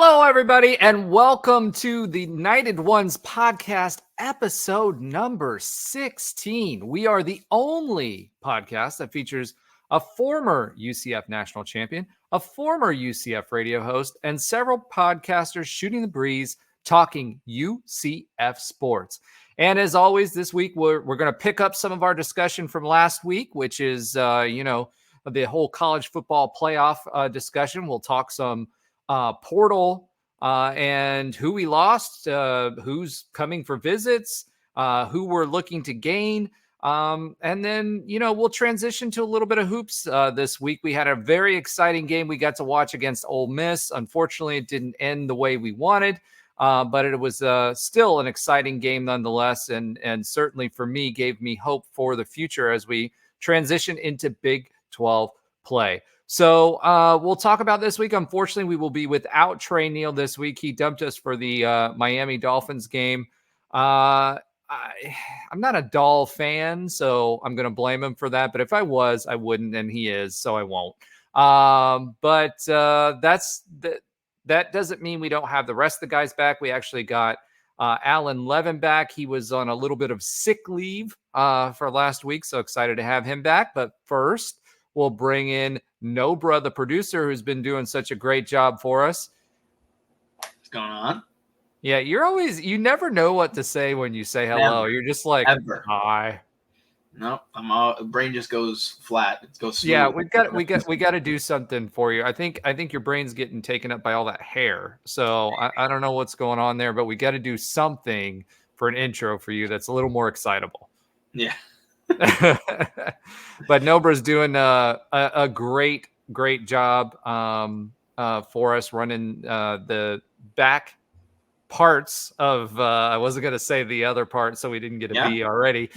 Hello, everybody, and welcome to the Knighted Ones podcast, episode number 16. We are the only podcast that features a former UCF National Champion, a former UCF radio host, and several podcasters shooting the breeze, talking UCF sports. And as always, this week, we're going to pick up some of our discussion from last week, which is, the whole college football playoff discussion. We'll talk some portal and who we lost, who's coming for visits, who we're looking to gain. And then, we'll transition to a little bit of hoops this week. We had a very exciting game we got to watch against Ole Miss. Unfortunately, it didn't end the way we wanted, but it was still an exciting game nonetheless. And certainly for me, gave me hope for the future as we transition into Big 12 play. So we'll talk about this week. Unfortunately, we will be without Trey Neal this week. He dumped us for the Miami Dolphins game. I'm not a Doll fan, so I'm going to blame him for that. But if I was, I wouldn't, and he is, so I won't. But that doesn't mean we don't have the rest of the guys back. We actually got Alan Levin back. He was on a little bit of sick leave for last week, so excited to have him back. But first, we'll bring in Nobra, the producer, who's been doing such a great job for us. What's going on? Yeah, you never know what to say when you say hello. Never. You're just like, Ever. Hi. No, brain just goes flat. It goes smooth. Yeah, we got to do something for you. I think your brain's getting taken up by all that hair. So I don't know what's going on there, but we got to do something for an intro for you that's a little more excitable. Yeah. But Nobra's doing a great job for us running the back parts of I wasn't going to say the other part, so we didn't get a B already.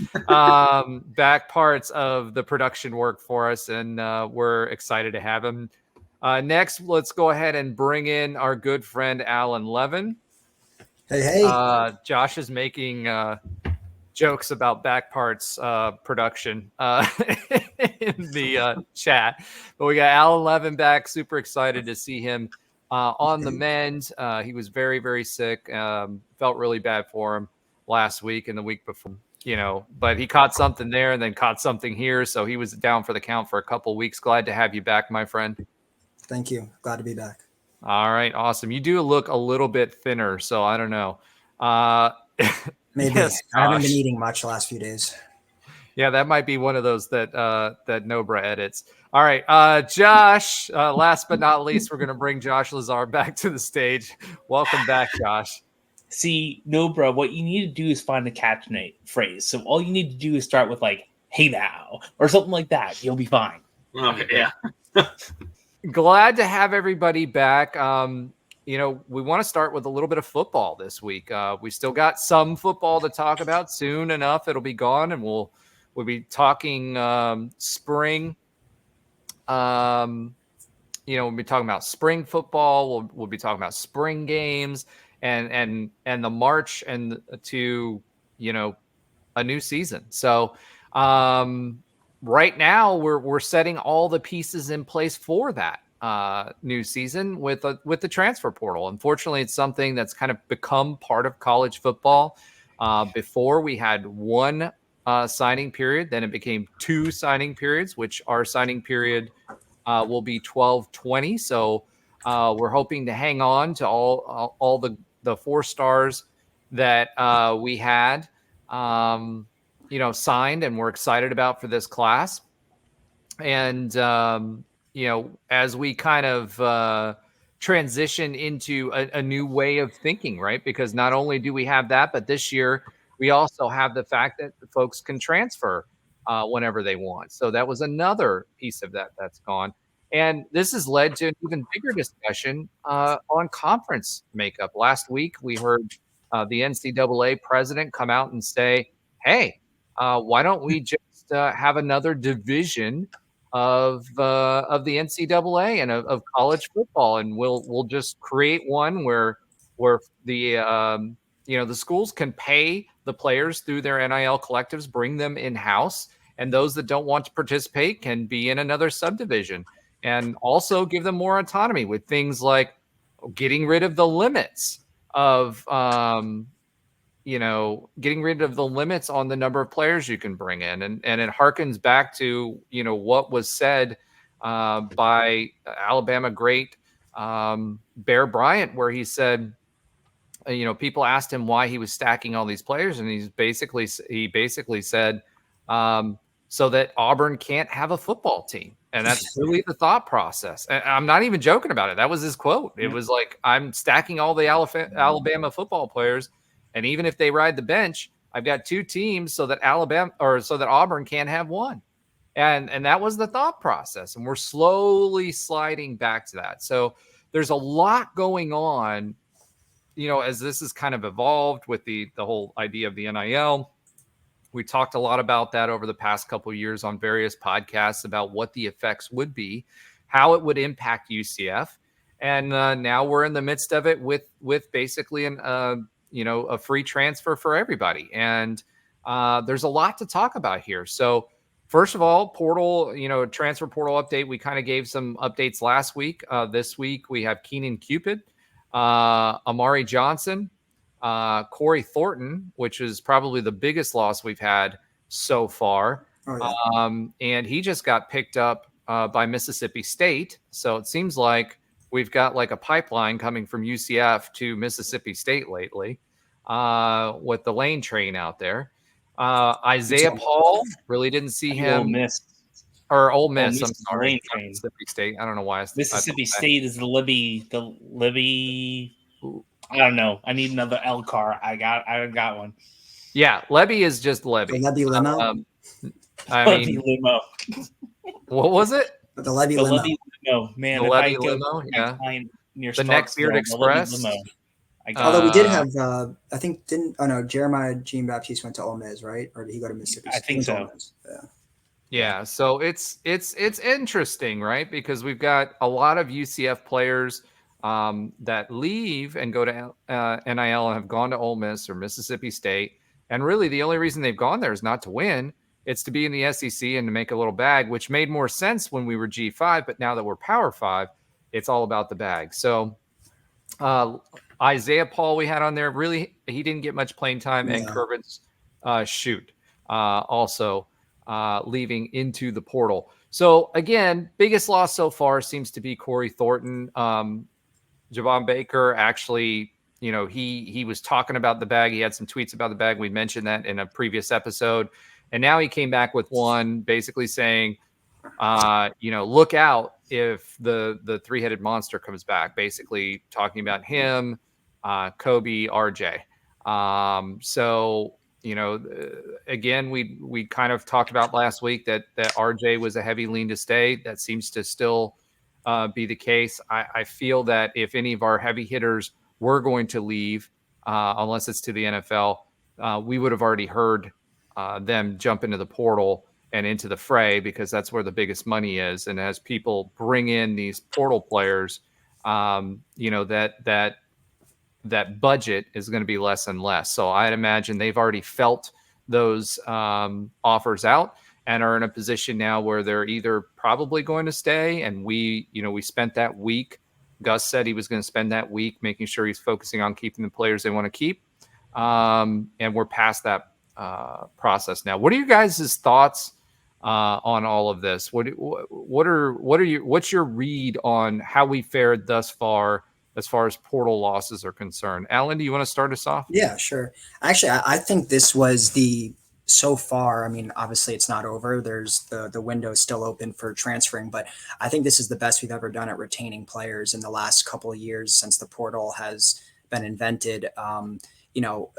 Back parts of the production work for us, and we're excited to have him. Next, let's go ahead and bring in our good friend Alan Levin. Hey. Josh is making jokes about back parts production in the chat, but we got Alan Levin back. Super excited to see him on the mend. He was very, very sick. Felt really bad for him last week and the week before, but he caught something there and then caught something here, so he was down for the count for a couple weeks. Glad to have you back, my friend. Thank you. Glad to be back. All right, awesome. You do look a little bit thinner, so I don't know. Maybe. Yes, I haven't been eating much the last few days. Yeah, that might be one of those that Nobra edits. All right, Josh, last but not least, we're going to bring Josh Lazar back to the stage. Welcome back, Josh. See, Nobra, what you need to do is find a catchphrase. Phrase. So all you need to do is start with like, hey now, or something like that. You'll be fine. Okay, yeah. Glad to have everybody back. We want to start with a little bit of football this week. We still got some football to talk about. Soon enough, it'll be gone, and we'll be talking spring. We'll be talking about spring football. We'll be talking about spring games and the march and to a new season. So right now we're setting all the pieces in place for that new season with the transfer portal. Unfortunately, it's something that's kind of become part of college football. Before we had one signing period, then it became two signing periods, which our signing period will be 12/20. So we're hoping to hang on to all the 4 stars that we had signed and we're excited about for this class. And as we kind of transition into a new way of thinking, right? Because not only do we have that, but this year we also have the fact that folks can transfer whenever they want. So that was another piece of that's gone. And this has led to an even bigger discussion on conference makeup. Last week, we heard the NCAA president come out and say, hey, why don't we just have another division of the NCAA and of college football, and we'll just create one where the the schools can pay the players through their NIL collectives, bring them in house, and those that don't want to participate can be in another subdivision, and also give them more autonomy with things like getting rid of the limits of, getting rid of the limits on the number of players you can bring in. And it harkens back to, what was said by Alabama great Bear Bryant, where he said, people asked him why he was stacking all these players. And he basically said, so that Auburn can't have a football team. And that's really the thought process. And I'm not even joking about it. That was his quote. It was like, I'm stacking all the Alabama football players. And even if they ride the bench, I've got two teams so that Auburn can't have one. And that was the thought process. And we're slowly sliding back to that. So there's a lot going on, as this has kind of evolved with the whole idea of the NIL. We talked a lot about that over the past couple of years on various podcasts about what the effects would be, how it would impact UCF. And now we're in the midst of it with basically a free transfer for everybody. And there's a lot to talk about here. So first of all, portal, transfer portal update. We kind of gave some updates last week. This week we have Keenan Cupid, Amari Johnson, Corey Thornton, which is probably the biggest loss we've had so far. Oh, yeah. And he just got picked up by Mississippi State. So it seems like we've got like a pipeline coming from UCF to Mississippi State lately with the lane train out there. Isaiah Paul, really didn't see him. Ole Miss, I'm sorry. Mississippi State. I don't know why. Mississippi State is the Libby. I don't know. I need another L car. I got one. Yeah, Lebby is just Lebby. The Lebby limo. Lebby limo. What was it? The Lebby limo. Lebby limo, man. The Lebby limo, yeah. The Neckbeard Express. Although we did have, I think Jeremiah Jean-Baptiste went to Ole Miss, right? Or did he go to Mississippi State? I think so. Yeah. So it's interesting, right? Because we've got a lot of UCF players that leave and go to NIL and have gone to Ole Miss or Mississippi State. And really the only reason they've gone there is not to win. It's to be in the SEC and to make a little bag, which made more sense when we were G5. But now that we're Power 5, it's all about the bag. So Isaiah Paul we had on there. Really, he didn't get much playing time. And Kervin's also leaving into the portal. So again, biggest loss so far seems to be Corey Thornton. Javon Baker actually, he was talking about the bag. He had some tweets about the bag. We mentioned that in a previous episode. And now he came back with one basically saying, look out if the three-headed monster comes back, basically talking about him, Kobe, RJ. Again, we kind of talked about last week that RJ was a heavy lean to stay. That seems to still be the case. I feel that if any of our heavy hitters were going to leave, unless it's to the NFL, we would have already heard them jump into the portal and into the fray, because that's where the biggest money is. And as people bring in these portal players, that budget is going to be less and less. So I'd imagine they've already felt those offers out and are in a position now where they're either probably going to stay. And we spent that week. Gus said he was going to spend that week making sure he's focusing on keeping the players they want to keep. And we're past that process now. What are you guys' thoughts on all of this? What's your read on how we fared thus far as portal losses are concerned? Alan, do you want to start us off? Yeah, sure. Actually, I think this was so far, I mean, obviously it's not over. There's the window is still open for transferring, but I think this is the best we've ever done at retaining players in the last couple of years since the portal has been invented.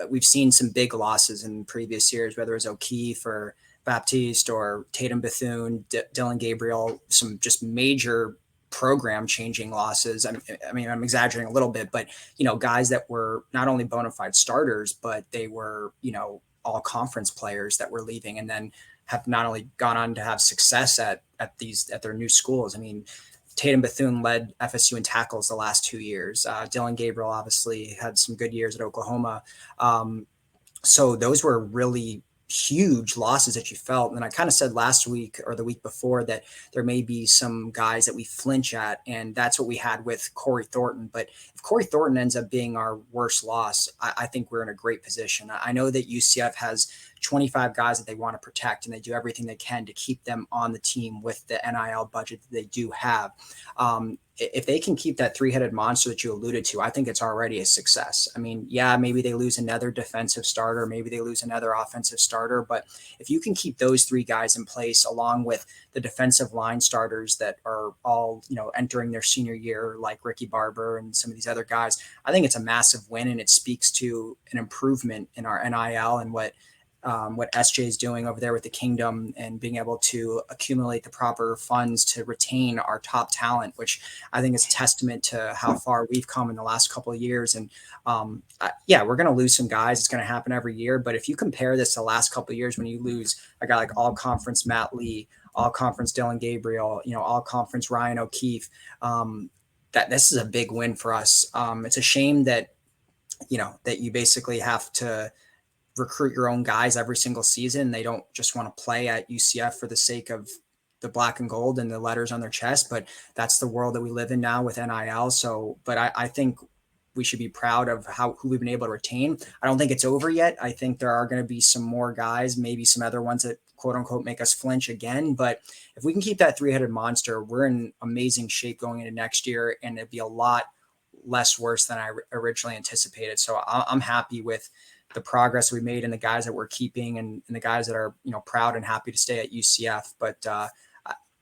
We've seen some big losses in previous years, whether it's O'Keefe or Baptiste or Tatum Bethune, Dylan Gabriel, some just major program changing losses. I mean, I'm exaggerating a little bit, but, guys that were not only bona fide starters, but they were, all conference players that were leaving and then have not only gone on to have success at their new schools. I mean, Tatum Bethune led FSU in tackles the last 2 years. Dylan Gabriel obviously had some good years at Oklahoma. So those were really huge losses that you felt. And I kind of said last week or the week before that there may be some guys that we flinch at, and that's what we had with Corey Thornton. But if Corey Thornton ends up being our worst loss, I think we're in a great position. I know that UCF has 25 guys that they want to protect, and they do everything they can to keep them on the team with the NIL budget that they do have. If they can keep that three-headed monster that you alluded to, I think it's already a success. I mean, yeah, maybe they lose another defensive starter, maybe they lose another offensive starter, but if you can keep those three guys in place along with the defensive line starters that are all, entering their senior year, like Ricky Barber and some of these other guys, I think it's a massive win, and it speaks to an improvement in our NIL and what SJ is doing over there with the Kingdom, and being able to accumulate the proper funds to retain our top talent, which I think is a testament to how far we've come in the last couple of years. And we're going to lose some guys. It's going to happen every year. But if you compare this to the last couple of years, when you lose a guy like all conference Matt Lee, all conference Dylan Gabriel, all conference Ryan O'Keefe, that this is a big win for us. It's a shame that you basically have to recruit your own guys every single season. They don't just want to play at UCF for the sake of the black and gold and the letters on their chest, but that's the world that we live in now with NIL. So, but I think we should be proud of who we've been able to retain. I don't think it's over yet. I think there are going to be some more guys, maybe some other ones that quote unquote make us flinch again. But if we can keep that three-headed monster, we're in amazing shape going into next year, and it'd be a lot less worse than I originally anticipated. So I'm happy with the progress we made and the guys that we're keeping, and the guys that are, proud and happy to stay at UCF. But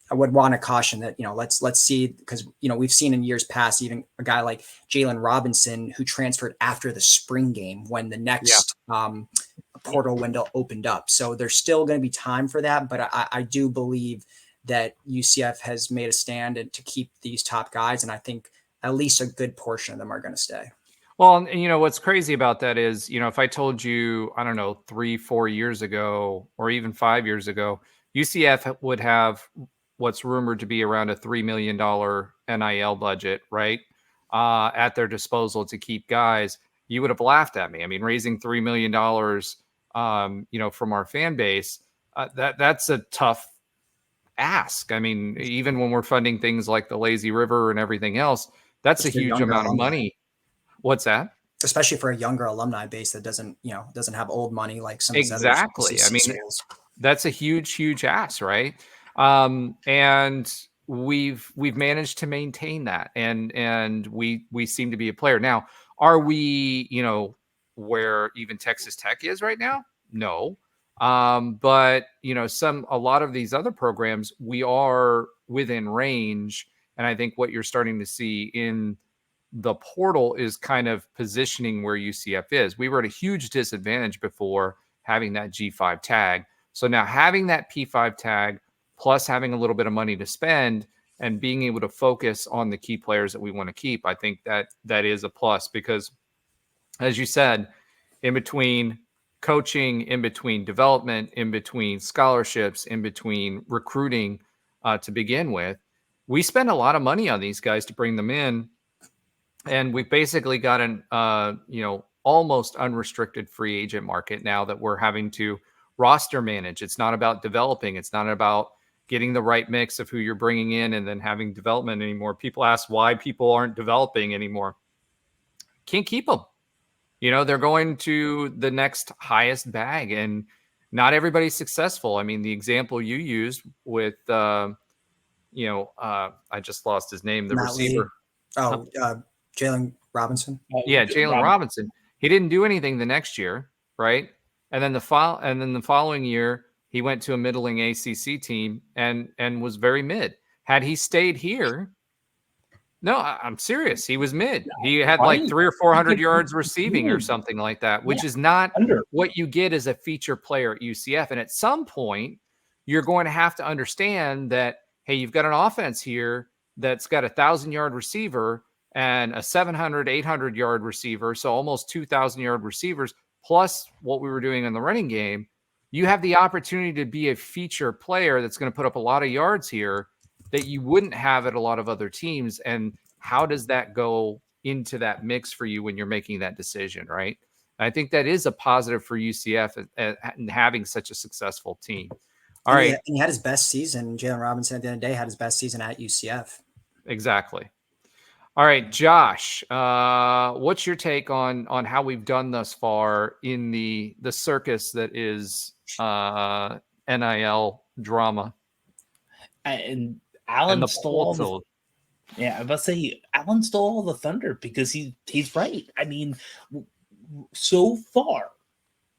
I would want to caution that, let's see, because, we've seen in years past, even a guy like Jalen Robinson, who transferred after the spring game when the next portal window opened up. So there's still going to be time for that. But I do believe that UCF has made a stand to keep these top guys. And I think at least a good portion of them are going to stay. Well, and what's crazy about that is, if I told you, I don't know, 3-4 years ago, or even 5 years ago, UCF would have what's rumored to be around a $3 million NIL budget, right, at their disposal to keep guys, you would have laughed at me. I mean, raising $3 million, from our fan base, that's a tough ask. I mean, even when we're funding things like the Lazy River and everything else, that's a huge amount of money. What's that? Especially for a younger alumni base that doesn't have old money like some exactly. I mean, schools. That's a huge ask, right? And we've managed to maintain that, and we seem to be a player. Now, are we, where even Texas Tech is right now? No. But a lot of these other programs, we are within range, and I think what you're starting to see in the portal is kind of positioning where UCF is. We were at a huge disadvantage before having that G5 tag. So now having that P5 tag, plus having a little bit of money to spend and being able to focus on the key players that we want to keep, I think that is a plus, because as you said, in between coaching, in between development, in between scholarships, in between recruiting to begin with, we spend a lot of money on these guys to bring them in. And we've basically got an, almost unrestricted free agent market now that we're having to roster manage. It's not about developing. It's not about getting the right mix of who you're bringing in and then having development anymore. People ask why people aren't developing anymore. Can't keep them. They're going to the next highest bag, and not everybody's successful. I mean, the example you used with, I just lost his name, the Matt receiver. Jalen Robinson. Yeah, Jalen Robinson. He didn't do anything the next year, right? And then the following year, he went to a middling ACC team and was very mid. Had he stayed here, no, I'm serious. He was mid. He had like 300 or 400 yards receiving or something like that, which is not what you get as a feature player at UCF. And at some point, you're going to have to understand that, hey, you've got an offense here that's got a 1,000-yard receiver and a 700, 800-yard receiver, so almost 2,000-yard receivers, plus what we were doing in the running game. You have the opportunity to be a feature player that's going to put up a lot of yards here that you wouldn't have at a lot of other teams. And how does that go into that mix for you when you're making that decision, right? I think that is a positive for UCF and having such a successful team. All And right. he had his best season. Jalen Robinson at the end of the day had his best season at UCF. Exactly. All right, Josh, what's your take on how we've done thus far in the circus that is NIL drama And and Alan the stole all the portal? Yeah, I was about to say Alan stole all the thunder because he's right. I mean, so far,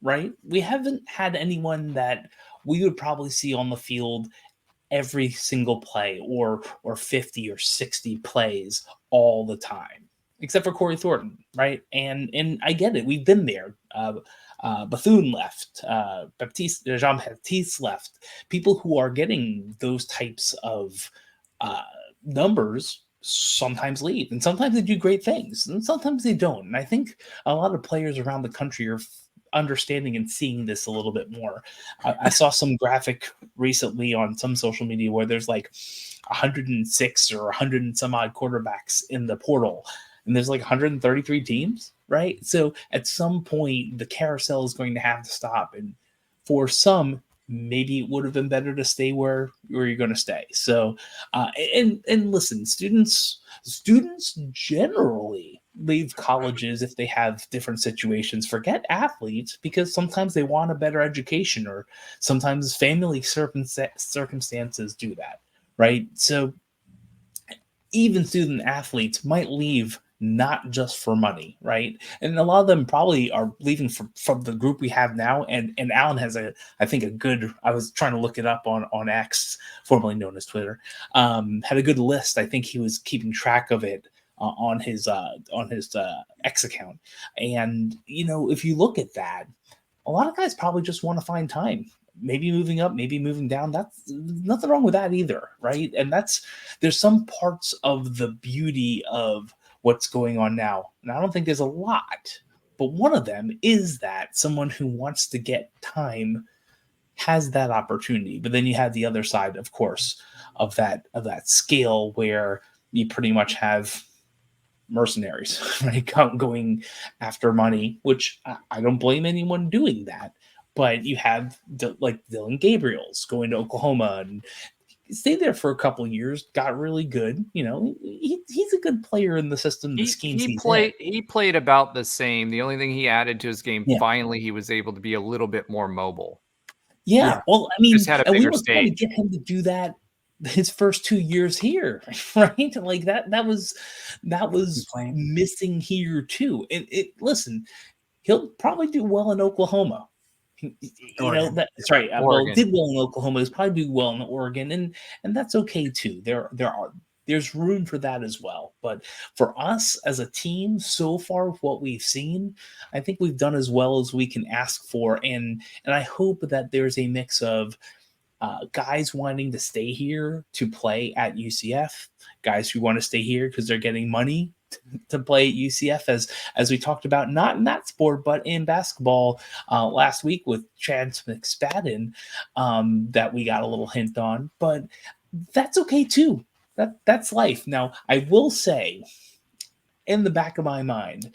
right? We haven't had anyone that we would probably see on the field every single play or 50 or 60 plays all the time, except for Corey Thornton, right? And I get it. We've been there. Bethune left. Jean Baptiste left. People who are getting those types of numbers sometimes leave, and sometimes they do great things, and sometimes they don't. And I think a lot of players around the country are understanding and seeing this a little bit more. I saw some graphic recently on some social media where there's like 106 or 100 and some odd quarterbacks in the portal, and there's like 133 teams, right? So at some point, the carousel is going to have to stop, and for some, maybe it would have been better to stay where you're going to stay. So, and listen, students generally leave colleges if they have different situations. Forget athletes, because sometimes they want a better education, or sometimes family circumstances do that, right? So even student athletes might leave not just for money, right? And a lot of them probably are leaving from the group we have now. And Alan has I think a good, I was trying to look it up on X, formerly known as Twitter, had a good list. I think he was keeping track of it on his X account. And, if you look at that, a lot of guys probably just want to find time. Maybe moving up, maybe moving down. That's nothing wrong with that either, right? And there's some parts of the beauty of what's going on now. And I don't think there's a lot, but one of them is that someone who wants to get time has that opportunity. But then you have the other side, of course, of that scale where you pretty much have mercenaries, right? Going after money, which I don't blame anyone doing that. But you have like Dylan Gabriel's going to Oklahoma and stayed there for a couple of years, got really good. He's a good player in the system. The schemes He played about the same. The only thing he added to his game, finally, he was able to be a little bit more mobile. Yeah. Well, I mean, just had a bigger we were trying to get him to do that his first 2 years here, right? Like that was missing here too. And listen, he'll probably do well in Oklahoma. That's right. Well, did well in Oklahoma. He's probably do well in Oregon, and that's okay too. There's room for that as well. But for us as a team, so far with what we've seen, I think we've done as well as we can ask for, and I hope that there's a mix of guys wanting to stay here to play at UCF, guys who want to stay here because they're getting money to play at UCF, as we talked about, not in that sport, but in basketball last week with Chance McSpadden, that we got a little hint on. But that's okay too. That's life. Now, I will say, in the back of my mind,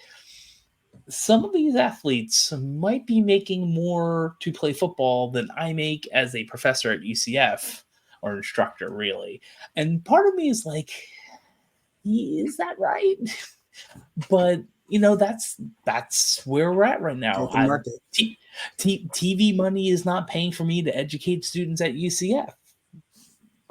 some of these athletes might be making more to play football than I make as a professor at UCF, or instructor, really. And part of me is like, is that right? But that's where we're at right now. TV money is not paying for me to educate students at UCF.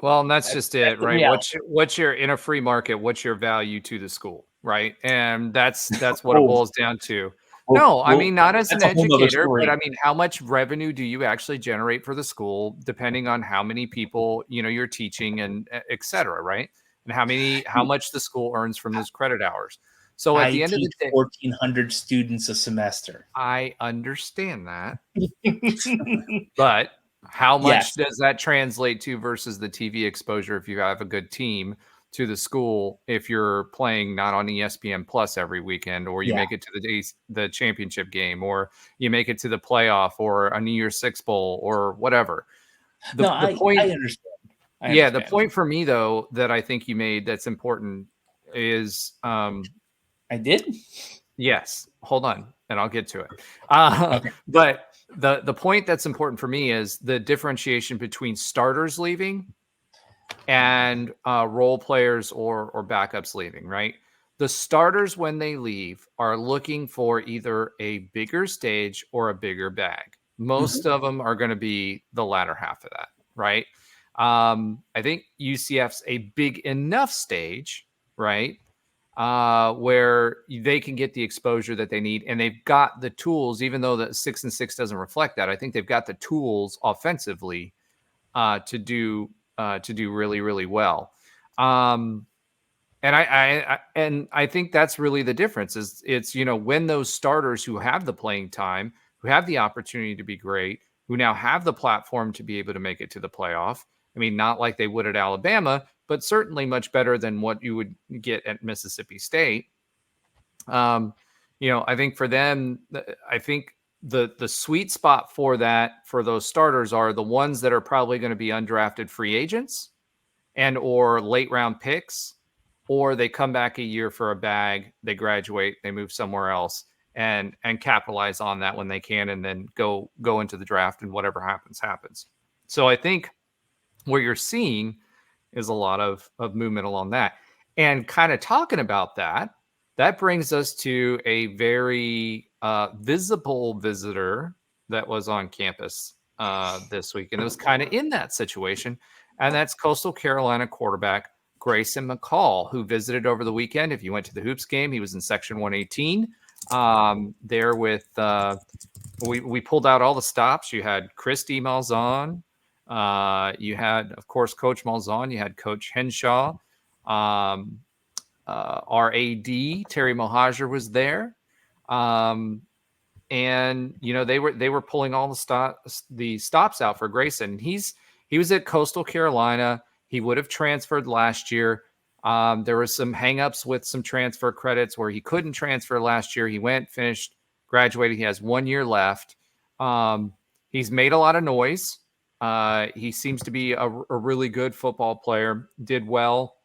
Well, and that's just it, right? What's your in a free market? What's your value to the school, right? And that's what it boils down to. I mean, not as an educator, but I mean, how much revenue do you actually generate for the school, depending on how many people you're teaching and et cetera, right? And how much the school earns from those credit hours. So at the end of the day, 1,400 students a semester. I understand that, but how much does that translate to versus the TV exposure if you have a good team to the school, if you're playing not on ESPN Plus every weekend, or you make it to the championship game, or you make it to the playoff, or a New Year's Six Bowl, or whatever. The point, I understand. The point for me, though, that I think you made that's important is I did? Yes. Hold on, and I'll get to it. Okay. But the point that's important for me is the differentiation between starters leaving and role players or backups leaving, right? The starters, when they leave, are looking for either a bigger stage or a bigger bag. Most of them are going to be the latter half of that, right? I think UCF's a big enough stage, right? Where they can get the exposure that they need, and they've got the tools. Even though the 6-6 doesn't reflect that, I think they've got the tools offensively to do really, really well. And I think that's really the difference. Is it's when those starters who have the playing time, who have the opportunity to be great, who now have the platform to be able to make it to the playoff. I mean, not like they would at Alabama, but certainly much better than what you would get at Mississippi State. I think for them, I think the sweet spot for those starters are the ones that are probably going to be undrafted free agents and or late round picks, or they come back a year for a bag, they graduate, they move somewhere else and capitalize on that when they can, and then go into the draft, and whatever happens. So I think what you're seeing is a lot of movement along that. And kind of talking about that brings us to a very visible visitor that was on campus this week. And it was kind of in that situation. And that's Coastal Carolina quarterback Grayson McCall, who visited over the weekend. If you went to the Hoops game, he was in section 118 there with we pulled out all the stops. You had Christy Malzahn. You had, of course, Coach Malzahn. You had Coach Henshaw. Our AD, Terry Mohajer, was there. And they were pulling all the stops out for Grayson. He was at Coastal Carolina. He would have transferred last year. There were some hangups with some transfer credits where he couldn't transfer last year. He went, finished, graduated. He has 1 year left. He's made a lot of noise. He seems to be a really good football player, did well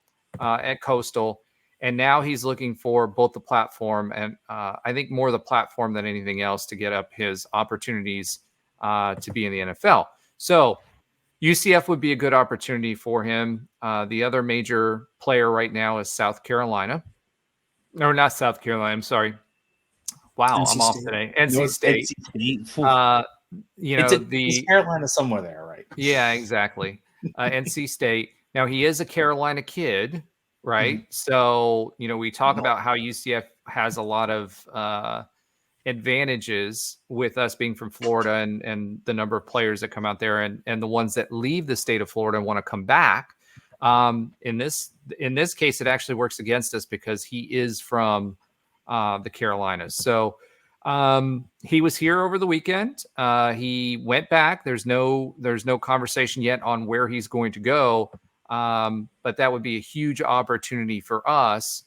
at Coastal. And now he's looking for both the platform and I think more the platform than anything else to get up his opportunities to be in the NFL. So UCF would be a good opportunity for him. The other major player right now is South Carolina. Or not South Carolina, I'm sorry. Wow, NC I'm off State. today. NC State. It's Carolina somewhere there, right? Yeah, exactly. NC State. Now, he is a Carolina kid, right? Mm-hmm. So, we talk about how UCF has a lot of advantages with us being from Florida and the number of players that come out there and the ones that leave the state of Florida and want to come back. In this case, it actually works against us because he is from the Carolinas. So he was here over the weekend. He went back. There's no conversation yet on where he's going to go. But that would be a huge opportunity for us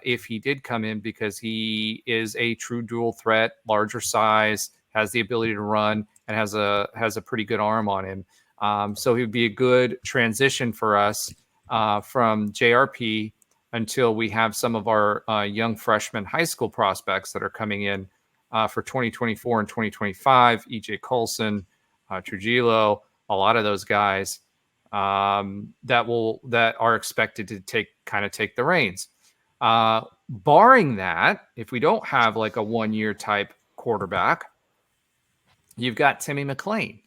if he did come in, because he is a true dual threat, larger size, has the ability to run, and has a pretty good arm on him. So he would be a good transition for us from JRP until we have some of our young freshman high school prospects that are coming in for 2024 and 2025. EJ Colson, Trujillo, a lot of those guys that are expected to take the reins. Barring that, if we don't have like a 1 year type quarterback, you've got Timmy McClain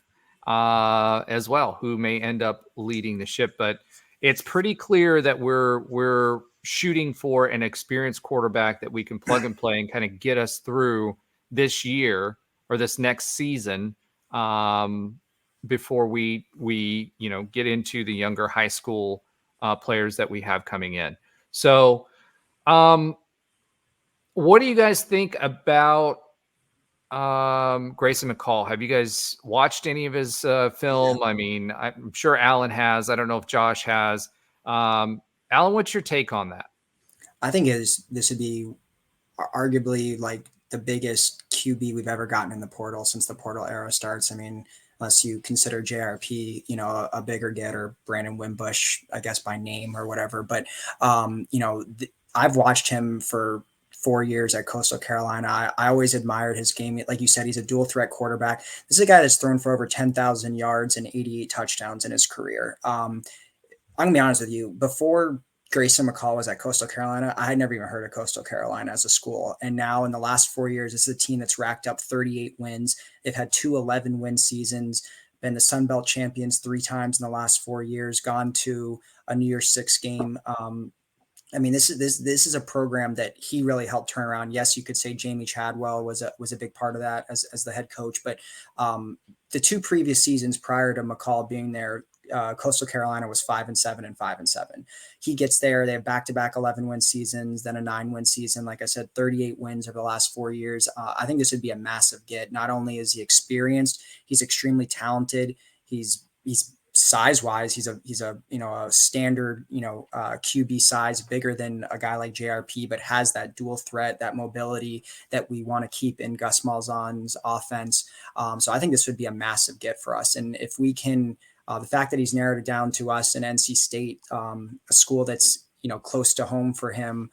as well, who may end up leading the ship. But it's pretty clear that we're shooting for an experienced quarterback that we can plug and play and kind of get us through this year or this next season before we get into the younger high school players that we have coming in. So what do you guys think about Grayson McCall? Have you guys watched any of his film? I mean, I'm sure Alan has. I don't know if Josh has. Alan, what's your take on that? I think this would be arguably like the biggest QB we've ever gotten in the portal since the portal era starts. I mean, unless you consider JRP, a bigger get, or Brandon Wimbush, I guess by name or whatever. But, I've watched him for 4 years at Coastal Carolina. I always admired his game. Like you said, he's a dual threat quarterback. This is a guy that's thrown for over 10,000 yards and 88 touchdowns in his career. I'm gonna be honest with you. Before Grayson McCall was at Coastal Carolina, I had never even heard of Coastal Carolina as a school. And now in the last 4 years, this is a team that's racked up 38 wins. They've had 2 11-win seasons, been the SunBelt champions 3 times in the last 4 years, gone to a New Year's Six game. I mean, this is a program that he really helped turn around. Yes, you could say Jamie Chadwell was a big part of that as the head coach, but the 2 previous seasons prior to McCall being there, Coastal Carolina was 5-7 and 5-7. He gets there. They have back-to-back 11-win seasons, then a 9-win season. Like I said, 38 wins over the last 4 years. I think this would be a massive get. Not only is he experienced, he's extremely talented. He's size-wise, he's a standard QB size, bigger than a guy like JRP, but has that dual threat, that mobility that we want to keep in Gus Malzahn's offense. So I think this would be a massive get for us. And if we can, the fact that he's narrowed it down to us in NC State, a school that's close to home for him,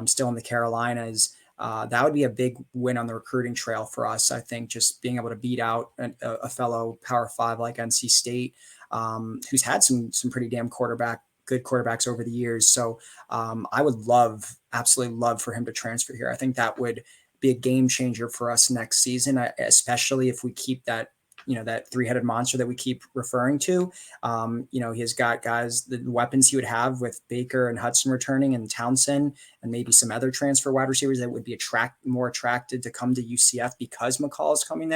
still in the Carolinas. That would be a big win on the recruiting trail for us. I think just being able to beat out a fellow Power 5 like NC State, who's had some pretty damn good quarterbacks over the years. So I would absolutely love for him to transfer here. I think that would be a game changer for us next season, especially if we keep that that 3-headed monster that we keep referring to. He's got guys, the weapons he would have with Baker and Hudson returning and Townsend and maybe some other transfer wide receivers that would be more attracted to come to UCF because McCall is coming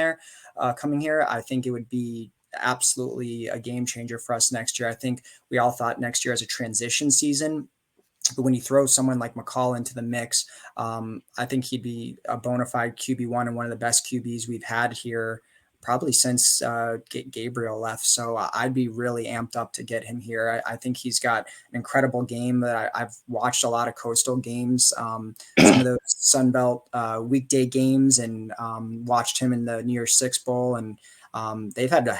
here. I think it would be absolutely a game changer for us next year. I think we all thought next year as a transition season, but when you throw someone like McCall into the mix, I think he'd be a bona fide QB1 and one of the best QBs we've had here probably since Gabriel left. So I'd be really amped up to get him here. I think he's got an incredible game that I've watched a lot of Coastal games, some of those SunBelt weekday games, and watched him in the New Year's Six Bowl. And they've had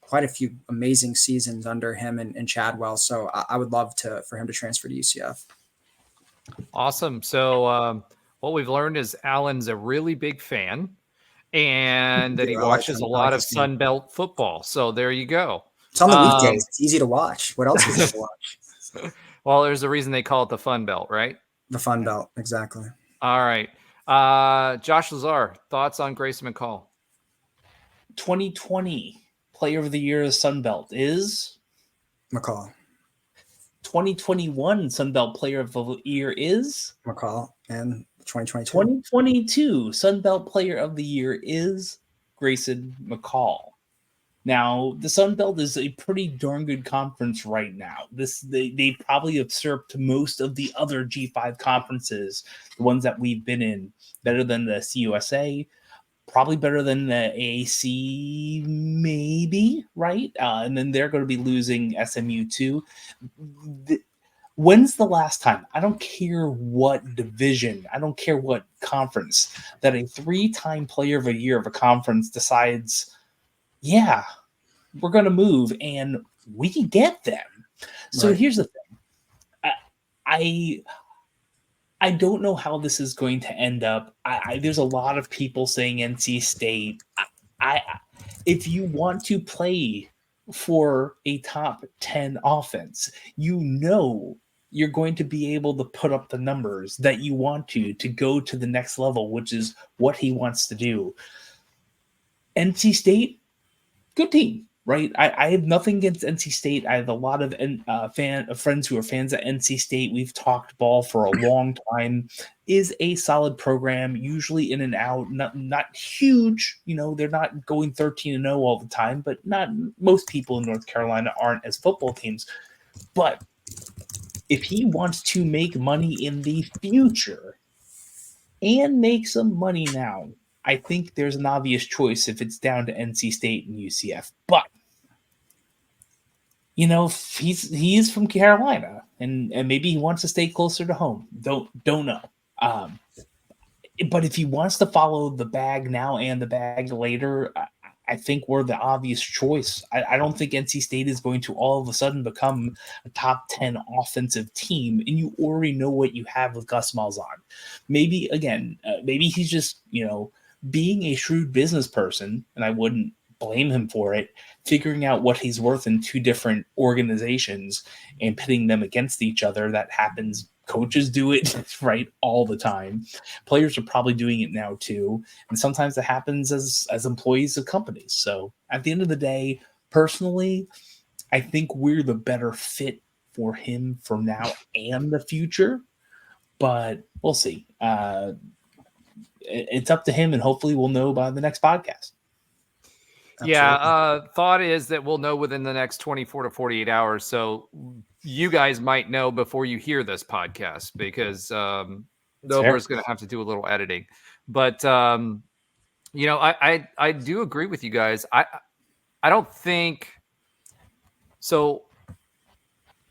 quite a few amazing seasons under him and Chadwell. So I would love for him to transfer to UCF. Awesome. So what we've learned is Alan's a really big fan, and that he watches a lot of SunBelt football. So there you go. It's on the weekdays. It's easy to watch. What else is there to watch? Well, there's a reason they call it the Fun Belt, right? The Fun Belt, exactly. All right. Josh Lazar, thoughts on Grayson McCall? 2020 Player of the Year of SunBelt is McCall. 2021 SunBelt Player of the Year is McCall. And 2022. 2022 SunBelt Player of the Year is Grayson McCall. Now, the SunBelt is a pretty darn good conference right now. They probably usurped most of the other G5 conferences, the ones that we've been in, better than the CUSA, probably better than the AAC, maybe, right? And then they're going to be losing SMU too. When's the last time? I don't care what division, I don't care what conference, that a 3-time Player of the Year of a conference decides, yeah, we're going to move and we can get them. So right. Here's the thing. I don't know how this is going to end up. There's a lot of people saying NC State. If you want to play for a top 10 offense, you're going to be able to put up the numbers that you want to go to the next level, which is what he wants to do. NC State, good team, right? I have nothing against NC State. I have a lot of friends who are fans at NC State. We've talked ball for a long time. Is a solid program, usually in and out, not huge. They're not going 13-0 all the time, but not most people in North Carolina aren't as football teams. But if he wants to make money in the future and make some money now, I think there's an obvious choice if it's down to NC State and UCF. But, he is from Carolina, and maybe he wants to stay closer to home. Don't know. But if he wants to follow the bag now and the bag later, I think we're the obvious choice. I don't think NC State is going to all of a sudden become a top 10 offensive team, and you already know what you have with Gus Malzahn. Maybe, again, maybe he's just, being a shrewd business person, and I wouldn't blame him for it, figuring out what he's worth in two different organizations and pitting them against each other. That happens. Coaches do it right all the time. Players are probably doing it now too. And sometimes it happens as employees of companies. So at the end of the day, personally, I think we're the better fit for him for now and the future, but we'll see. It's up to him, and hopefully we'll know by the next podcast. Absolutely. Yeah. Thought is that we'll know within the next 24 to 48 hours. So you guys might know before you hear this podcast, because Dover is going to have to do a little editing. But, I do agree with you guys. I don't think so.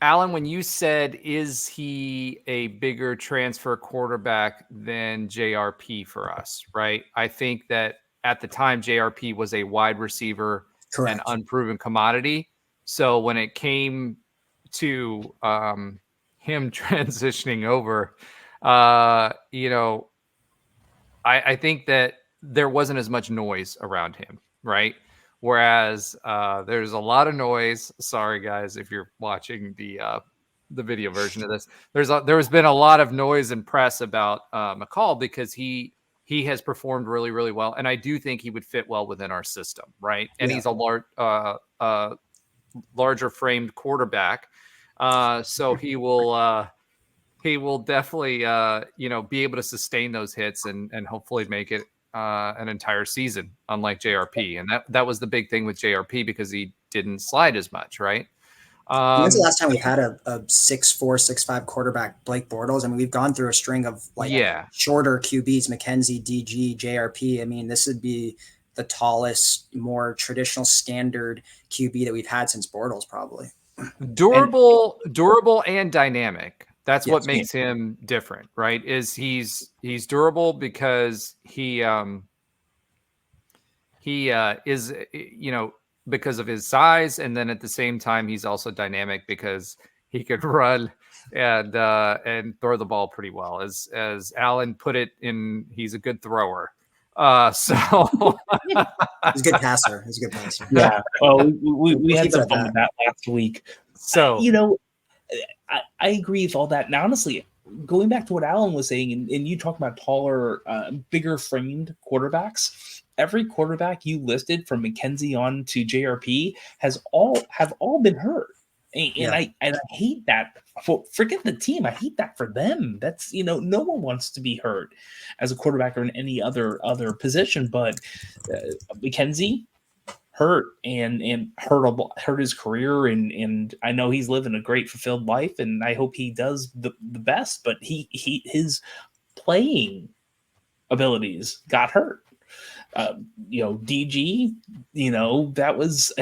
Alan, when you said, is he a bigger transfer quarterback than JRP for us, right? I think that at the time, JRP was a wide receiver, Correct. an unproven commodity. So when it came to him transitioning over, I think that there wasn't as much noise around him, right? Whereas there's a lot of noise. Sorry, guys, if you're watching the video version of this, there's been a lot of noise and press about McCall, because he has performed really, really well, and I do think he would fit well within our system, right? And he's a larger framed quarterback, so he will definitely be able to sustain those hits and hopefully make it an entire season, unlike JRP. And that was the big thing with JRP, because he didn't slide as much, right? When's the last time we've had a 6'4", 6'5" quarterback, Blake Bortles? I mean, we've gone through a string of shorter QBs, McKenzie, DG, JRP. I mean, this would be the tallest, more traditional standard QB that we've had since Bortles, probably. Durable and dynamic. That's what makes him different, right? Is he's durable because he is, because of his size, and then at the same time he's also dynamic because he could run and throw the ball pretty well. As Alan put it, he's a good thrower. So he's a good passer. He's a good passer. Yeah. Well, we had some fun with that last week. So I agree with all that. And honestly, going back to what Alan was saying, and you talk about taller, bigger framed quarterbacks, every quarterback you listed from McKenzie on to JRP have all been hurt. And I hate that. Forget the team. I hate that for them. That's, no one wants to be hurt as a quarterback or in any other position, but McKenzie hurt and hurt his career. And I know he's living a great fulfilled life, and I hope he does the best, but his playing abilities got hurt. DG, that was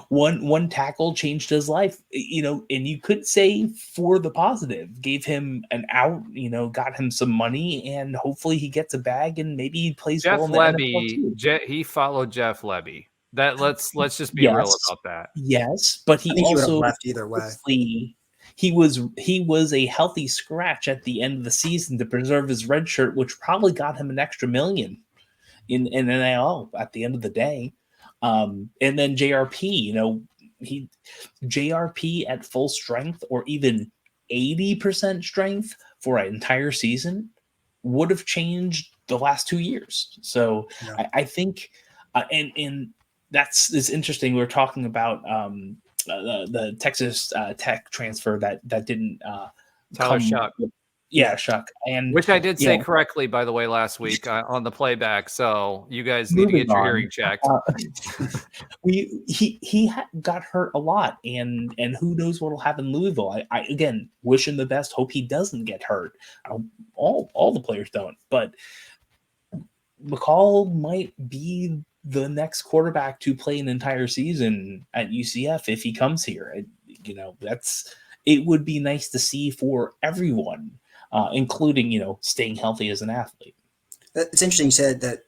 one tackle changed his life, and you could say for the positive, gave him an out, got him some money, and hopefully he gets a bag and maybe he plays Jeff well in the NFL too. he followed Jeff Lebby. That let's just be real about that. Yes, but he would also have left either way. He was a healthy scratch at the end of the season to preserve his red shirt, which probably got him an extra $1 million in NIL at the end of the day. And then JRP, JRP at full strength or even 80% strength for an entire season would have changed the last 2 years. So I think, and it's interesting. We were talking about the Texas Tech transfer that didn't Tyler Shuck. Yeah, Shuck. And which I did say correctly, by the way, last week on the playback. So you guys need to get your hearing checked. He got hurt a lot, and who knows what will happen in Louisville. I again wish him the best. Hope he doesn't get hurt. All the players don't, but McCall might be the next quarterback to play an entire season at UCF if he comes here. It would be nice to see for everyone, including staying healthy as an athlete. It's interesting you said that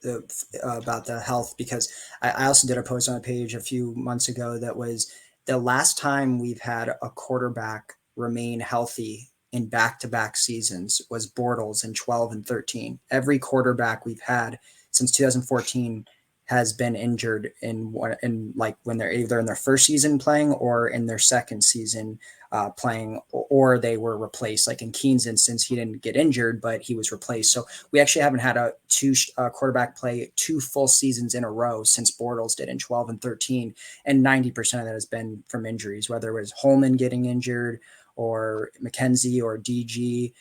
about the health, because I also did a post on a page a few months ago that was the last time we've had a quarterback remain healthy in back-to-back seasons was Bortles in 12 and 13. Every quarterback we've had since 2014 has been injured in like when they're either in their first season playing or in their second season playing, or they were replaced. Like in Keen's instance, he didn't get injured, but he was replaced. So we actually haven't had a quarterback play 2 full seasons in a row since Bortles did in 12 and 13. And 90% of that has been from injuries, whether it was Holman getting injured or McKenzie or DG.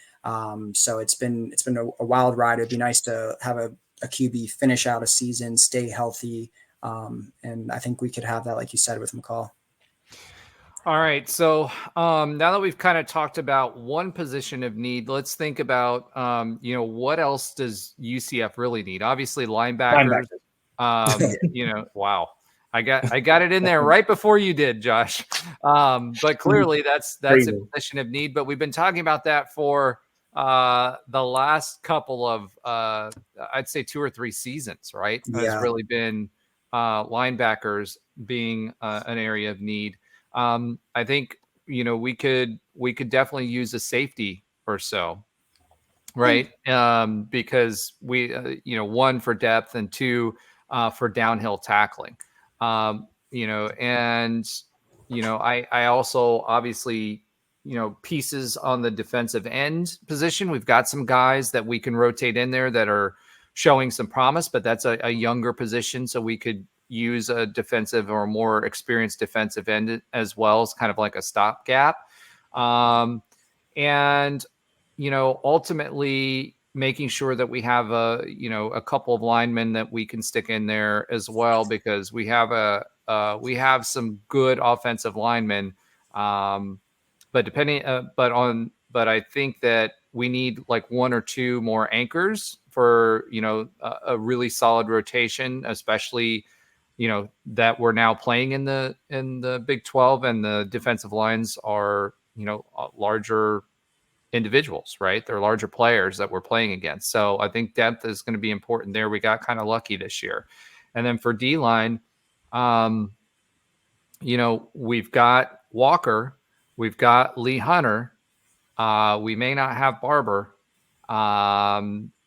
So it's been a wild ride. It'd be nice to have a QB finish out a season, stay healthy. And I think we could have that, like you said, with McCall. All right. So now that we've kind of talked about one position of need, let's think about, what else does UCF really need? Obviously, linebackers. Wow. I got it in there right before you did, Josh. But clearly that's a position of need. But we've been talking about that for the last couple of, I'd say 2 or 3 seasons, right? Yeah. It's really been linebackers being an area of need. I think, we could definitely use a safety or so, right? Because we, one for depth and 2 for downhill tackling. I also obviously, pieces on the defensive end position. We've got some guys that we can rotate in there that are showing some promise, but that's a younger position. So we could use a defensive or more experienced defensive end as well as kind of like a stopgap. Ultimately making sure that we have a couple of linemen that we can stick in there as well, because we have some good offensive linemen. But I think that we need like 1 or 2 more anchors for, a really solid rotation, especially, that we're now playing in the Big 12, and the defensive lines are, larger individuals, right? They're larger players that we're playing against. So I think depth is going to be important there. We got kind of lucky this year. And then for D-line, we've got Walker, we've got Lee Hunter. We may not have Barber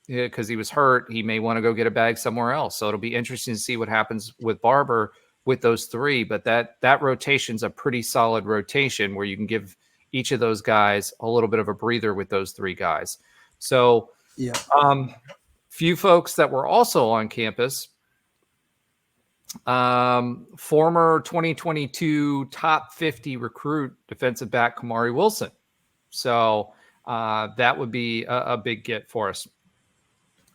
because he was hurt. He may want to go get a bag somewhere else. So it'll be interesting to see what happens with Barber with those 3. But that rotation's a pretty solid rotation where you can give each of those guys a little bit of a breather with those 3 guys. So few folks that were also on campus. Former 2022 top 50 recruit defensive back Kamari Wilson. So that would be a big get for us.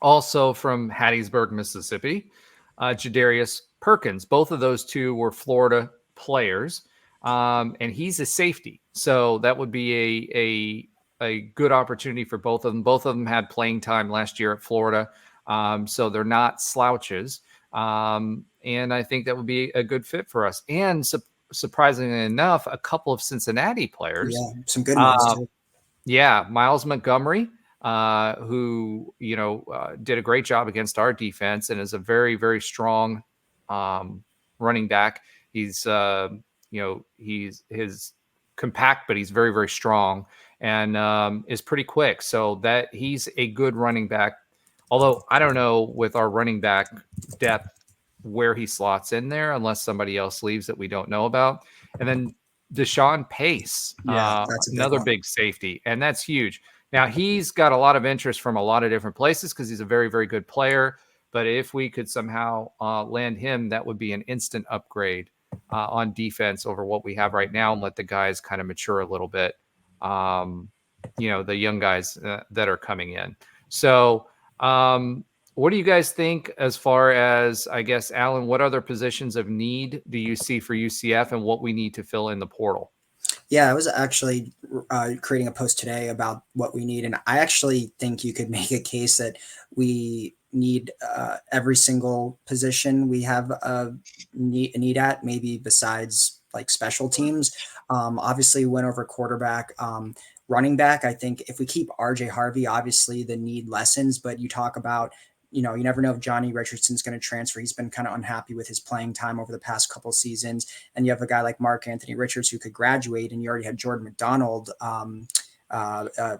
Also from Hattiesburg, Mississippi, Jadarius Perkins. Both of those 2 were Florida players, and he's a safety. So that would be a good opportunity for both of them. Both of them had playing time last year at Florida, so they're not slouches. And I think that would be a good fit for us. And surprisingly enough, a couple of Cincinnati players. Yeah, some good ones too. Yeah, Miles Montgomery, who did a great job against our defense and is a very, very strong running back. He's compact, but he's very, very strong and is pretty quick. So that he's a good running back. Although I don't know with our running back depth where he slots in there unless somebody else leaves that we don't know about. And then Deshaun Pace, that's another big safety, and that's huge. Now he's got a lot of interest from a lot of different places because he's a very, very good player. But if we could somehow land him, that would be an instant upgrade on defense over what we have right now, and let the guys kind of mature a little bit. The young guys that are coming in. So what do you guys think as far as, I guess, Alan, what other positions of need do you see for UCF and what we need to fill in the portal? Yeah, I was actually creating a post today about what we need. And I actually think you could make a case that we need every single position we have a need at, maybe besides like special teams. Obviously went over quarterback. Running back, I think if we keep RJ Harvey, obviously the need lessens, but you talk about you never know if Johnny Richardson's going to transfer. He's been kind of unhappy with his playing time over the past couple of seasons. And you have a guy like Mark Anthony Richards who could graduate, and you already had Jordan McDonald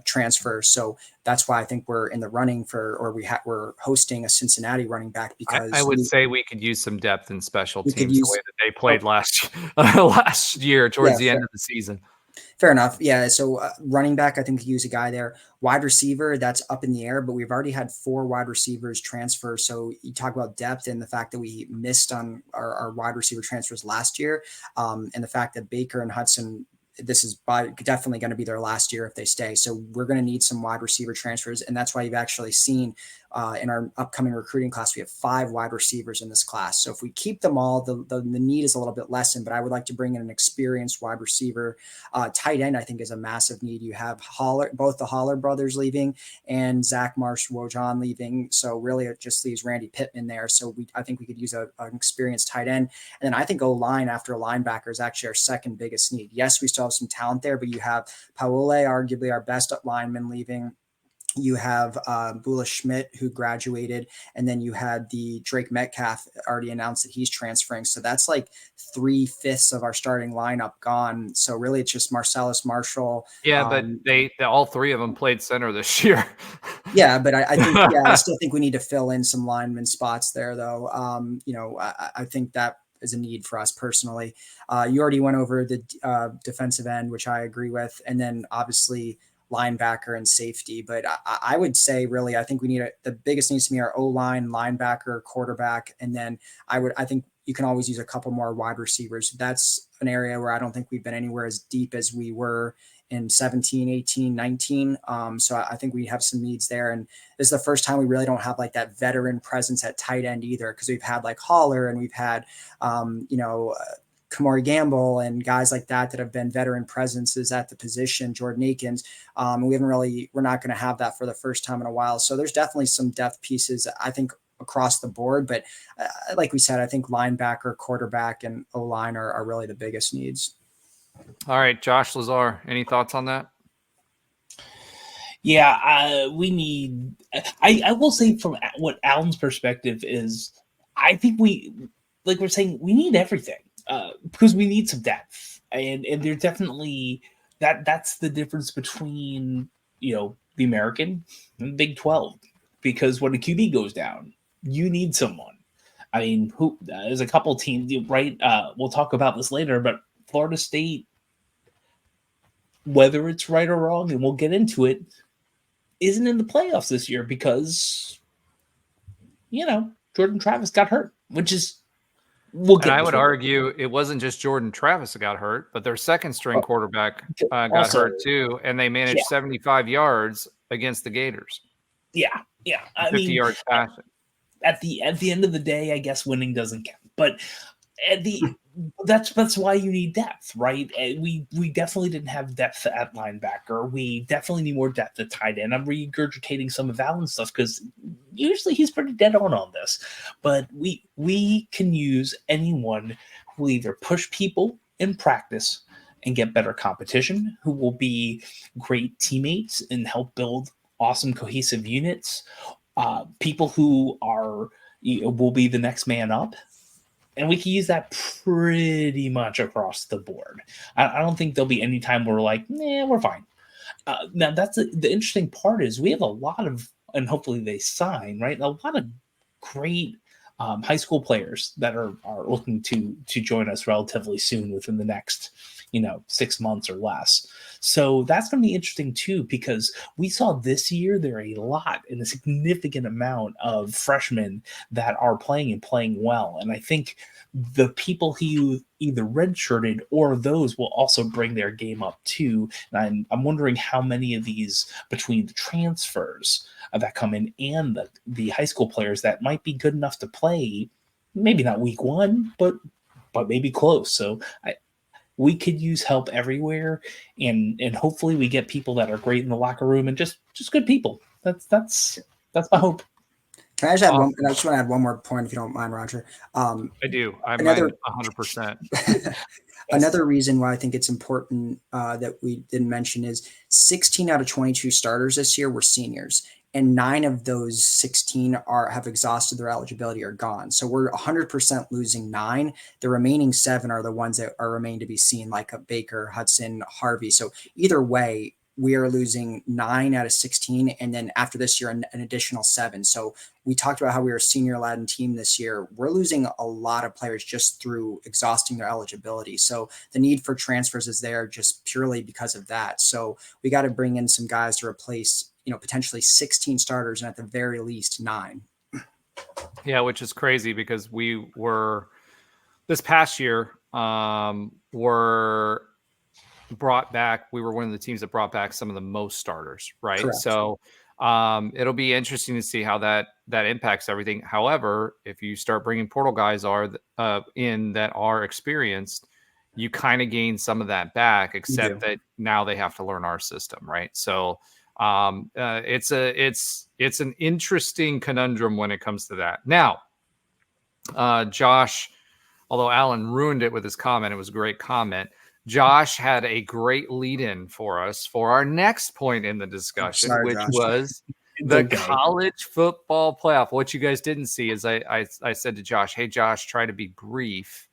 transfer. So that's why I think we're in the running we're hosting a Cincinnati running back, because I would say we could use some depth in special we could teams use- the way that they played last year towards the fair. end of the season. Fair enough. Yeah. So running back, I think we could use a guy there. Wide receiver, that's up in the air, but we've already had 4 wide receivers transfer. So you talk about depth and the fact that we missed on our wide receiver transfers last year, and the fact that Baker and Hudson, this is definitely going to be their last year if they stay. So we're going to need some wide receiver transfers. And that's why you've actually seen in our upcoming recruiting class, we have 5 wide receivers in this class. So if we keep them all, the need is a little bit lessened, but I would like to bring in an experienced wide receiver. Tight end, I think, is a massive need. You have both the Holler brothers leaving and Zach Marsh-Wojan leaving. So really it just leaves Randy Pittman there. So I think we could use an experienced tight end. And then I think O-line after a linebacker is actually our second biggest need. Yes, we still have some talent there, but you have Paole, arguably our best lineman, leaving. You have Bula Schmidt, who graduated, and then you had the Drake Metcalf already announced that he's transferring. So that's like 3/5 of our starting lineup gone. So really it's just Marcellus Marshall. Yeah, but they all 3 of them played center this year. Yeah, but I think I still think we need to fill in some lineman spots there, though. I think that is a need for us personally. You already went over the defensive end, which I agree with, and then obviously linebacker and safety. But I would say really, I think we need the biggest needs to me are O-line, linebacker, quarterback. And then I think you can always use a couple more wide receivers. That's an area where I don't think we've been anywhere as deep as we were in 17, 18, 19. So I think we have some needs there. And this is the first time we really don't have like that veteran presence at tight end either, because we've had like Holler and we've had, Kamari Gamble and guys like that have been veteran presences at the position, Jordan Akins. We're not going to have that for the first time in a while. So there's definitely some depth pieces, I think, across the board. But like we said, I think linebacker, quarterback, and O-line are really the biggest needs. All right, Josh Lazar, any thoughts on that? Yeah, we need. I will say from what Alan's perspective is, I think like we're saying, we need everything. Because we need some depth, and there's definitely that's the difference between the American and the Big 12. Because when a QB goes down, you need someone. I mean, there's a couple teams, right? We'll talk about this later, but Florida State, whether it's right or wrong, and we'll get into it, isn't in the playoffs this year because Jordan Travis got hurt, which is. I would argue it wasn't just Jordan Travis that got hurt, but their second string quarterback got hurt too, and they managed 75 yards against the Gators. Yeah. I 50 yards passing. At the end of the day, I guess winning doesn't count. But that's why you need depth, right? And we definitely didn't have depth at linebacker. We definitely need more depth at tight end. I'm regurgitating some of Alan's stuff because usually he's pretty dead on this. But we can use anyone who will either push people in practice and get better competition, who will be great teammates and help build awesome cohesive units, people who will be the next man up. And we can use that pretty much across the board. I don't think there'll be any time where we're like, we're fine. Now, that's the interesting part is we have a lot of, and hopefully they sign, right? A lot of great high school players that are looking to join us relatively soon within the next 6 months or less. So that's going to be interesting too, because we saw this year there are a lot and a significant amount of freshmen that are playing and playing well. And I think the people who either redshirted or those will also bring their game up too. And I'm wondering how many of these between the transfers that come in and the high school players that might be good enough to play, maybe not week 1, but maybe close. So we could use help everywhere, and hopefully we get people that are great in the locker room and just good people. That's my hope. Can I just add I just want to add one more point, if you don't mind, Roger. I do. I mind 100%. Another reason why I think it's important that we didn't mention is 16 out of 22 starters this year were seniors. and 9 of those 16 have exhausted their eligibility or gone. So we're 100% losing 9. The remaining 7 are the ones that are remain to be seen, like a Baker, Hudson, Harvey. So either way, we are losing 9 out of 16, and then after this year, an additional 7. So we talked about how we were a senior laden team this year. We're losing a lot of players just through exhausting their eligibility. So the need for transfers is there just purely because of that. So we got to bring in some guys to replace, potentially 16 starters and at the very least 9. Yeah, which is crazy because we were this past year were brought back. We were one of the teams that brought back some of the most starters, right? Correct. So it'll be interesting to see how that impacts everything. However, if you start bringing portal guys in that are experienced, you kind of gain some of that back, except that now they have to learn our system, right? So it's an interesting conundrum when it comes to that. Now, Josh, although Alan ruined it with his comment, it was a great comment. Josh had a great lead-in for us for our next point in the discussion, which Josh. Was the college football playoff. What you guys didn't see is I said to Josh, "Hey, Josh, try to be brief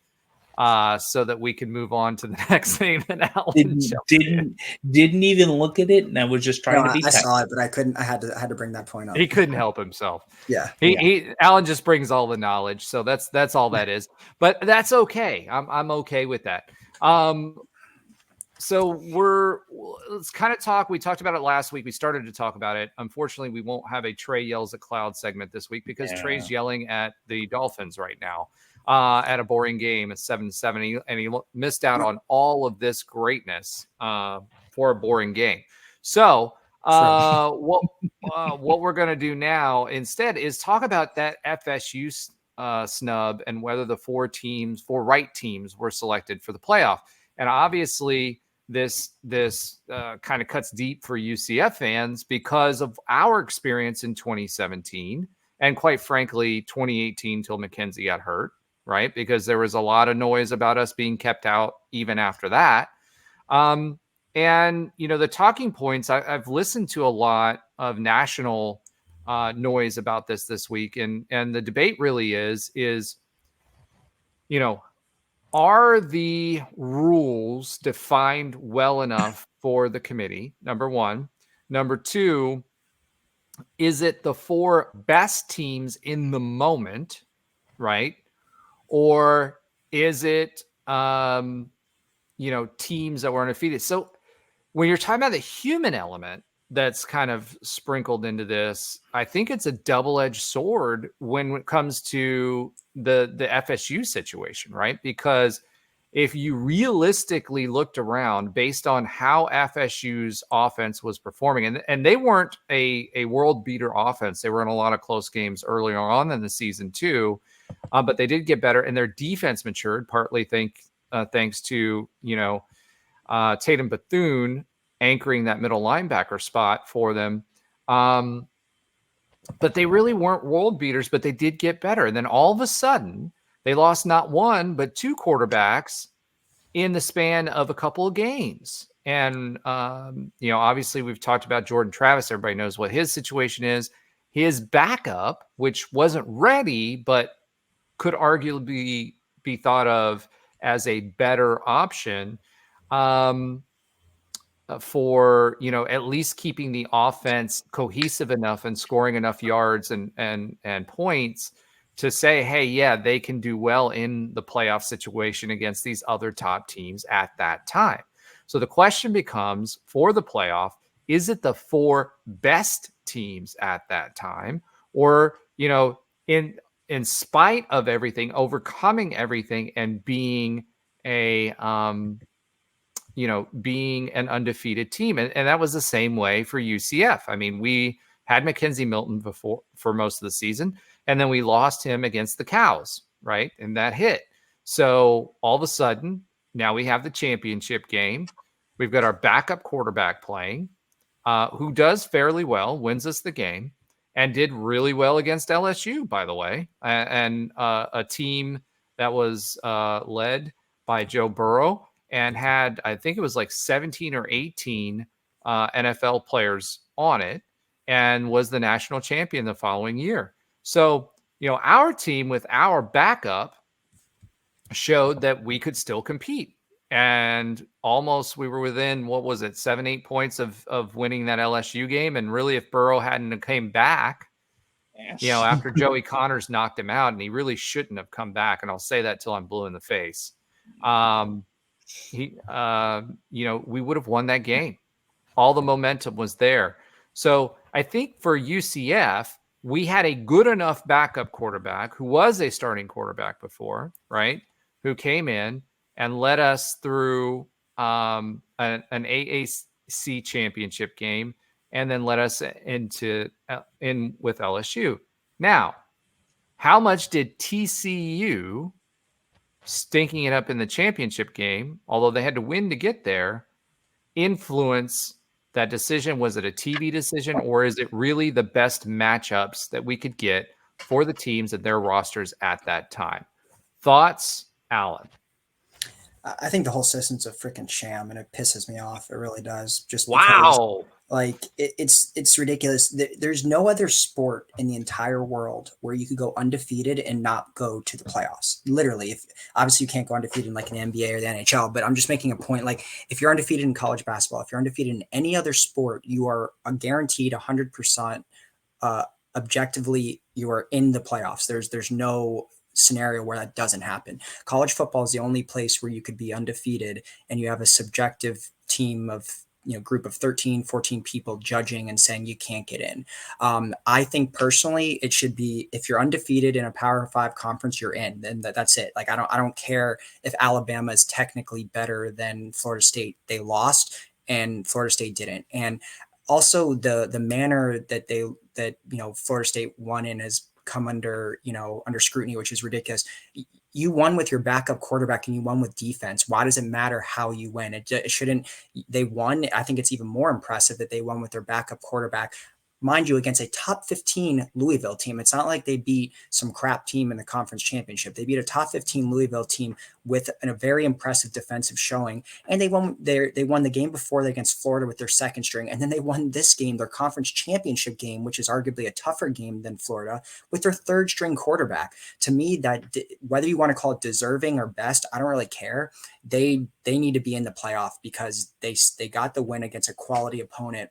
so that we can move on to the next thing." That Alan didn't even look at it, and I was just trying to be. I saw it, but I couldn't. I had to bring that point up. He couldn't help himself. Yeah, Alan just brings all the knowledge, so that's all that is. But that's okay. I'm okay with that. So let's kind of talk. We talked about it last week. We started to talk about it. Unfortunately, we won't have a Trey Yells at Cloud segment this week because Trey's yelling at the Dolphins right now at a boring game at 7-7, and he missed out on all of this greatness for a boring game. So what we're going to do now instead is talk about that FSU snub and whether the four right teams were selected for the playoff. And obviously, this kind of cuts deep for UCF fans because of our experience in 2017 and, quite frankly, 2018 till McKenzie got hurt, right? Because there was a lot of noise about us being kept out even after that. And, the talking points, I've listened to a lot of national noise about this week. And the debate really is, are the rules defined well enough for the committee? Number one. Number two, is it the 4 best teams in the moment, right? Or is it, teams that were undefeated? So when you're talking about the human element that's kind of sprinkled into this, I think it's a double-edged sword when it comes to the FSU situation, right? Because if you realistically looked around based on how FSU's offense was performing, and they weren't a world beater offense, they were in a lot of close games earlier on in the season too, but they did get better, and their defense matured partly thanks to Tatum Bethune anchoring that middle linebacker spot for them. But they really weren't world beaters, but they did get better. And then all of a sudden, they lost not one, but 2 quarterbacks in the span of a couple of games. And, obviously we've talked about Jordan Travis. Everybody knows what his situation is. His backup, which wasn't ready, but could arguably be thought of as a better option, for at least keeping the offense cohesive enough and scoring enough yards and points to say, hey, yeah, they can do well in the playoff situation against these other top teams at that time. So the question becomes, for the playoff, is it the 4 best teams at that time, or in spite of everything, overcoming everything and being being an undefeated team. And that was the same way for UCF. I mean, we had Mackenzie Milton before for most of the season, and then we lost him against the Cows, right? And that hit. So all of a sudden, now we have the championship game. We've got our backup quarterback playing, who does fairly well, wins us the game, and did really well against LSU, by the way, and a team that was led by Joe Burrow and had, I think it was like 17 or 18 NFL players on it. and was the national champion the following year. So, our team with our backup showed that we could still compete. And almost we were within, 7-8 points of winning that LSU game. And really, if Burrow hadn't came back, after Joey Connors knocked him out, and he really shouldn't have come back. And I'll say that till I'm blue in the face. We would have won that game. All the momentum was there. So I think for UCF, we had a good enough backup quarterback who was a starting quarterback before, right? Who came in and led us through an AAC championship game, and then led us in with LSU. Now, how much did TCU stinking it up in the championship game, although they had to win to get there, influence that decision? Was it a TV decision, or is it really the best matchups that we could get for the teams and their rosters at that time? Thoughts, Alan? I think the whole system's a freaking sham, and it pisses me off. It really does. Just wow. Like it's ridiculous. There's no other sport in the entire world where you could go undefeated and not go to the playoffs. Literally, obviously you can't go undefeated in like an NBA or the NHL, but I'm just making a point. Like if you're undefeated in college basketball, if you're undefeated in any other sport, you are guaranteed 100% objectively you are in the playoffs. There's no scenario where that doesn't happen. College football is the only place where you could be undefeated and you have a subjective team of group of 13, 14 people judging and saying you can't get in. I think personally it should be, if you're undefeated in a Power 5 conference, you're in, then that's it. Like I don't care if Alabama is technically better than Florida State. They lost and Florida State didn't. And also the manner that Florida State won in has come under scrutiny, which is ridiculous. You won with your backup quarterback and you won with defense. Why does it matter how you win? It shouldn't. They won. I think it's even more impressive that they won with their backup quarterback, mind you, against a top 15 Louisville team. It's not like they beat some crap team in the conference championship. They beat a top 15 Louisville team with a very impressive defensive showing. And they won the game before against Florida with their second string. And then they won this game, their conference championship game, which is arguably a tougher game than Florida, with their third string quarterback. To me, that whether you want to call it deserving or best, I don't really care. They need to be in the playoff because they got the win against a quality opponent.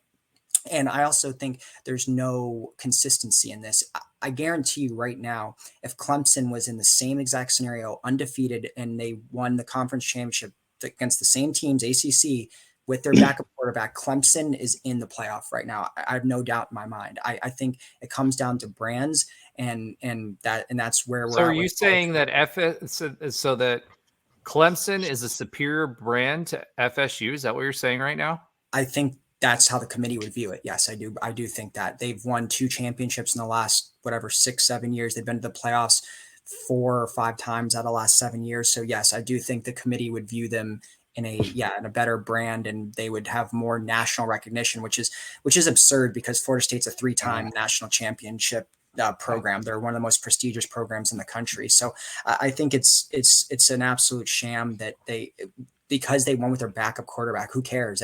And I also think there's no consistency in this. I guarantee you right now, if Clemson was in the same exact scenario, undefeated, and they won the conference championship against the same teams, ACC, with their backup quarterback, Clemson is in the playoff right now. I have no doubt in my mind. I think it comes down to brands, and that's where we're. So are you saying that so that Clemson is a superior brand to FSU? Is that what you're saying right now? I think that's how the committee would view it. Yes, I do. I do think that they've won 2 championships in the last, 6-7 years. They've been to the playoffs 4 or 5 times out of the last 7 years. So yes, I do think the committee would view them in a better brand, and they would have more national recognition, which is absurd because Florida State's a 3-time national championship program. They're one of the most prestigious programs in the country. So I think it's an absolute sham that because they won with their backup quarterback. Who cares?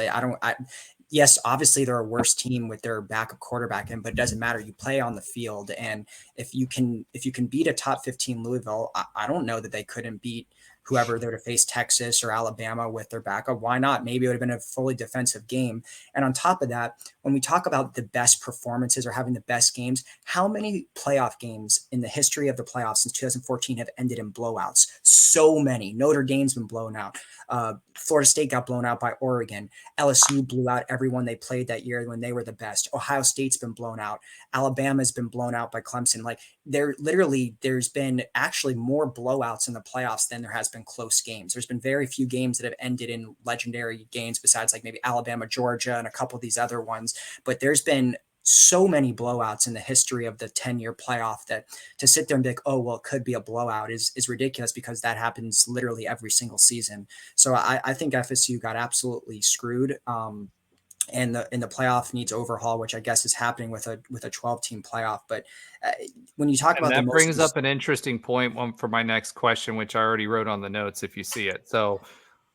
Yes, obviously they're a worse team with their backup quarterback, but it doesn't matter. You play on the field, and if you can beat a top 15 Louisville, I don't know that they couldn't beat whoever they would have faced, Texas or Alabama, with their backup. Why not? Maybe it would have been a fully defensive game. And on top of that, when we talk about the best performances or having the best games, how many playoff games in the history of the playoffs since 2014 have ended in blowouts? So many. Notre Dame's been blown out. Florida State got blown out by Oregon. LSU blew out everyone they played that year when they were the best. Ohio State's been blown out. Alabama's been blown out by Clemson. Like there's been actually more blowouts in the playoffs than there has been close games. There's been very few games that have ended in legendary games besides like maybe Alabama, Georgia, and a couple of these other ones. But there's been so many blowouts in the history of the 10-year playoff that to sit there and be like, oh, well, it could be a blowout is ridiculous because that happens literally every single season. So I think FSU got absolutely screwed. And the playoff needs overhaul, which I guess is happening with a 12-team playoff. But when you talk about that brings up an interesting point for my next question, which I already wrote on the notes if you see it. So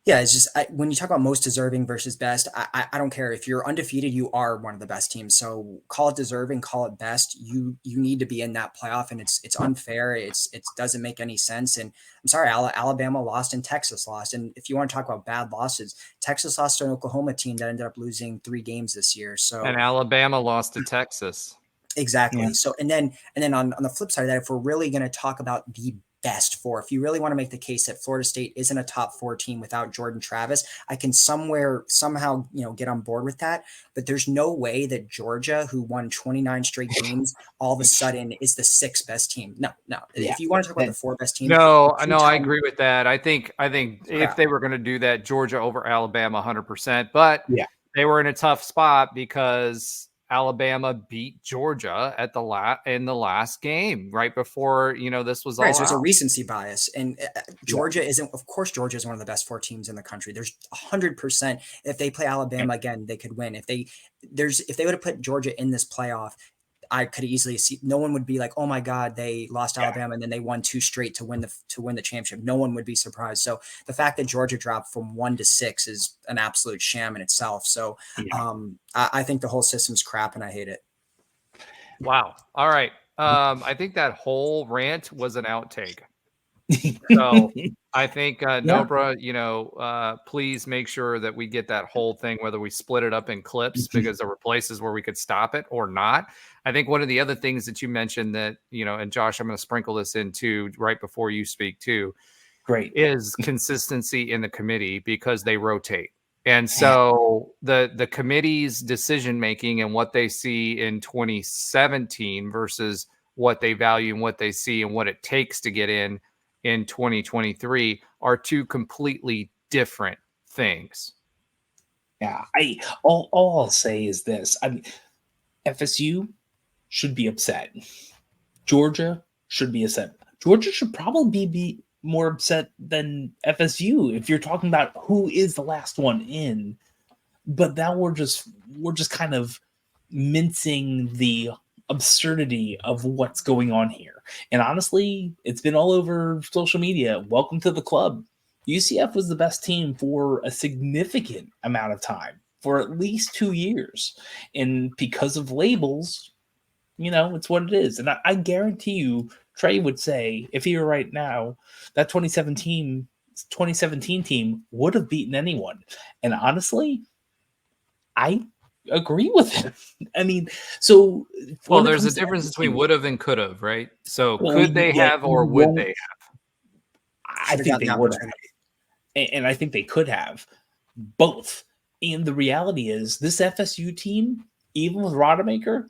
Yeah, it's just when you talk about most deserving versus best, I don't care if you're undefeated, you are one of the best teams. So call it deserving, call it best. You need to be in that playoff, and it's unfair. It doesn't make any sense. And I'm sorry, Alabama lost and Texas lost. And if you want to talk about bad losses, Texas lost to an Oklahoma team that ended up losing 3 games this year. So And Alabama lost to Texas. exactly. Yeah. So and then on the flip side of that, if we're really going to talk about the best four, if you really want to make the case that Florida State isn't a top 4 team without Jordan Travis, I can somehow get on board with that. But there's no way that Georgia, who won 29 straight games, all of a sudden is the 6th best team. No. Yeah. If you want to talk about the 4 best teams, No, the I two-time- agree with that. I think if Crap. they were going to do that, Georgia over Alabama 100%, but Yeah. they were in a tough spot because Alabama beat Georgia in the last game right before, this was all Right, so it's a out. recency bias, and Georgia isn't. Of course, Georgia is one of the best 4 teams in the country. There's 100%. If they play Alabama again, they could win. If they would have put Georgia in this playoff, I could easily see. No one would be like, "Oh my God, they lost Alabama and then they won 2 straight to win the championship." No one would be surprised. So the fact that Georgia dropped from 1 to 6 is an absolute sham in itself. So I think the whole system's crap, and I hate it. Wow. All right. I think that whole rant was an outtake. So I think Nobra, please make sure that we get that whole thing, whether we split it up in clips, because there were places where we could stop it or not. I think one of the other things that you mentioned that, and Josh, I'm going to sprinkle this in too, right before you speak too, Great. is consistency in the committee, because they rotate. And so the committee's decision-making and what they see in 2017 versus what they value and what they see and what it takes to get in 2023 are 2 completely different things. Yeah. All I'll say is this. I mean, FSU should be upset. Georgia should be upset. Georgia should probably be more upset than FSU if you're talking about who is the last one in. But now we're just kind of mincing the absurdity of what's going on here. And honestly, it's been all over social media. Welcome to the club. UCF was the best team for a significant amount of time, for at least 2 years. And because of labels, it's what it is. And I guarantee you, Trey would say, if he were right now, that 2017 team would have beaten anyone. And honestly, I agree with him. I mean, so there's a difference between would have and could have, right? So could they have or would they have? I think they would have. And I think they could have both. And the reality is, this FSU team, even with Rodemaker,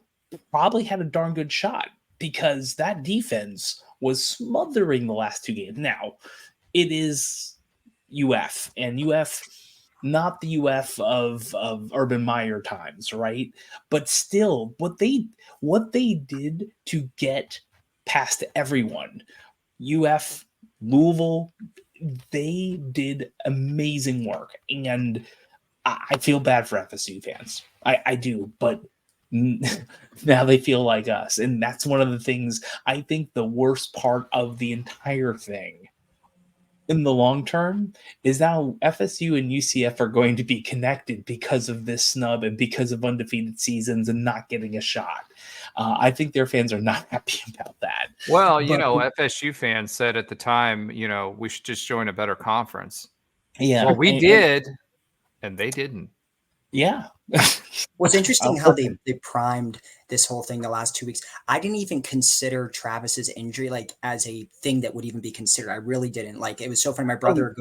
probably had a darn good shot, because that defense was smothering the last 2 games. Now, it is UF, and UF, not the UF of Urban Meyer times, right? But still, what they did to get past everyone, UF, Louisville, they did amazing work. And I feel bad for FSU fans. I do, but now they feel like us. And that's one of the things, I think the worst part of the entire thing in the long term is now FSU and UCF are going to be connected because of this snub and because of undefeated seasons and not getting a shot. I think their fans are not happy about that. Well, FSU fans said at the time, we should just join a better conference. Yeah. Well, we did, and they didn't. Yeah. What's interesting how they primed this whole thing the last 2 weeks. I didn't even consider Travis's injury as a thing that would even be considered. I really didn't. It was so funny. My brother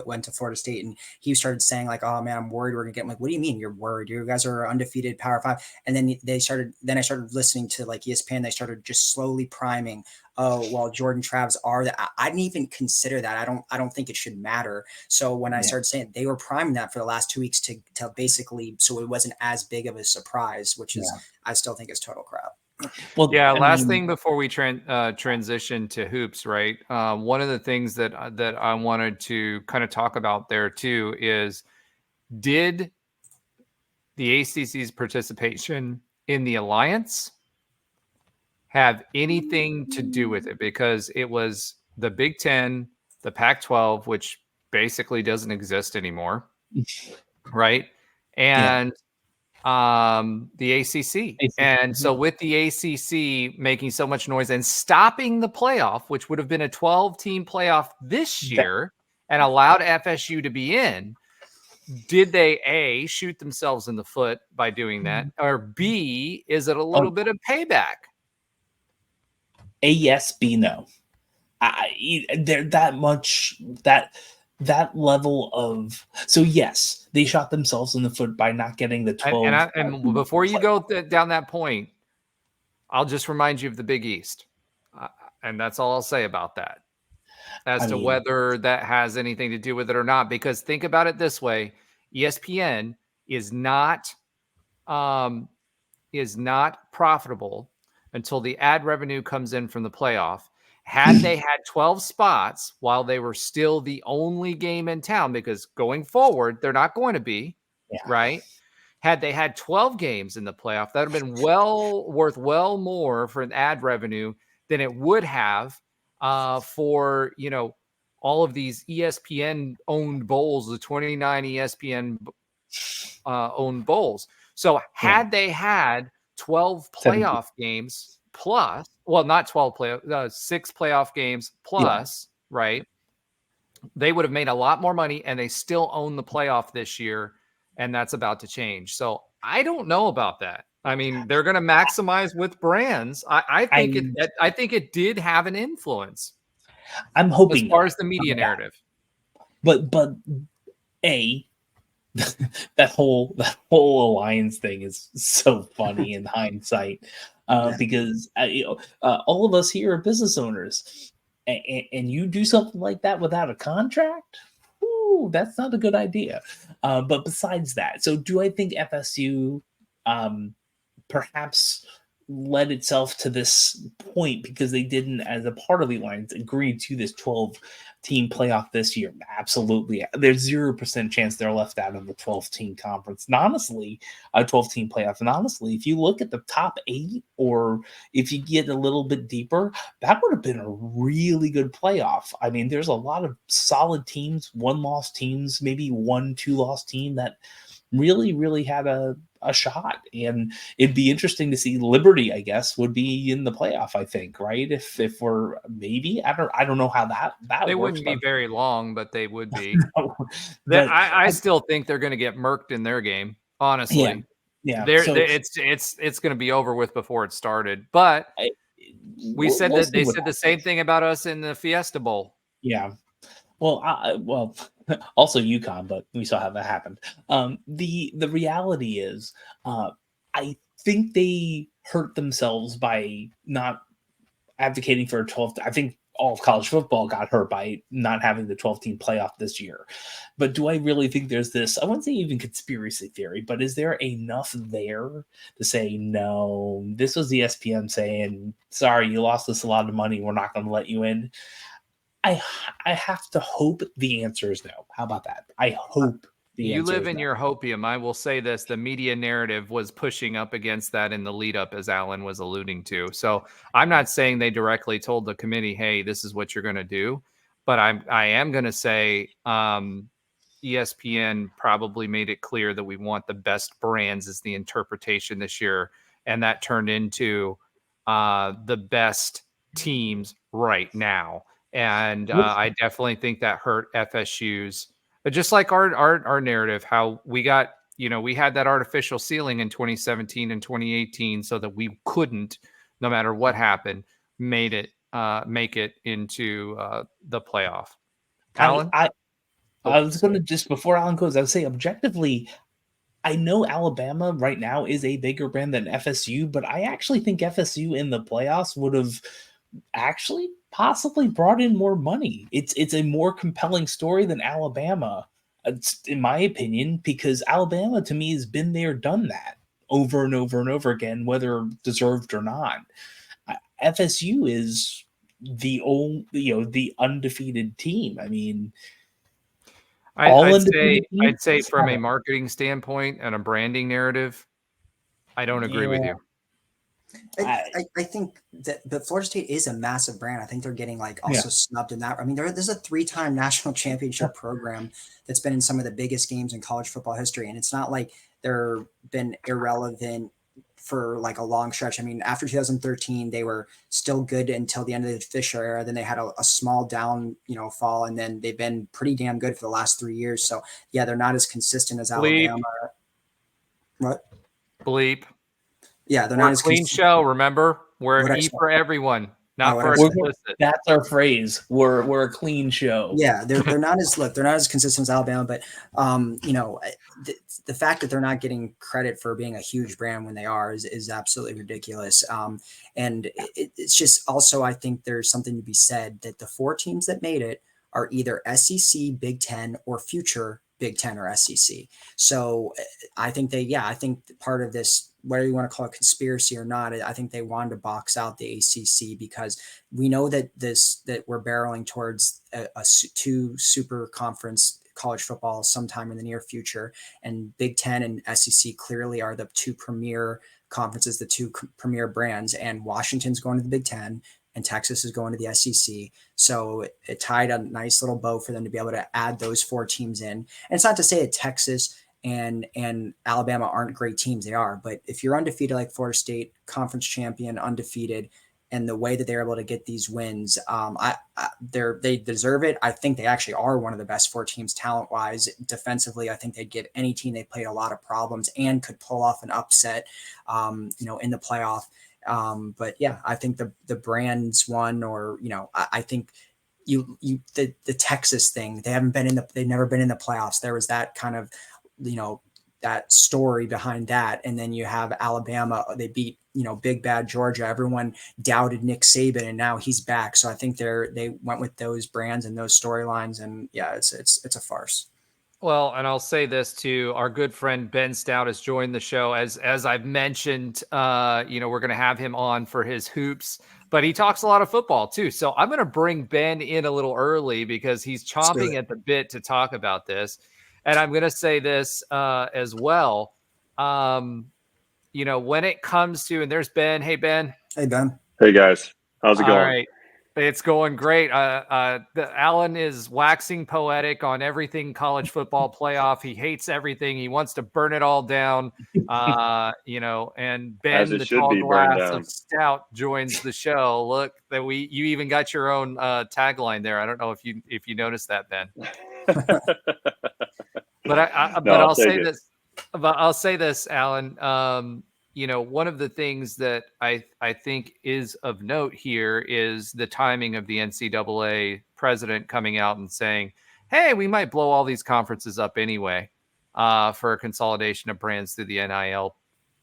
went to Florida State, and he started saying "Oh man, I'm worried we're gonna get." I'm like, "What do you mean you're worried? You guys are undefeated Power 5." And then I started listening to ESPN. They started just slowly priming. Oh, well, Jordan Travis are that. I didn't even consider that. I don't think it should matter. So when I started saying they were priming that for the last 2 weeks to basically, so it wasn't as big of a surprise, which is I still think is total crap. Well, last thing before we transition to hoops, right? One of the things that I wanted to kind of talk about there too is, did the ACC's participation in the alliance have anything to do with it? Because it was the Big Ten, the Pac-12, which basically doesn't exist anymore, right? Yeah. And the ACC. And so with the ACC making so much noise and stopping the playoff, which would have been a 12-team playoff this year and allowed FSU to be in, did they A, shoot themselves in the foot by doing that, or B, is it a little bit of payback? A, yes, B, no. They're that much that level of, so yes, they shot themselves in the foot by not getting the 12. And before you go down that point, I'll just remind you of the Big East, and that's all I'll say about that, as to whether that has anything to do with it or not. Because think about it this way: ESPN is not profitable until the ad revenue comes in from the playoff. Had they had 12 spots while they were still the only game in town, because going forward, they're not going to be, right? Had they had 12 games in the playoff, that would have been worth more for an ad revenue than it would have for, all of these ESPN owned bowls, the 29 ESPN owned bowls. So had they had 12 playoff games plus, well, not 12 6 playoff games plus, right? They would have made a lot more money, and they still own the playoff this year, and that's about to change. So I don't know about that. I mean, they're going to maximize with brands. I think it did have an influence. I'm hoping as far as the media narrative. But that whole alliance thing is so funny in hindsight, because all of us here are business owners, and you do something like that without a contract. Ooh, that's not a good idea. But besides that, so do I think FSU perhaps led itself to this point because they didn't, as a part of the alliance, agree to this 12-team playoff this year? Absolutely. There's 0% chance they're left out of the 12-team conference. And honestly, a 12-team playoff. And honestly, if you look at the top 8, or if you get a little bit deeper, that would have been a really good playoff. I mean, there's a lot of solid teams, 1-loss teams, maybe 1-2-loss team that really had a shot. And it'd be interesting to see Liberty, I guess, would be in the playoff, I think, right? If we're maybe, I don't know how that they works, wouldn't be very long, but they would be. No, I still think they're going to get murked in their game, honestly. Yeah. It's going to be over with before it started. But they said the same thing about us in the Fiesta Bowl. Yeah. Well, also UConn, but we saw how that happened. The reality is, I think they hurt themselves by not advocating for a 12. I think all of college football got hurt by not having the 12-team playoff this year. But do I really think there's this, I wouldn't say even conspiracy theory, but is there enough there to say, no, this was the ESPN saying, sorry, you lost us a lot of money, we're not going to let you in? I have to hope the answer is no. How about that? I hope the answer you live is in no. your hopium. I will say this: the media narrative was pushing up against that in the lead up, as Alan was alluding to. So I'm not saying they directly told the committee, "Hey, this is what you're going to do," but I am going to say ESPN probably made it clear that we want the best brands as the interpretation this year, and that turned into the best teams right now. And I definitely think that hurt FSU's, but just like our narrative, how we got, we had that artificial ceiling in 2017 and 2018 so that we couldn't, no matter what happened, make it into the playoff. Alan? I was going to, just before Alan goes, I would say objectively, I know Alabama right now is a bigger brand than FSU, but I actually think FSU in the playoffs would have actually possibly brought in more money. It's a more compelling story than Alabama, in my opinion, because Alabama to me has been there, done that over and over and over again, whether deserved or not. FSU is the old, the undefeated team. I mean, I'd say from a marketing standpoint and a branding narrative, I don't agree with you. I think that Florida State is a massive brand. I think they're getting like also snubbed in that. I mean, there's a 3-time national championship program that's been in some of the biggest games in college football history. And it's not like they're been irrelevant for like a long stretch. I mean, after 2013, they were still good until the end of the Fisher era. Then they had a small down, fall, and then they've been pretty damn good for the last 3 years. So yeah, they're not as consistent as Bleep. Alabama. What? Bleep. Yeah, they're We're not a as clean consistent. show. Remember, we're What an I E said. for everyone, not what for I said. explicit. That's our phrase. We're a clean show. Yeah, they're not as consistent as Alabama, but the fact that they're not getting credit for being a huge brand when they are is absolutely ridiculous. And it's just also, I think there's something to be said that the 4 teams that made it are either SEC, Big Ten, or future Big Ten or SEC. So I think I think part of this, whether you want to call it conspiracy or not, I think they wanted to box out the ACC because we know that we're barreling towards a 2 super conference college football sometime in the near future, and Big Ten and SEC clearly are the 2 premier conferences, the 2 premier brands, and Washington's going to the Big Ten and Texas is going to the SEC. So it tied a nice little bow for them to be able to add those 4 teams in. And it's not to say that Texas and Alabama aren't great teams. They are, but if you're undefeated like Florida State, conference champion, undefeated, and the way that they're able to get these wins, they deserve it. I think they actually are one of the best 4 teams talent wise. Defensively, I think they'd give any team they played a lot of problems and could pull off an upset, in the playoff. But yeah, I think the brands won, or I think the Texas thing, they've never been in the playoffs. There was that kind of that story behind that. And then you have Alabama, they beat, big bad Georgia. Everyone doubted Nick Saban and now he's back. So I think they went with those brands and those storylines, and yeah, it's a farce. Well, and I'll say this too. Our good friend Ben Stout has joined the show. As I've mentioned, we're going to have him on for his hoops, but he talks a lot of football too. So I'm going to bring Ben in a little early because he's chomping at the bit to talk about this. And I'm going to say this as well. When it comes to, and there's Ben. Hey, Ben. Hey, Ben. Hey, guys. How's it going? All right. It's going great. Alan is waxing poetic on everything college football playoff. He hates everything. He wants to burn it all down. And Ben, the tall glass of stout, joins the show. Look, you even got your own tagline there. I don't know if you noticed that, Ben. I'll say this, Alan. One of the things that I think is of note here is the timing of the NCAA president coming out and saying, hey, we might blow all these conferences up anyway for a consolidation of brands through the NIL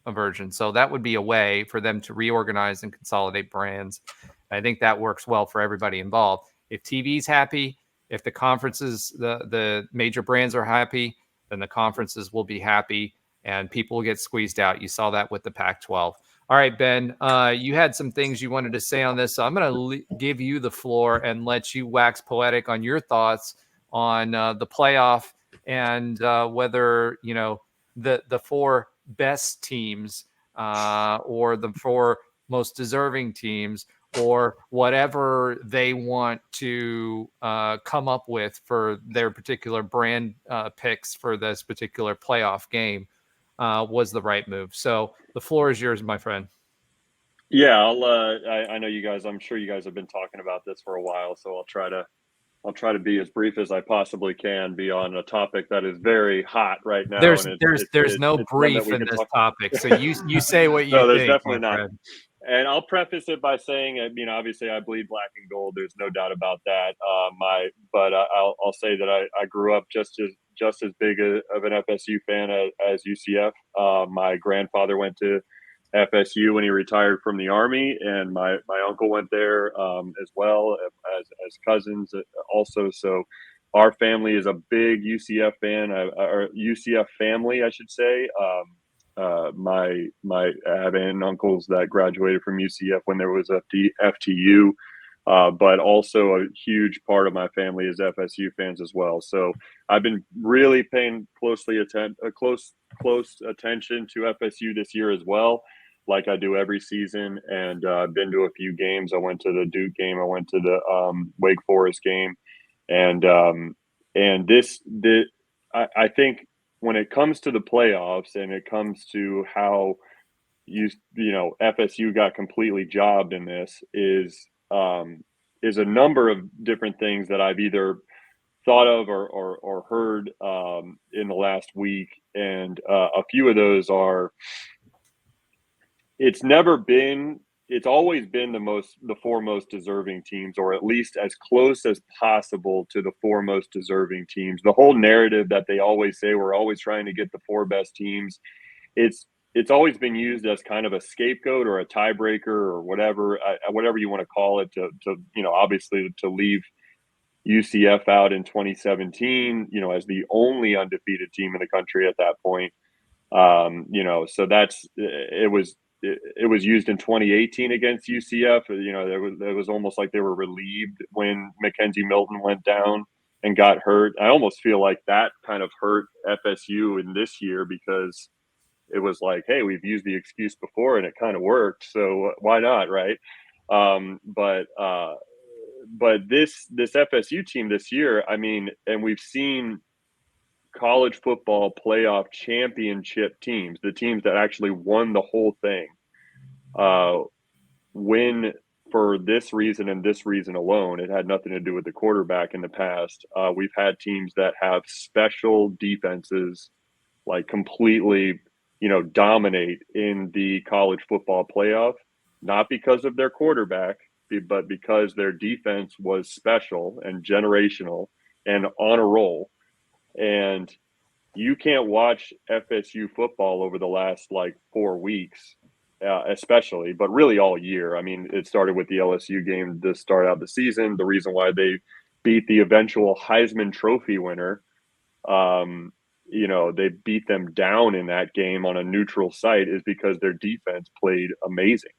version. So that would be a way for them to reorganize and consolidate brands. I think that works well for everybody involved. If TV's happy, if the conferences, the major brands are happy, then the conferences will be happy and people will get squeezed out. You saw that with the Pac-12. All right, Ben, you had some things you wanted to say on this. So I'm going to give you the floor and let you wax poetic on your thoughts on the playoff and whether, the 4 best teams or the 4 most deserving teams or whatever they want to come up with for their particular brand picks for this particular playoff game was the right move. So the floor is yours, my friend. Yeah, I know you guys. I'm sure you guys have been talking about this for a while, so I'll try to be as brief as I possibly can. Be on a topic that is very hot right now. There's no brief in this topic, so you say what you think. No, there's definitely not. Friend. And I'll preface it by saying, obviously I bleed black and gold. There's no doubt about that. But I'll say that I grew up just as big of an FSU fan as UCF. My grandfather went to FSU when he retired from the Army, and my uncle went there as well as cousins also. So our family is a big UCF fan, or UCF family, I should say. I have aunt and uncles that graduated from UCF when there was FTU, but also a huge part of my family is FSU fans as well. So I've been really paying close attention to FSU this year as well. like I do every season, and I've been to a few games. I went to the Duke game. I went to the Wake Forest game, and I think when it comes to the playoffs and it comes to how FSU got completely jobbed in this is a number of different things that I've either thought of or heard in the last week, and a few of those are it's always been the four most deserving teams, or at least as close as possible to the four most deserving teams. The whole narrative that they always say we're always trying to get the four best teams, it's always been used as kind of a scapegoat or a tiebreaker or whatever you want to call it to obviously to leave UCF out in 2017, as the only undefeated team in the country at that point. So it was used in 2018 against UCF. It was almost like they were relieved when Mackenzie Milton went down and got hurt. I almost feel like that kind of hurt FSU in this year, because it was like, hey, we've used the excuse before and it kind of worked, so why not, right? But this FSU team this year, I mean, and we've seen college football playoff championship teams, the teams that actually won the whole thing, win for this reason and this reason alone. It had nothing to do with the quarterback in the past. We've had teams that have special defenses, like completely, dominate in the college football playoff, not because of their quarterback, but because their defense was special and generational and on a roll. And you can't watch FSU football over the last 4 weeks, especially, but really all year. I mean, it started with the LSU game to start out the season. The reason why they beat the eventual Heisman Trophy winner, they beat them down in that game on a neutral site, is because their defense played amazing.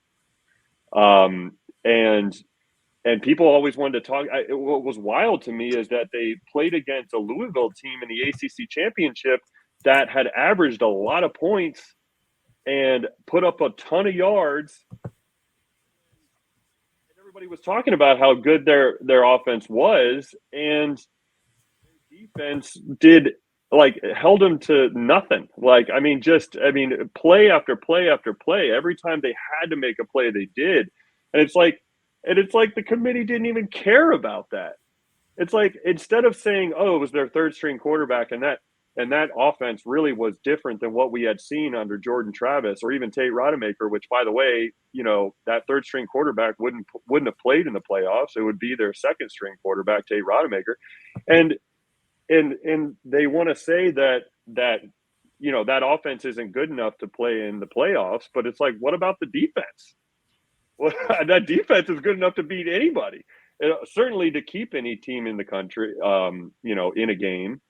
And people always wanted to talk. What was wild to me is that they played against a Louisville team in the ACC championship that had averaged a lot of points and put up a ton of yards. And everybody was talking about how good their offense was, and their defense held them to nothing. Play after play after play. Every time they had to make a play, they did. And it's like the committee didn't even care about that. It's like, instead of saying, oh, it was their third string quarterback and that offense really was different than what we had seen under Jordan Travis or even Tate Rodemaker, which, by the way, that third string quarterback wouldn't have played in the playoffs. It would be their second string quarterback, Tate Rodemaker. And they want to say that offense isn't good enough to play in the playoffs, but it's like, what about the defense? Well, that defense is good enough to beat anybody, certainly to keep any team in the country, in a game,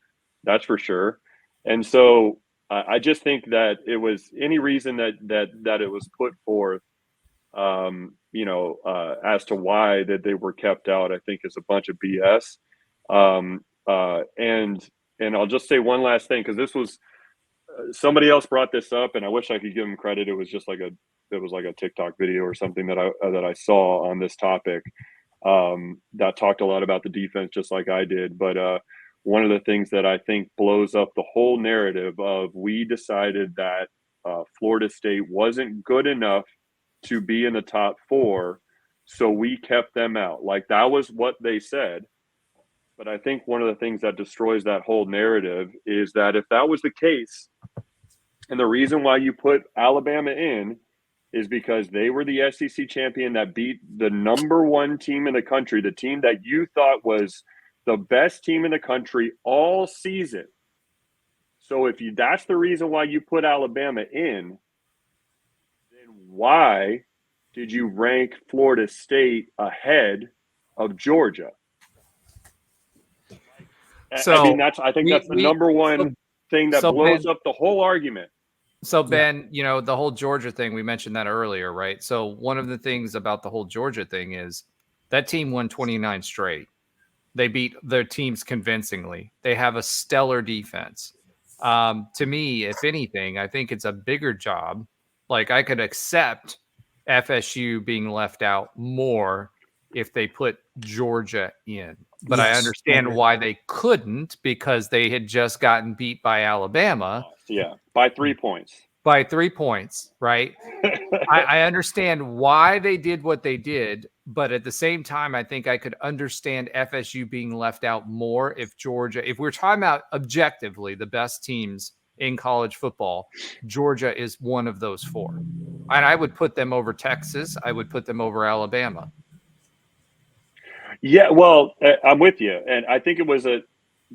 that's for sure. And so I just think that it was any reason that it was put forth, as to why that they were kept out, I think is a bunch of BS. And I'll just say one last thing, because this was somebody else brought this up, and I wish I could give them credit. It was just like a TikTok video or something that I saw on this topic that talked a lot about the defense, just like I did. But one of the things that I think blows up the whole narrative of, we decided that Florida State wasn't good enough to be in the top 4, so we kept them out. Like, that was what they said. But I think one of the things that destroys that whole narrative is that if that was the case, and the reason why you put Alabama in is because they were the SEC champion that beat the number 1 team in the country, the team that you thought was the best team in the country all season. So that's the reason why you put Alabama in, then why did you rank Florida State ahead of Georgia? So I think that's the number one thing that blows up the whole argument. So, Ben, the whole Georgia thing, we mentioned that earlier, right? So one of the things about the whole Georgia thing is that team won 29 straight. They beat their teams convincingly. They have a stellar defense. To me, if anything, I think it's a bigger job Like I could accept FSU being left out more if they put Georgia in. But I Yes, understand agree. why they couldn't, because they had just gotten beat by Alabama Yeah, by 3 points. by 3 points, right? I understand why they did what they did, but at the same time, I think I could understand FSU being left out more if we're talking about objectively the best teams in college football, Georgia is one of those 4. And I would put them over Texas. I would put them over Alabama. Yeah, well, I'm with you. And I think it was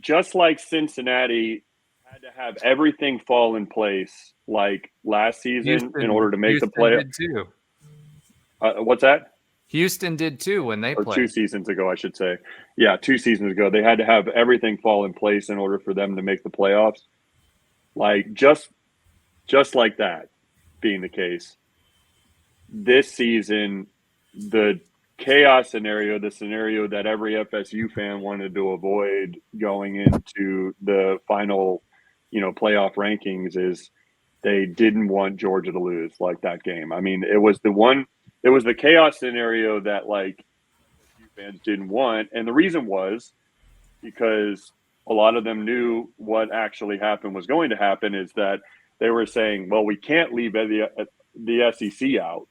just like Cincinnati had to have everything fall in place like last season in order to make the play. Did too. What's that? Houston did too when they played. 2 seasons ago, I should say. Yeah, 2 seasons ago. They had to have everything fall in place in order for them to make the playoffs. Like, just like that being the case. This season, the chaos scenario, the scenario that every FSU fan wanted to avoid going into the final, playoff rankings, is they didn't want Georgia to lose like that game. I mean, it was the chaos scenario that like FSU fans didn't want. And the reason was because a lot of them knew what actually happened was going to happen, is that they were saying, well, we can't leave the SEC out.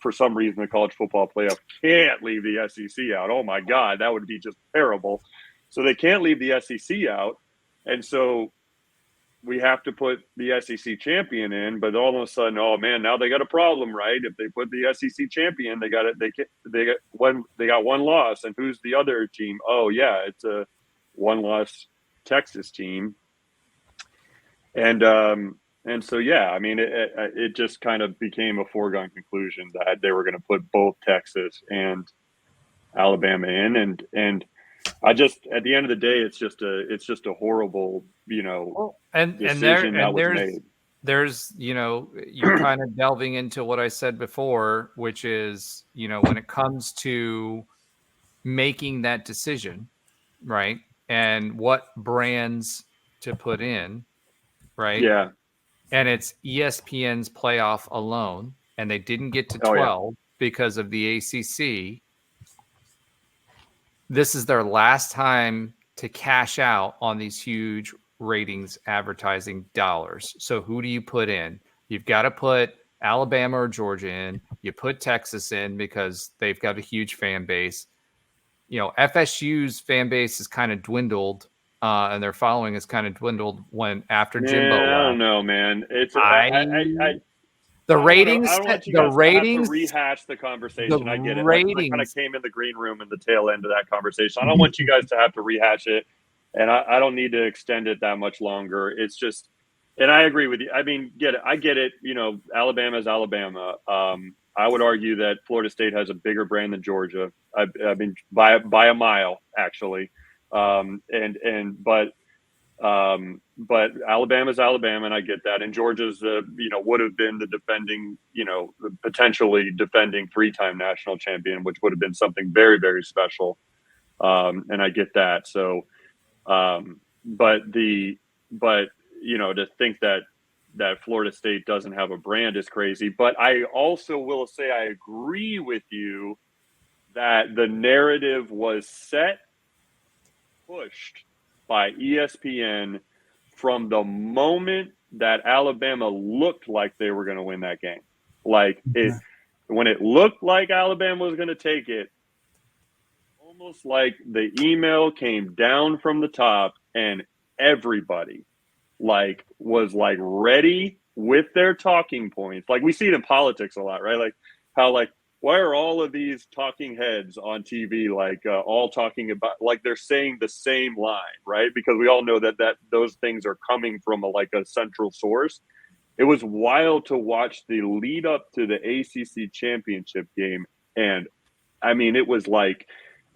For some reason, the college football playoff can't leave the SEC out. Oh my God, that would be just terrible. So they can't leave the SEC out. And so we have to put the SEC champion in, but all of a sudden, oh man, now they got a problem, right? If they put the SEC champion, they got one loss. And who's the other team? Oh yeah, it's a 1-loss Texas team. And so, yeah, I mean, it just kind of became a foregone conclusion that they were going to put both Texas and Alabama in. And I just, at the end of the day, it's just a horrible, decision that was made. There's, you're kind of delving into what I said before, which is, when it comes to making that decision, right? And what brands to put in, right? Yeah. And it's ESPN's playoff alone, and they didn't get to 12 because of the ACC. This is their last time to cash out on these huge ratings advertising dollars. So who do you put in? You've got to put Alabama or Georgia in. You put Texas in because they've got a huge fan base. FSU's fan base has kind of dwindled. And their following has kind of dwindled after Jimbo left. I don't know, man. It's the ratings. I don't want you guys to have to rehash the conversation. I get it. I kind of came in the green room in the tail end of that conversation. I don't want you guys to have to rehash it, and I don't need to extend it that much longer. It's just, and I agree with you. I mean, I get it. Alabama's Alabama. I would argue that Florida State has a bigger brand than Georgia. I mean, by a mile, actually. But Alabama's Alabama, and I get that. And Georgia's would have been the defending, potentially defending 3-time national champion, which would have been something very, very special. And I get that. So, but to think that Florida State doesn't have a brand is crazy. But I also will say I agree with you that the narrative was pushed by ESPN from the moment that Alabama looked like they were going to win that game. Like when it looked like Alabama was going to take it, almost like the email came down from the top and everybody was ready with their talking points. Like we see it in politics a lot, right? Like how why are all of these talking heads on TV all talking about they're saying the same line, right? Because we all know that those things are coming from a central source. It was wild to watch the lead up to the ACC championship game, and I mean it was like,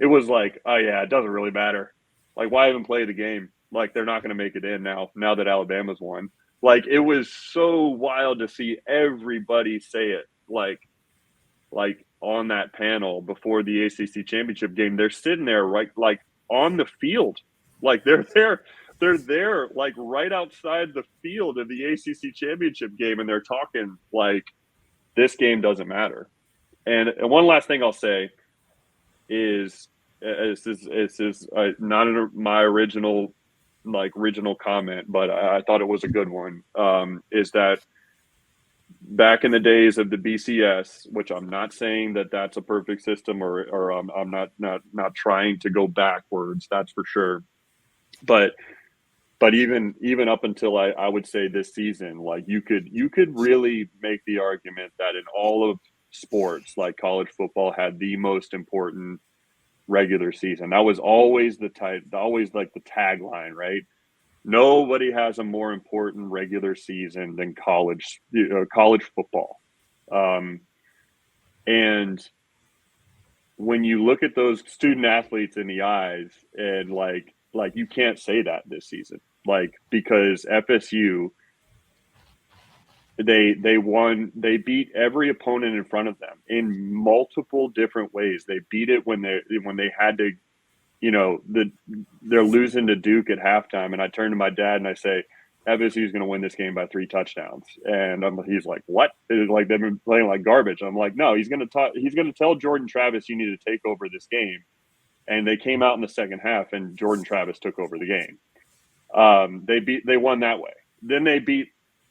oh yeah, it doesn't really matter. Why even play the game? They're not going to make it in now that Alabama's won. It was so wild to see everybody say it on that panel before the ACC championship game. They're sitting there right on the field. They're they're there like right outside the field of the ACC championship game, and they're talking like this game doesn't matter. And one last thing I'll say is not my original comment, but I thought it was a good one. Is that back in the days of the BCS, which I'm not saying that that's a perfect system, or I'm not trying to go backwards. That's for sure. But even up until I would say this season, like you could really make the argument that in all of sports, like college football had the most important regular season. That was always always like the tagline, right? Nobody has a more important regular season than college football. And when you look at those student athletes in the eyes, and like you can't say that this season, like, because FSU, they beat every opponent in front of them in multiple different ways. They beat it when they had to, they're losing to Duke at halftime, and I turn to my dad and I say, FSU is going to win this game by 3 touchdowns. And he's like, what? It's like they've been playing like garbage. I'm like, no, he's going to tell Jordan Travis, you need to take over this game. And they came out in the second half, and Jordan Travis took over the game. They won that way. Then they beat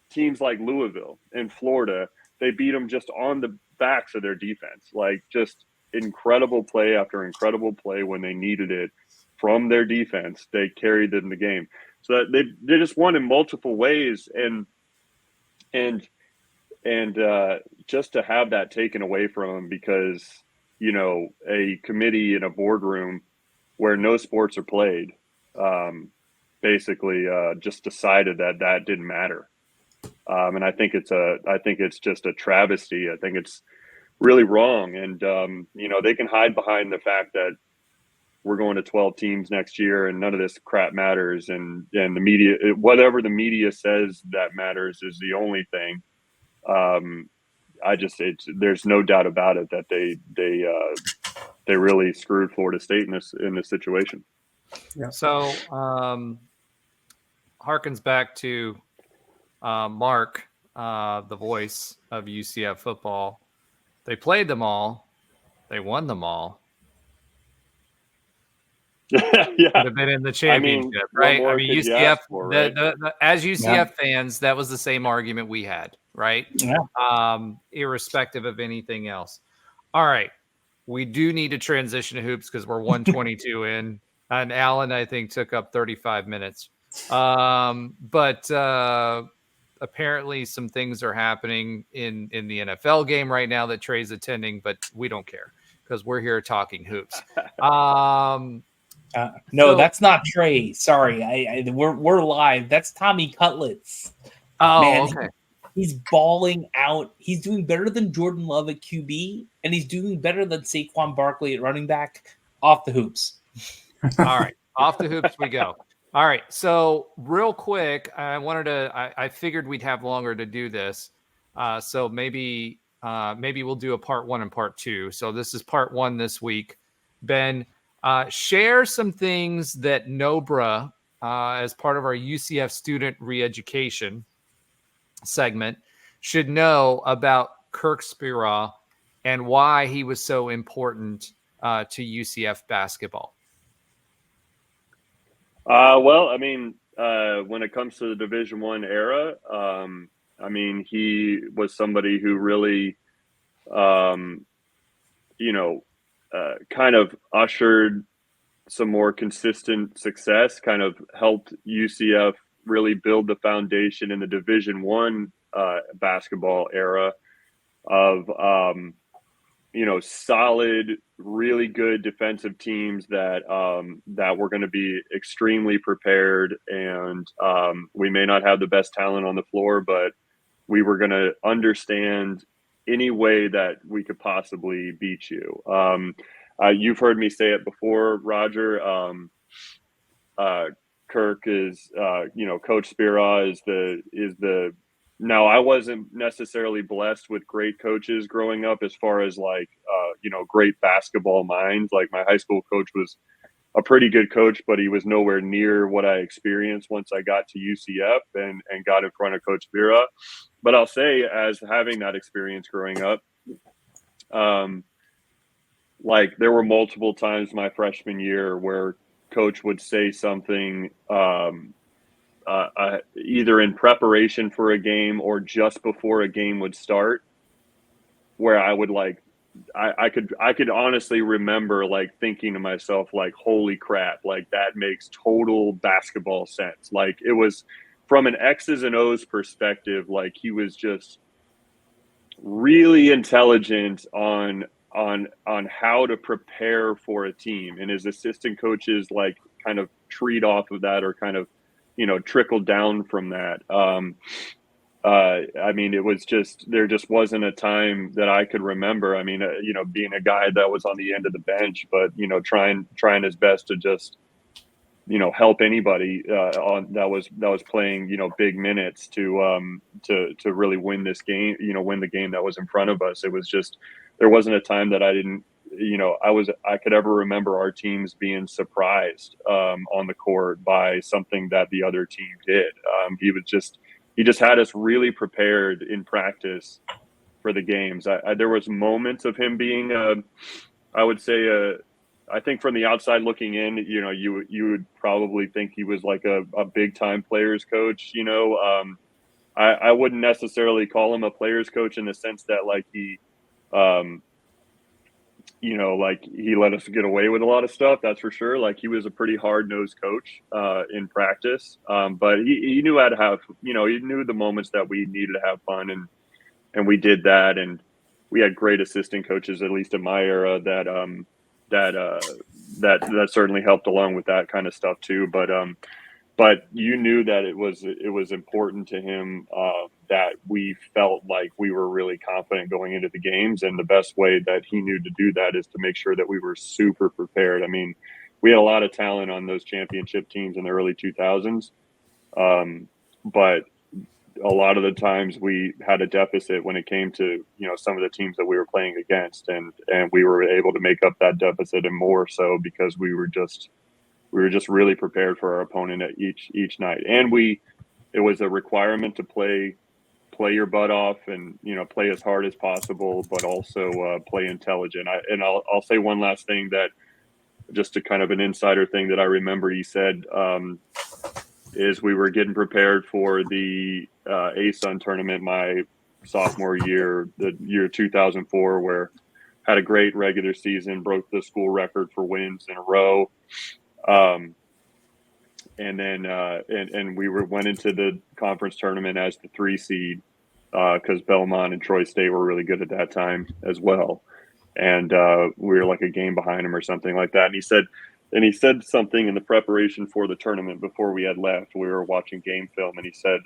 teams like Louisville and Florida. They beat them just on the backs of their defense, like just incredible play after incredible play when they needed it from their defense. They carried them in the game. So that they just won in multiple ways, and just to have that taken away from them because a committee in a boardroom where no sports are played, basically just decided that didn't matter, and I think it's just a travesty. I think it's really wrong, and they can hide behind the fact that we're going to 12 teams next year and none of this crap matters. And the media, whatever the media says that matters is the only thing. There's no doubt about it that they really screwed Florida State in this situation. Yeah. So harkens back to Mark, the voice of UCF football. They played them all. They won them all. Yeah, would have been in the championship, right? I mean, UCF, right? As UCF fans, that was the same argument we had, right? Yeah. Irrespective of anything else. All right, we do need to transition to hoops because we're 122 in, and Alan, I think, took up 35 minutes. But apparently, some things are happening in the NFL game right now that Trey's attending, but we don't care because we're here talking hoops. No, that's not Trey. Sorry, we're live. That's Tommy Cutlets. Oh, man, okay. He's balling out. He's doing better than Jordan Love at QB, and he's doing better than Saquon Barkley at running back. Off the hoops. All right, off the hoops we go. All right, so real quick, I figured we'd have longer to do this, so maybe we'll do a part 1 and part 2. So this is part 1 this week. Ben, share some things that NOBRA, as part of our UCF Student Re-Education segment, should know about Kirk Speraw and why he was so important to UCF basketball. Well, I mean, when it comes to the Division I era, I mean, he was somebody who really, kind of ushered some more consistent success, kind of helped UCF really build the foundation in the Division I basketball era of, solid, really good defensive teams that were going to be extremely prepared. And we may not have the best talent on the floor, but we were going to understand any way that we could possibly beat you. You've heard me say it before, Roger. Kirk is, Coach Speraw is the. Now, I wasn't necessarily blessed with great coaches growing up, as far as great basketball minds. Like my high school coach was a pretty good coach, but he was nowhere near what I experienced once I got to UCF and got in front of Coach Speraw. But I'll say, as having that experience growing up, like there were multiple times my freshman year where coach would say something either in preparation for a game or just before a game would start, where I would like, I could honestly remember like thinking to myself, like, holy crap, like that makes total basketball sense. Like it was from an X's and O's perspective, like he was just really intelligent on how to prepare for a team, and his assistant coaches like kind of treat off of that or kind of, you know, trickle down from that. I mean, it was just, there just wasn't a time that I could remember. I mean, you know, being a guy that was on the end of the bench, but, you know, trying his best to just, you know, help anybody that was playing, you know, big minutes to really win this game, you know, win the game that was in front of us. It was just, there wasn't a time that I didn't, you know, I could ever remember our teams being surprised on the court by something that the other team did. He just had us really prepared in practice for the games. There was moments of him being, I would say, I think from the outside looking in, you know, you would probably think he was like a big time players coach. You know, I wouldn't necessarily call him a players coach in the sense that like he, you know, like he let us get away with a lot of stuff. That's for sure. Like he was a pretty hard nosed coach in practice, but he knew how to have, you know, he knew the moments that we needed to have fun, and we did that. And we had great assistant coaches, at least in my era, that certainly helped along with that kind of stuff too. But you knew that it was important to him that we felt like we were really confident going into the games, and the best way that he knew to do that is to make sure that we were super prepared. I mean, we had a lot of talent on those championship teams in the early 2000s, but a lot of the times we had a deficit when it came to, you know, some of the teams that we were playing against, and we were able to make up that deficit, and more so because we were just really prepared for our opponent at each night. And it was a requirement to play your butt off and, you know, play as hard as possible, but also play intelligent. I'll say one last thing, that just a kind of an insider thing that I remember he said, is we were getting prepared for the ASUN tournament my sophomore year, the year 2004, where had a great regular season, broke the school record for wins in a row. And then we went into the conference tournament as the 3 seed, because Belmont and Troy State were really good at that time as well. And we were like a game behind them or something like that. And he said something in the preparation for the tournament before we had left. We were watching game film, and he said,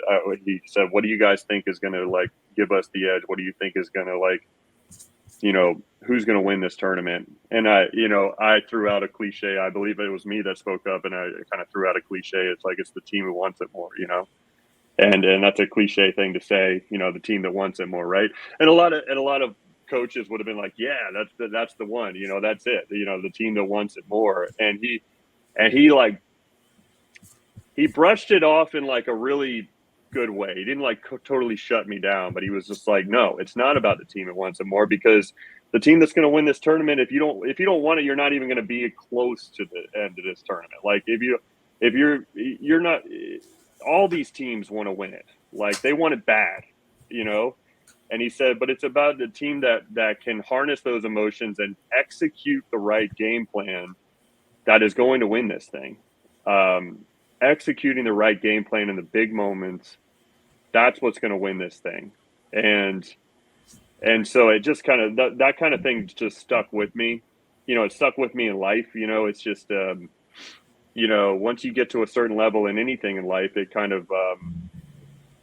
what do you guys think is going to like give us the edge? What do you think is going to, like, you know, who's going to win this tournament? And I threw out a cliche. I believe it was me that spoke up, and I kind of threw out a cliche. It's like, it's the team who wants it more, you know? And that's a cliche thing to say, you know, the team that wants it more. Right. And a lot of coaches would have been like, yeah, that's the one, you know, that's it, you know, the team that wants it more. And he like, he brushed it off in like a really good way. He didn't like totally shut me down, but he was just like, no, it's not about the team that wants it more, because the team that's going to win this tournament, if you don't want it, you're not even going to be close to the end of this tournament. Like if you're not, all these teams want to win it. Like they want it bad, you know? And he said, but it's about the team that can harness those emotions and execute the right game plan that is going to win this thing. Executing the right game plan in the big moments, that's what's going to win this thing. And so it just kind of, that kind of thing just stuck with me. You know, it stuck with me in life. You know, it's just, you know, once you get to a certain level in anything in life, it kind of,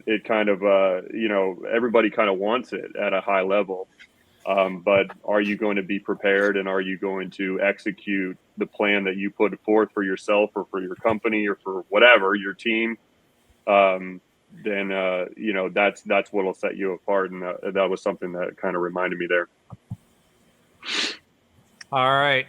you know, everybody kind of wants it at a high level. But are you going to be prepared, and are you going to execute the plan that you put forth for yourself or for your company or for whatever, your team? Then, you know, that's what will set you apart. And that was something that kind of reminded me there. All right.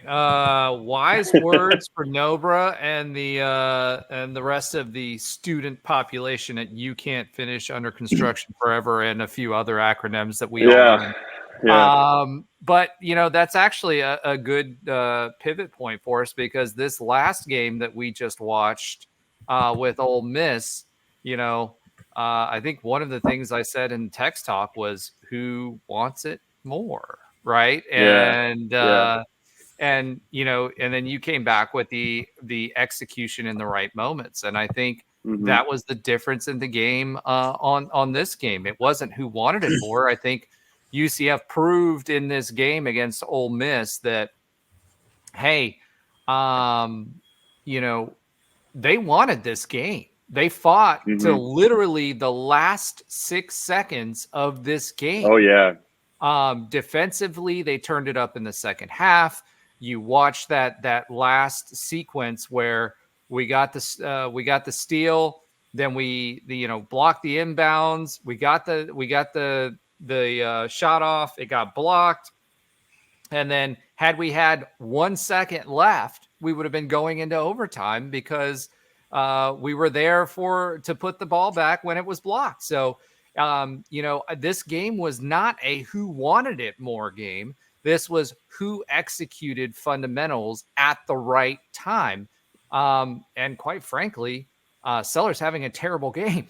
Wise words for Nobra and the rest of the student population at You Can't Finish Under Construction Forever and a few other acronyms that we all learned. Yeah. But that's actually a good pivot point for us, because this last game that we just watched with Ole Miss, I think one of the things I said in text talk was, who wants it more, right? And and then you came back with the execution in the right moments, and I think that was the difference in the game on this game. It wasn't who wanted it more. I think UCF proved in this game against Ole Miss that, hey, they wanted this game. They fought to literally the last 6 seconds of this game. Oh yeah. Defensively, they turned it up in the second half. You watch that last sequence where we got the steal, then we blocked the inbounds. We got the shot off. It got blocked, and then had we had 1 second left, we would have been going into overtime, because we were there to put the ball back when it was blocked. So this game was not a who wanted it more game. This was who executed fundamentals at the right time. And quite frankly, Sellers having a terrible game,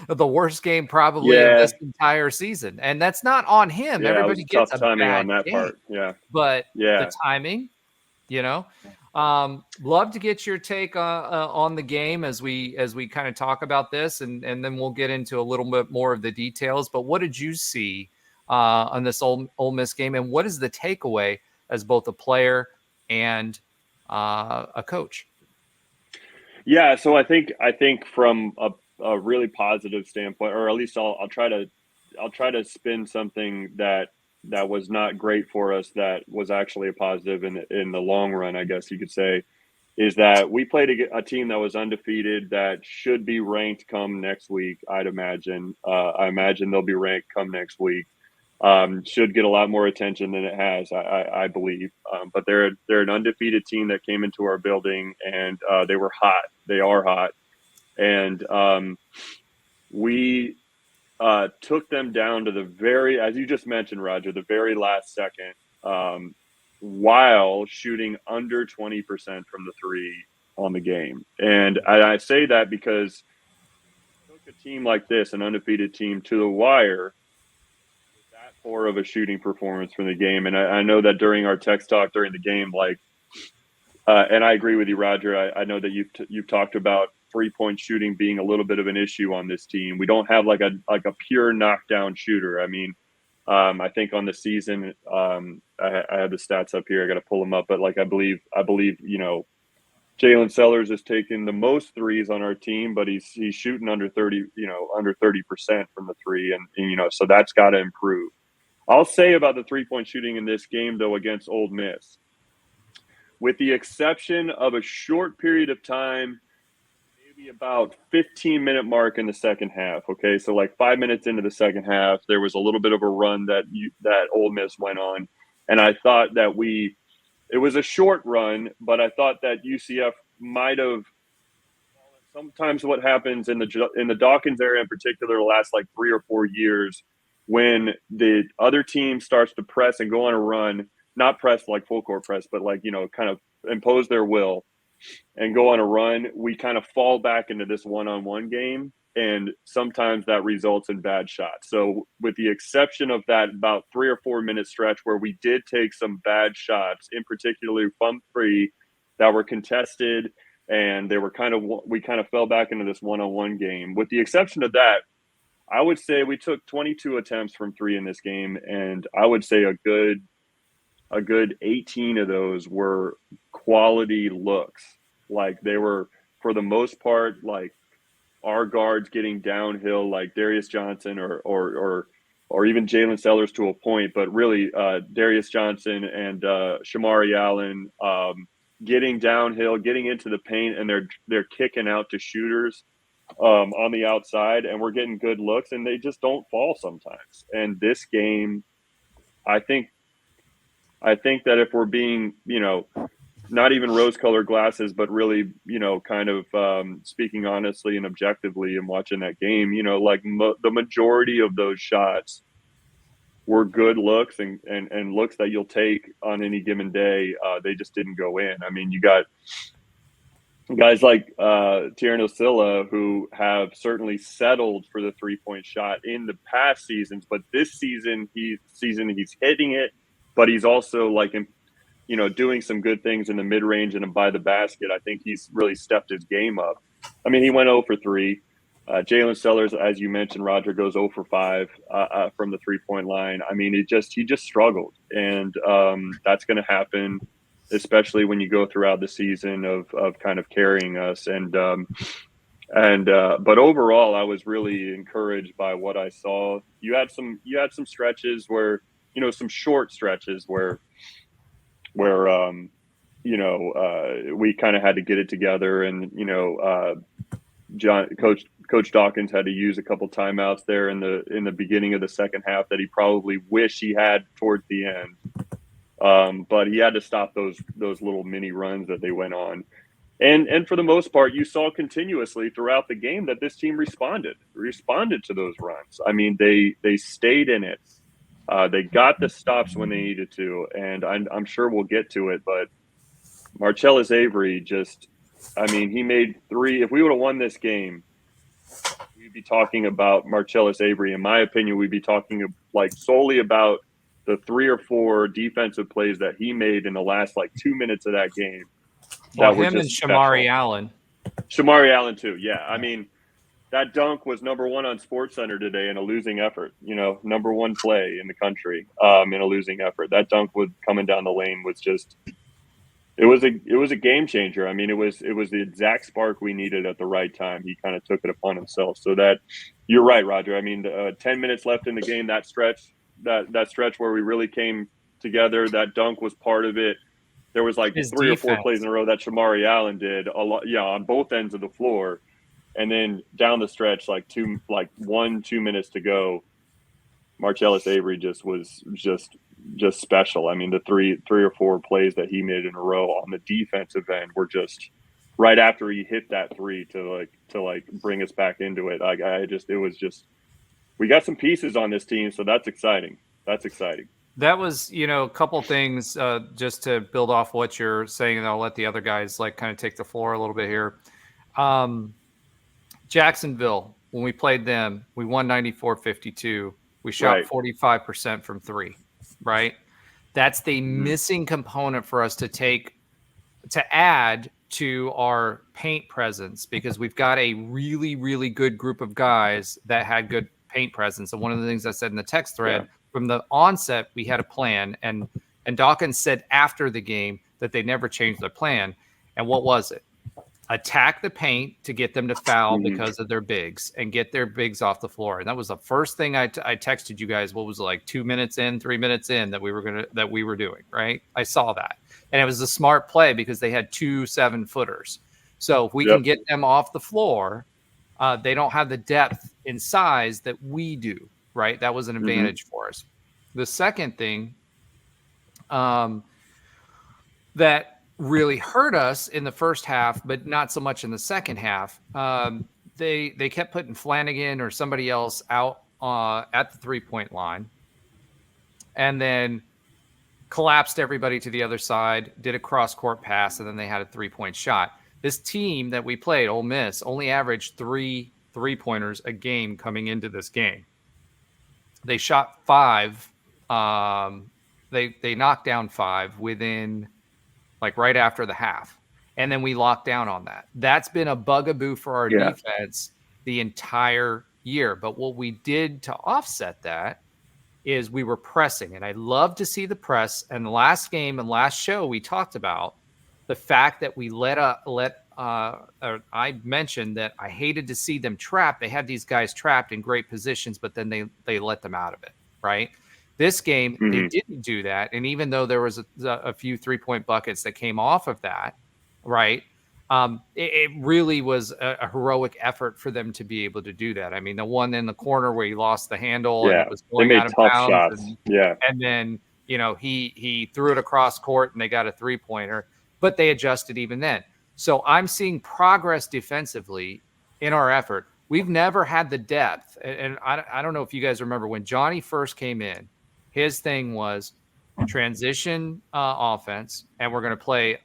the worst game probably of this entire season. And that's not on him. Yeah, Everybody gets tough a timing bad on that game. part. Yeah. But the timing, love to get your take on the game as we kind of talk about this, and then we'll get into a little bit more of the details. But what did you see on this Ole Miss game, and what is the takeaway as both a player and a coach? Yeah, so I think from a really positive standpoint, or at least I'll try to spin something that was not great for us that was actually a positive in the long run, I guess you could say, is that we played a team that was undefeated, that should be ranked come next week. I'd imagine. I imagine they'll be ranked come next week. Should get a lot more attention than it has, I believe. But they're an undefeated team that came into our building, and they were hot. They are hot, and we took them down to the very, as you just mentioned, Roger, the very last second, while shooting under 20% from the three on the game. And I say that because took a team like this, an undefeated team, to the wire, that poor of a shooting performance from the game. And I know that during our text talk during the game, and I agree with you, Roger. I know that you've talked about 3-point shooting being a little bit of an issue on this team. We don't have like a pure knockdown shooter. I mean, I think on the season, I have the stats up here. I got to pull them up, but I believe Jalen Sellers has taken the most threes on our team, but he's shooting under 30% from the three, and so that's got to improve. I'll say about the 3-point shooting in this game though against Ole Miss, with the exception of a short period of time, maybe about 15-minute mark in the second half. Okay, so 5 minutes into the second half, there was a little bit of a run that Ole Miss went on, and I thought that it was a short run, but I thought that UCF might have. Sometimes what happens in the Dawkins area in particular, the last 3 or 4 years, when the other team starts to press and go on a run, not press like full court press, but kind of impose their will and go on a run, we kind of fall back into this one-on-one game, and sometimes that results in bad shots. So with the exception of that about 3 or 4 minute stretch where we did take some bad shots, in particular from three, that were contested, and we kind of fell back into this one-on-one game. With the exception of that, I would say we took 22 attempts from three in this game, and I would say a good 18 of those were quality looks. They were, for the most part, our guards getting downhill, like Darius Johnson or even Jalen Sellers to a point, but really Darius Johnson and Shamari Allen getting downhill, getting into the paint, and they're kicking out to shooters on the outside, and we're getting good looks, and they just don't fall sometimes. And this game, I think I think that if we're being, not even rose-colored glasses, but really, kind of speaking honestly and objectively and watching that game, like the majority of those shots were good looks and looks that you'll take on any given day. They just didn't go in. I mean, you got guys like Tierno Silla who have certainly settled for the three-point shot in the past seasons, but this season he's hitting it, but he's also like, doing some good things in the mid-range and by the basket. I think he's really stepped his game up. I mean, he went 0 for 3. Jalen Sellers, as you mentioned, Roger, goes 0 for 5 from the three-point line. I mean, he just struggled, and that's going to happen, especially when you go throughout the season of kind of carrying us. But overall, I was really encouraged by what I saw. You had some stretches where, some short stretches where we kind of had to get it together, and Coach Dawkins had to use a couple timeouts there in the beginning of the second half that he probably wished he had towards the end. But he had to stop those little mini runs that they went on. And for the most part, you saw continuously throughout the game that this team responded to those runs. I mean, they stayed in it. They got the stops when they needed to, and I'm sure we'll get to it, but Marcellus Avery he made 3. If we would have won this game, we'd be talking about Marcellus Avery. In my opinion, we'd be talking like solely about the 3 or 4 defensive plays that he made in the last 2 minutes of that game. Well, him and Shamari Allen. Shamari Allen too. Yeah. I mean, that dunk was number 1 on SportsCenter today in a losing effort, number 1 play in the country in a losing effort. That dunk was coming down the lane was just, it was a game changer. I mean, it was the exact spark we needed at the right time. He kind of took it upon himself. So that, you're right, Roger. I mean, 10 minutes left in the game, that stretch where we really came together, that dunk was part of it. There was his 3 defense. Or 4 plays in a row that Shamari Allen did a lot, on both ends of the floor. And then down the stretch, 2 minutes to go, Marcellus Avery was special. I mean, the 3 or 4 plays that he made in a row on the defensive end were just right after he hit that 3 to bring us back into it. We got some pieces on this team, so that's exciting. That was, a couple things just to build off what you're saying, and I'll let the other guys kind of take the floor a little bit here. Jacksonville, when we played them, we won 94-52. We shot 45% from 3, right? That's the missing component for us to add to our paint presence, because we've got a really, really good group of guys that had good paint presence. And one of the things I said in the text thread, from the onset, we had a plan. And Dawkins said after the game that they never changed their plan. And what was it? Attack the paint to get them to foul because of their bigs and get their bigs off the floor. And that was the first thing I texted you guys. What was it, 2 minutes in, 3 minutes in that we were doing, right? I saw that. And it was a smart play because they had 2 7-footers. So if we can get them off the floor, they don't have the depth in size that we do, right? That was an advantage for us. The second thing that really hurt us in the first half, but not so much in the second half. They kept putting Flanagan or somebody else out at the 3-point line, and then collapsed everybody to the other side, did a cross-court pass, and then they had a 3-point shot. This team that we played, Ole Miss, only averaged 3 3-pointers a game coming into this game. They shot 5. They knocked down 5 within right after the half. And then we locked down on that. That's been a bugaboo for our defense the entire year. But what we did to offset that is we were pressing. And I love to see the press. And the last game and last show, we talked about the fact that we I mentioned that I hated to see them trapped. They had these guys trapped in great positions, but then they let them out of it, right? This game, they didn't do that. And even though there was a few 3-point buckets that came off of that, right, it really was a heroic effort for them to be able to do that. I mean, the one in the corner where he lost the handle and it was going out of bounds. And then he threw it across court and they got a 3-pointer, but they adjusted even then. So I'm seeing progress defensively in our effort. We've never had the depth. And I don't know if you guys remember when Johnny first came in, his thing was transition offense, and we're going to play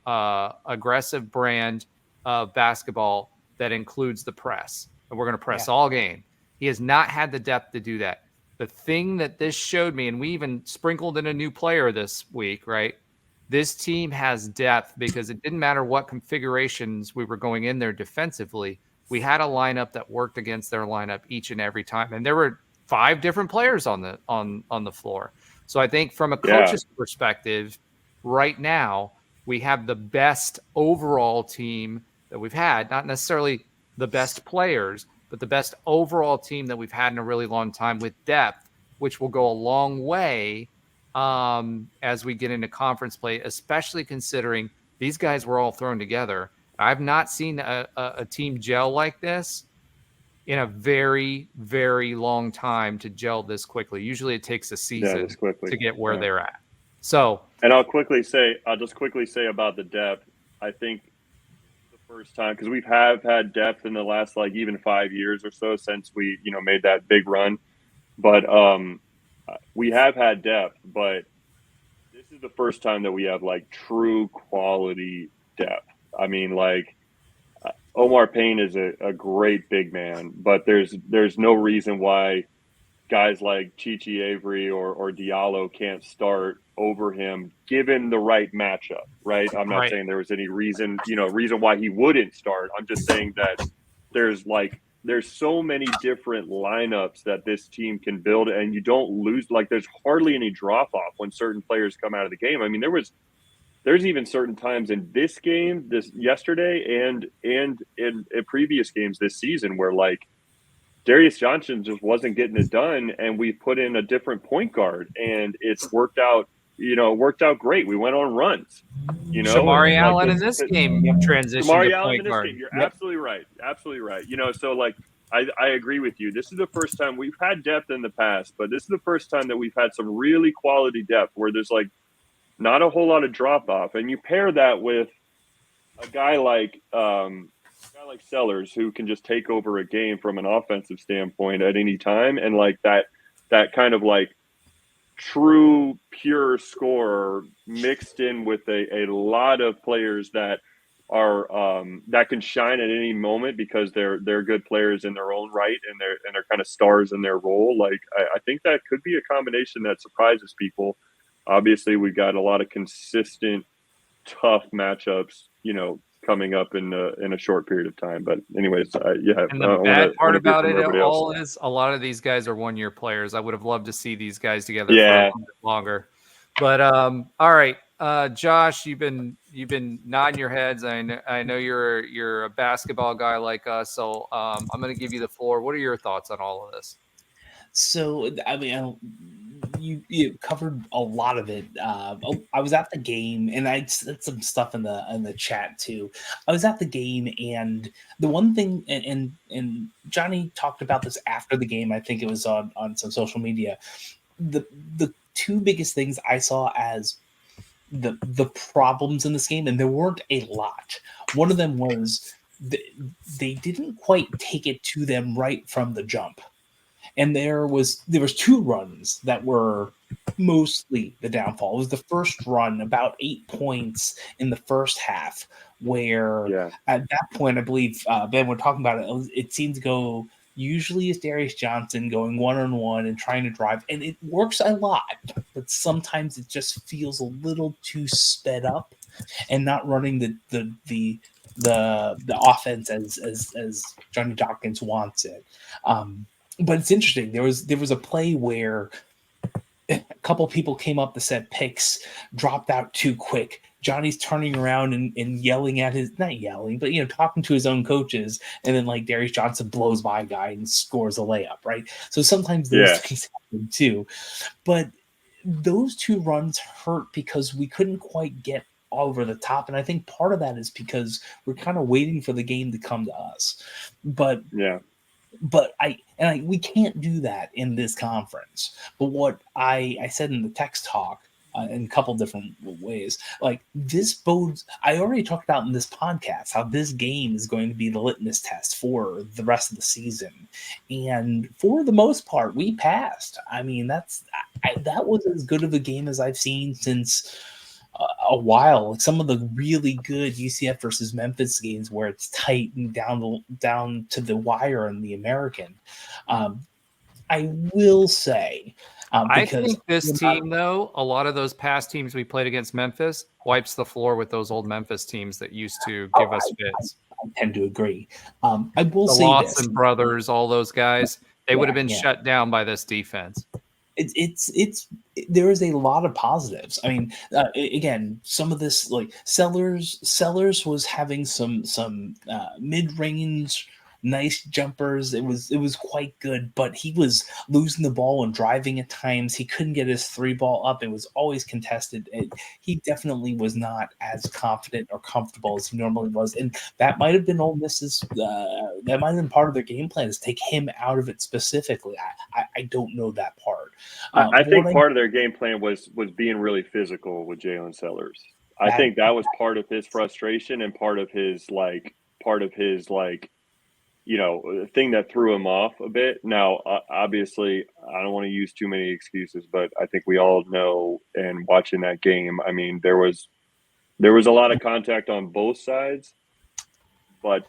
aggressive brand of basketball that includes the press. And we're going to press all game. He has not had the depth to do that. The thing that this showed me, and we even sprinkled in a new player this week, right? This team has depth because it didn't matter what configurations we were going in there defensively. We had a lineup that worked against their lineup each and every time. And there were 5 different players on the floor. So I think from a coach's perspective, right now, we have the best overall team that we've had, not necessarily the best players, but the best overall team that we've had in a really long time with depth, which will go a long way as we get into conference play, especially considering these guys were all thrown together. I've not seen a team gel like this in a very, very long time to gel this quickly. Usually it takes a season to get where they're at. So, and I'll just quickly say about the depth. I think the first time, because we have had depth in the last even 5 years or so since we made that big run, but we have had depth, but this is the first time that we have true quality depth. I mean, Omar Payne is a great big man, but there's no reason why guys like Chichi Avery or Diallo can't start over him given the right matchup, right? I'm not saying there was any reason why he wouldn't start. I'm just saying that there's so many different lineups that this team can build, and you don't lose. There's hardly any drop off when certain players come out of the game. I mean, there's even certain times in this game, this yesterday, and in previous games this season where Darius Johnson just wasn't getting it done, and we put in a different point guard, and it's worked out great. We went on runs. Shamari Allen in this game transitioned to point guard. You're absolutely right. Absolutely right. So I agree with you. This is the first time we've had depth in the past, but this is the first time that we've had some really quality depth where there's not a whole lot of drop off, and you pair that with a guy like Sellers who can just take over a game from an offensive standpoint at any time, and that kind of true pure scorer mixed in with a lot of players that are that can shine at any moment because they're good players in their own right, and they're kind of stars in their role. I think that could be a combination that surprises people. Obviously, we got a lot of consistent, tough matchups, coming up in a short period of time. But anyways, yeah. And the bad part about it all is a lot of these guys are 1-year players. I would have loved to see these guys together for a little bit longer. But all right, Josh, you've been nodding your heads. I know you're a basketball guy like us, so I'm going to give you the floor. What are your thoughts on all of this? So, I mean, you covered a lot of it. I was at the game, and I said some stuff in the chat too. I was at the game, and the one thing, and Johnny talked about this after the game. I think it was on some social media. The 2 biggest things I saw as the problems in this game, and there weren't a lot. One of them was they didn't quite take it to them right from the jump. And there was 2 runs that were mostly the downfall. It was the first run, about 8 points in the first half, where at that point, I believe, Ben, we're talking about it, it seemed to go usually as Darius Johnson going one-on-one and trying to drive. And it works a lot, but sometimes it just feels a little too sped up and not running the offense as Johnny Dawkins wants it. But it's interesting. There was a play where a couple people came up to set picks, dropped out too quick. Johnny's turning around and yelling at not yelling, but talking to his own coaches, and then Darius Johnson blows by a guy and scores a layup, right? So sometimes those things happen too. But those 2 runs hurt because we couldn't quite get over the top, and I think part of that is because we're kind of waiting for the game to come to us. But we can't do that in this conference. But what I said in the text talk in a couple different ways. Like this bodes, I already talked about in this podcast how this game is going to be the litmus test for the rest of the season. And for the most part, we passed. I mean, that was as good of a game as I've seen since a while. Like some of the really good UCF versus Memphis games where it's tight and down to the wire in the American. I will say, I think this team, though, a lot of those past teams we played against Memphis wipes the floor with those old Memphis teams that used to give us fits. I tend to agree. I will the say Lawson this: brothers, all those guys, they would have been shut down by this defense. There is a lot of positives. I mean, again, some of this, like Sellers was having some mid-range nice jumpers. It was quite good, but he was losing the ball and driving at times. He couldn't get his 3-ball up. It was always contested. He definitely was not as confident or comfortable as he normally was, and that might have been Ole Miss's. That might have been part of their game plan, is take him out of it specifically. I don't know that part. I think part of their game plan was being really physical with Jalen Sellers. I think that was part of his frustration and part of his thing that threw him off a bit. Now, obviously, I don't want to use too many excuses, but I think we all know, and watching that game, I mean, there was a lot of contact on both sides, but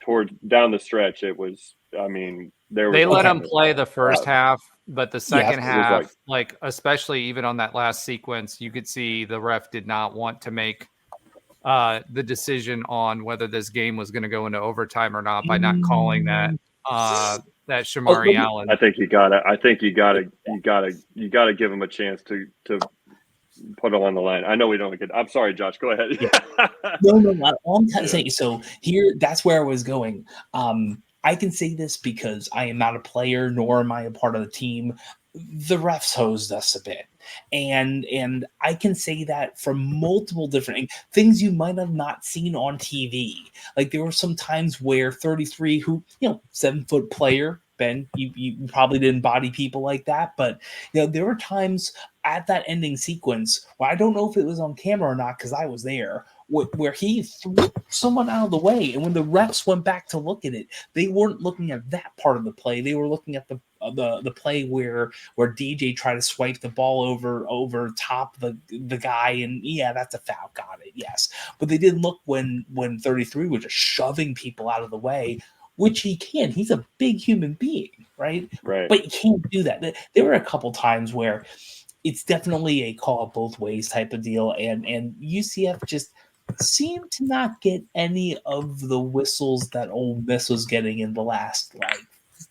down the stretch, it was, I mean, they let him play the first half, but the second half, like especially even on that last sequence, you could see the ref did not want to make the decision on whether this game was going to go into overtime or not by not calling that Shamari Allen. I think you gotta give him a chance to put him on the line. I know we don't get. I'm sorry, Josh. Go ahead. Yeah. No. All I'm saying. So here, that's where I was going. I can say this because I am not a player, nor am I a part of the team. The refs hosed us a bit. And I can say that from multiple different things you might have not seen on TV. Like there were some times where 33, who, 7-foot player, Ben, you probably didn't body people like that, but there were times at that ending sequence where I don't know if it was on camera or not because I was there, where he threw someone out of the way, and when the refs went back to look at it, they weren't looking at that part of the play. They were looking at the play where DJ tried to swipe the ball over top the guy, and that's a foul. Got it, yes. But they didn't look when 33 was just shoving people out of the way, which he can. He's a big human being, right? Right. But you can't do that. There were a couple times where it's definitely a call both ways type of deal, and UCF just seemed to not get any of the whistles that Ole Miss was getting in the last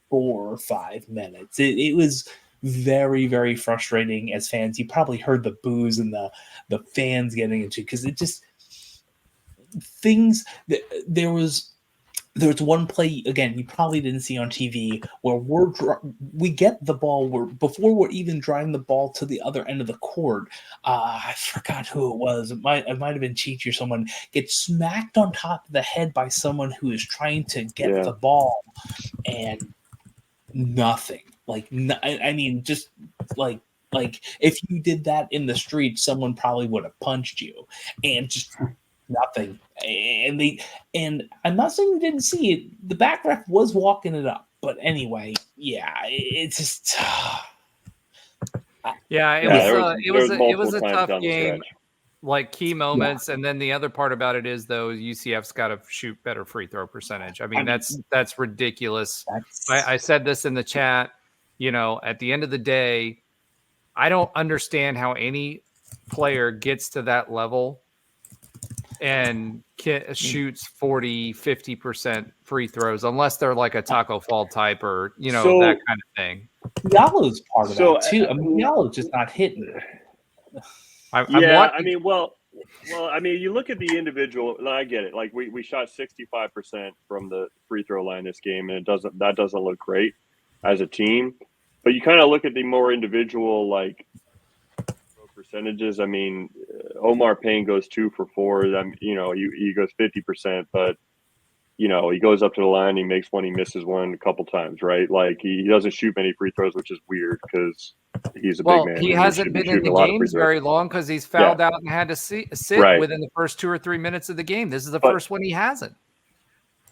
4 or 5 minutes. It was very, very frustrating as fans. You probably heard the boos and the fans getting into, because it just things that there was one play, again, you probably didn't see on TV, where we get the ball, before we're even driving the ball to the other end of the court. I forgot who it was. It might have been Cheech or someone, gets smacked on top of the head by someone who is trying to get the ball, and nothing. I mean, just like if you did that in the street, someone probably would have punched you, and just nothing. And I'm not saying we didn't see it. The back ref was walking it up, but anyway, it's just it was a tough game. Like key moments, and then the other part about it is, though, UCF's got to shoot better free throw percentage. I mean, that's ridiculous. I said this in the chat. At the end of the day, I don't understand how any player gets to that level and shoots 40-50% free throws, unless they're like a Taco Fall type or that kind of thing. Diallo's part of that too. I mean, Diallo's just not hitting. I mean, you look at the individual, and I get it. Like we shot 65% from the free throw line this game, and that doesn't look great as a team. But you kind of look at the more individual percentages. I mean, Omar Payne goes 2 for 4. He goes 50%, but you know, he goes up to the line, he makes one, he misses one a couple times, right? Like he doesn't shoot many free throws, which is weird because he's a big man. He hasn't been in the games very long because he's fouled out and had to sit within the first 2 or 3 minutes of the game. This is the first one he hasn't.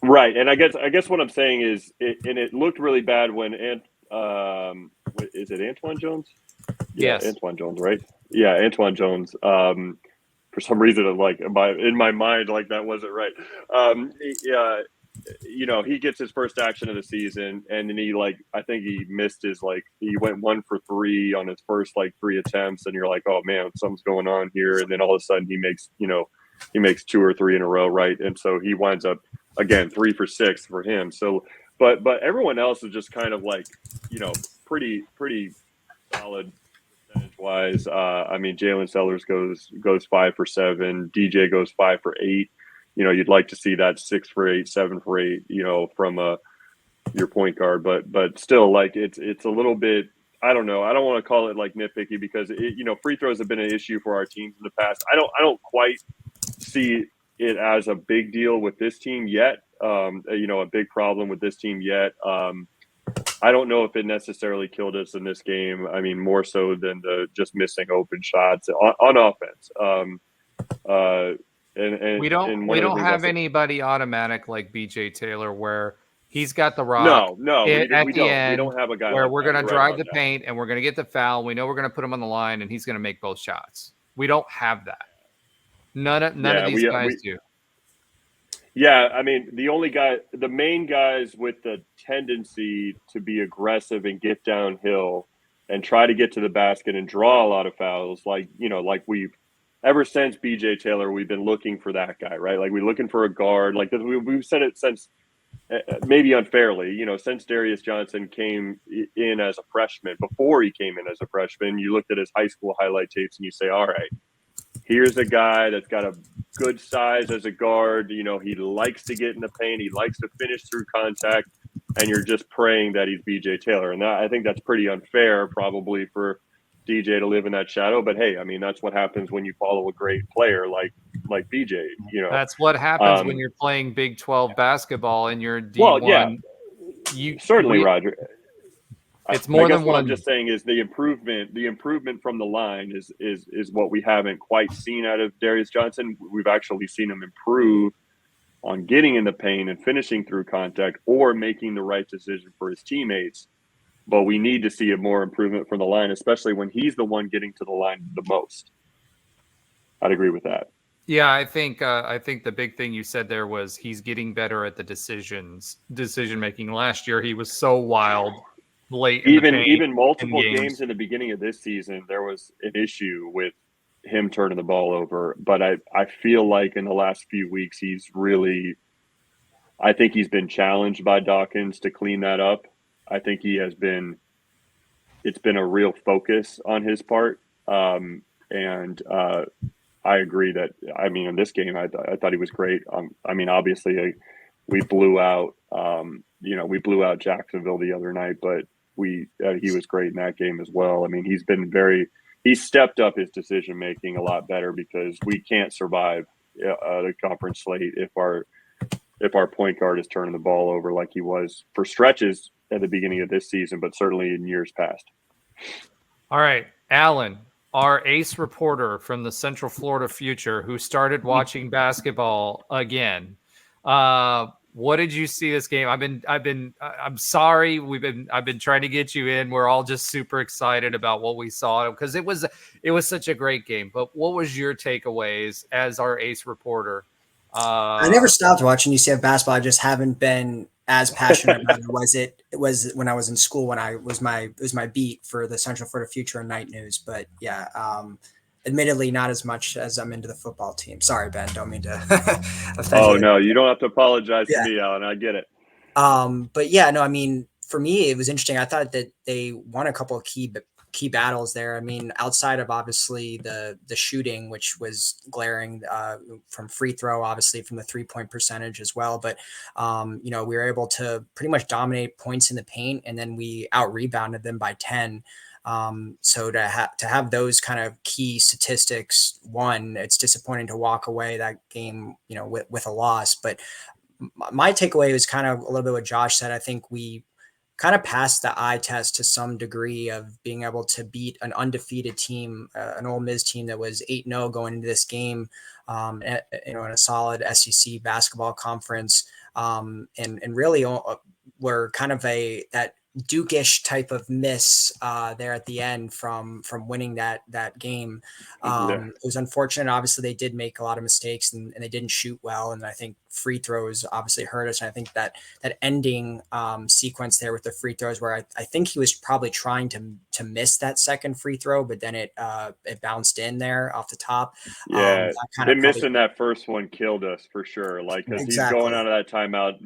Right, and I guess what I'm saying is, it looked really bad when is it Antoine Jones? Yeah, yes, Antoine Jones, right? Yeah, Antoine Jones. For some reason, like in my mind, like that wasn't right. You know, he gets his first action of the season, and then I think he missed he went 1 for 3 on his first 3 attempts, and you're like, oh man, something's going on here. And then all of a sudden he makes 2 or 3 in a row, right? And so he winds up again 3 for 6 for him. So, but everyone else is just kind of pretty solid percentage wise. I mean, Jalen Sellers goes 5 for 7. DJ goes 5 for 8. You know, you'd like to see that 6 for 8, 7 for 8, from your point guard, but still, it's a little bit, I don't know. I don't want to call it nitpicky because free throws have been an issue for our teams in the past. I don't quite see it as a big deal with this team yet. A big problem with this team yet. I don't know if it necessarily killed us in this game. I mean, more so than the just missing open shots on offense. And we don't have anybody automatic like BJ Taylor where he's got the rock. No, we don't. We don't have a guy where like we're going to that. drive the paint and we're going to get the foul. We know we're going to put him on the line and he's going to make both shots. We don't have that. None of these guys do. Yeah, I mean, the main guys with the tendency to be aggressive and get downhill and try to get to the basket and draw a lot of fouls, we've ever since BJ Taylor, we've been looking for that guy, right? Like we're looking for a guard. Like we've said it since, maybe unfairly, since Darius Johnson came in as a freshman. Before he came in as a freshman, you looked at his high school highlight tapes and you say, all right, here's a guy that's got a good size as a guard. He likes to get in the paint. He likes to finish through contact. And you're just praying that he's BJ Taylor. And I think that's pretty unfair probably for DJ to live in that shadow. But hey, I mean, that's what happens when you follow a great player like BJ. That's what happens when you're playing Big 12 basketball and you're D1. Well, yeah, certainly, Roger. It's more than what one. I'm just saying is the improvement from the line is what we haven't quite seen out of Darius Johnson. We've actually seen him improve on getting in the paint and finishing through contact or making the right decision for his teammates. But we need to see a more improvement from the line, especially when he's the one getting to the line the most. I'd agree with that. Yeah, I think the big thing you said there was he's getting better at the decision making. Last year he was so wild late. Even multiple games in the beginning of this season, there was an issue with him turning the ball over. But I feel like in the last few weeks I think he's been challenged by Dawkins to clean that up. I think it's been a real focus on his part. I agree that, I mean, in this game, I thought he was great. I mean, obviously we blew out Jacksonville the other night, but he was great in that game as well. I mean, he's stepped up his decision-making a lot better because we can't survive the conference slate if our point guard is turning the ball over like he was for stretches at the beginning of this season, but certainly in years past. All right, Alan, our ace reporter from the Central Florida Future who started watching basketball again. What did you see this game? I'm sorry. I've been trying to get you in. We're all just super excited about what we saw because it was such a great game. But what was your takeaways as our ace reporter? I never stopped watching UCF basketball. I just haven't been as passionate about it. It was when I was in school when it was my beat for the Central Florida Future and Night News. But yeah, admittedly not as much as I'm into the football team. Sorry, Ben, don't mean to offend you. Oh no, you don't have to apologize to me, Alan. I get it. But yeah, no, I mean, for me, it was interesting. I thought that they won a couple of key battles there. I mean, outside of obviously the shooting, which was glaring from free throw, obviously from the 3-point percentage as well. But, we were able to pretty much dominate points in the paint, and then we out rebounded them by 10. So to have those kind of key statistics, it's disappointing to walk away that game, with a loss, but my takeaway was kind of a little bit what Josh said. I think we kind of passed the eye test to some degree of being able to beat an undefeated team, an Ole Miss team that was 8-0 going into this game, in a solid SEC basketball conference, and really were kind of that Duke-ish type of miss there at the end from winning that game. It was unfortunate. Obviously, they did make a lot of mistakes and they didn't shoot well. And I think free throws obviously hurt us. And I think that ending sequence there with the free throws, where I think he was probably trying to miss that second free throw, but then it bounced in there off the top. Yeah, missing that first one killed us for sure. Like, because he's going out of that timeout.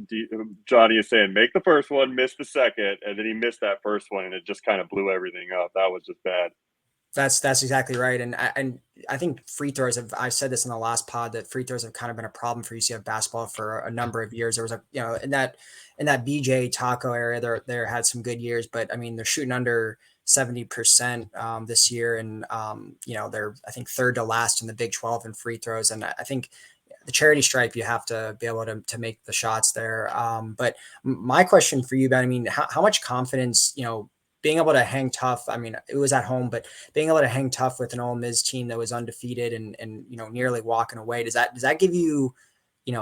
Johnny is saying, make the first one, miss the second, and then he missed that first one, and it just kind of blew everything up. That was just bad. That's exactly right. And I think free throws I said this in the last pod, that free throws have kind of been a problem for UCF basketball for a number of years. There was in that BJ Taco area, there had some good years, but I mean, they're shooting under 70% this year. And, they're, I think, third to last in the Big 12 in free throws. And I think the charity stripe, you have to be able to make the shots there. But my question for you, Ben, I mean, how much confidence, being able to hang tough. I mean, it was at home, but being able to hang tough with an Ole Miss team that was undefeated and nearly walking away, does that give you,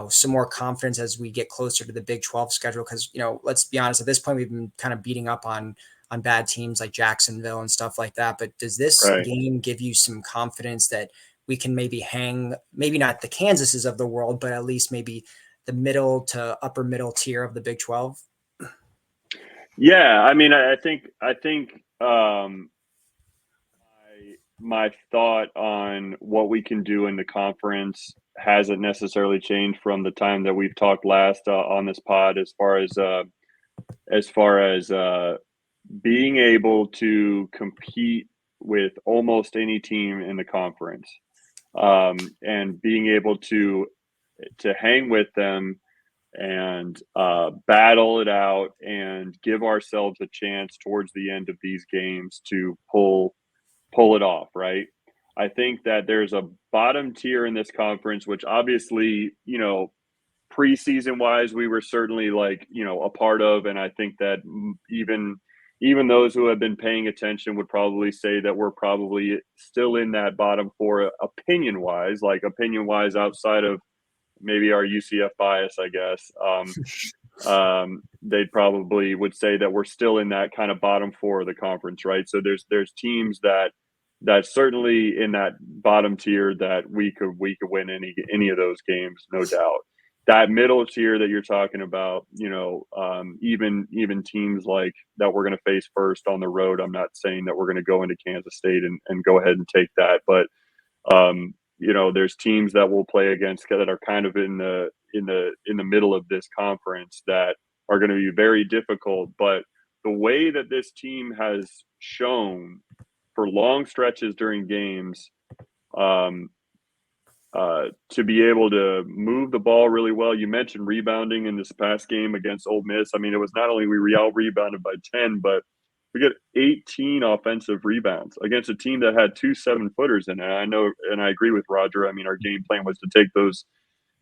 some more confidence as we get closer to the Big 12 schedule? Because, let's be honest, at this point, we've been kind of beating up on bad teams like Jacksonville and stuff like that. But does this game give you some confidence that we can maybe hang, maybe not the Kansases of the world, but at least maybe the middle to upper middle tier of the Big 12? Yeah, I mean, I think my thought on what we can do in the conference hasn't necessarily changed from the time that we've talked last on this pod, as far as being able to compete with almost any team in the conference, and being able to hang with them and battle it out and give ourselves a chance towards the end of these games to pull it off, right? I think that there's a bottom tier in this conference, which obviously, preseason wise, we were certainly a part of. And I think that even those who have been paying attention would probably say that we're probably still in that bottom four opinion wise outside of maybe our UCF bias, I guess. They probably would say that we're still in that kind of bottom four of the conference, right? So there's teams that certainly in that bottom tier that we could win any of those games, no doubt. That middle tier that you're talking about, even teams like that we're going to face first on the road. I'm not saying that we're going to go into Kansas State and go ahead and take that, but there's teams that we'll play against that are kind of in the middle of this conference that are going to be very difficult. But the way that this team has shown for long stretches during games, to be able to move the ball really well. You mentioned rebounding in this past game against Ole Miss. I mean, it was not only we out-rebounded by 10, but we get 18 offensive rebounds against a team that had 2 7-footers in it. I know, and I agree with Roger. I mean, our game plan was to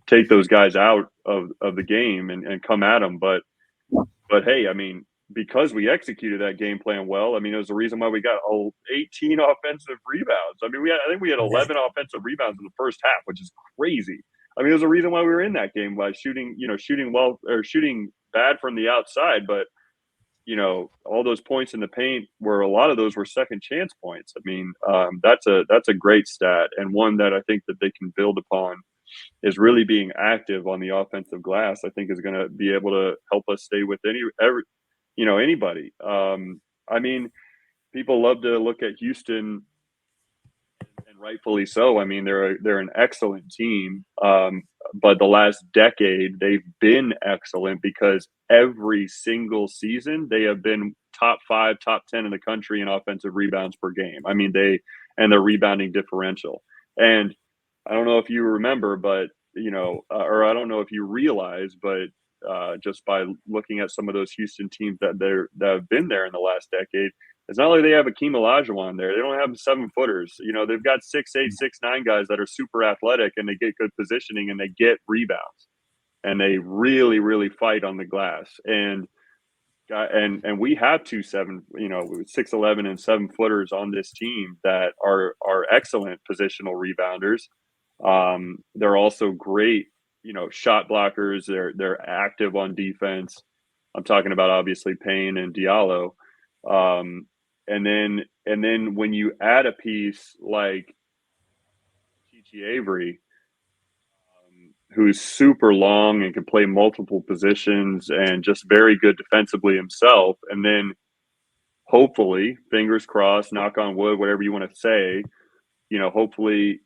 take those guys out of the game and come at them. But hey, I mean, because we executed that game plan well, I mean, it was the reason why we got 18 offensive rebounds. I mean, I think we had 11 offensive rebounds in the first half, which is crazy. I mean, there's a reason why we were in that game by shooting well or shooting bad from the outside, but all those points in the paint, where a lot of those were second chance points. I mean, that's a great stat, and one that I think that they can build upon is really being active on the offensive glass. I think is going to be able to help us stay with anybody. I mean, people love to look at Houston, and rightfully so. I mean, they're an excellent team. But the last decade, they've been excellent because every single season they have been top 5, top 10 in the country in offensive rebounds per game. I mean, their rebounding differential. And I don't know if you remember, but or I don't know if you realize, but just by looking at some of those Houston teams that have been there in the last decade, it's not like they have Akeem Olajuwon there. They don't have 7-footers. They've got 6'8", 6'9" guys that are super athletic and they get good positioning and they get rebounds. and they really, really fight on the glass. And we have 6'11" and 7-footers on this team that are excellent positional rebounders. They're also great, shot blockers. They're active on defense. I'm talking about obviously Payne and Diallo. And then when you add a piece like T.T. Avery, who's super long and can play multiple positions and just very good defensively himself, and then hopefully, fingers crossed, knock on wood, whatever you want to say, hopefully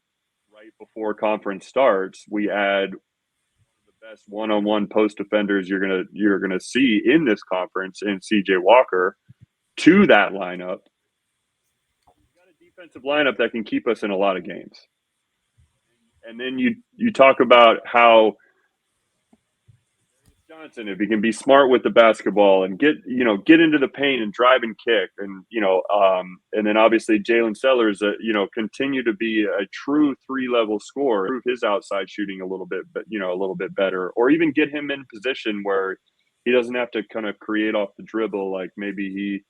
right before conference starts, we add the best one-on-one post defenders you're gonna see in this conference in CJ Walker to that lineup. We got a defensive lineup that can keep us in a lot of games. And then you talk about how Johnson, if he can be smart with the basketball and get into the paint and drive and kick, and and then obviously Jalen Sellers, continue to be a true 3-level scorer, improve his outside shooting a little bit, but a little bit better, or even get him in position where he doesn't have to kind of create off the dribble. Like maybe he,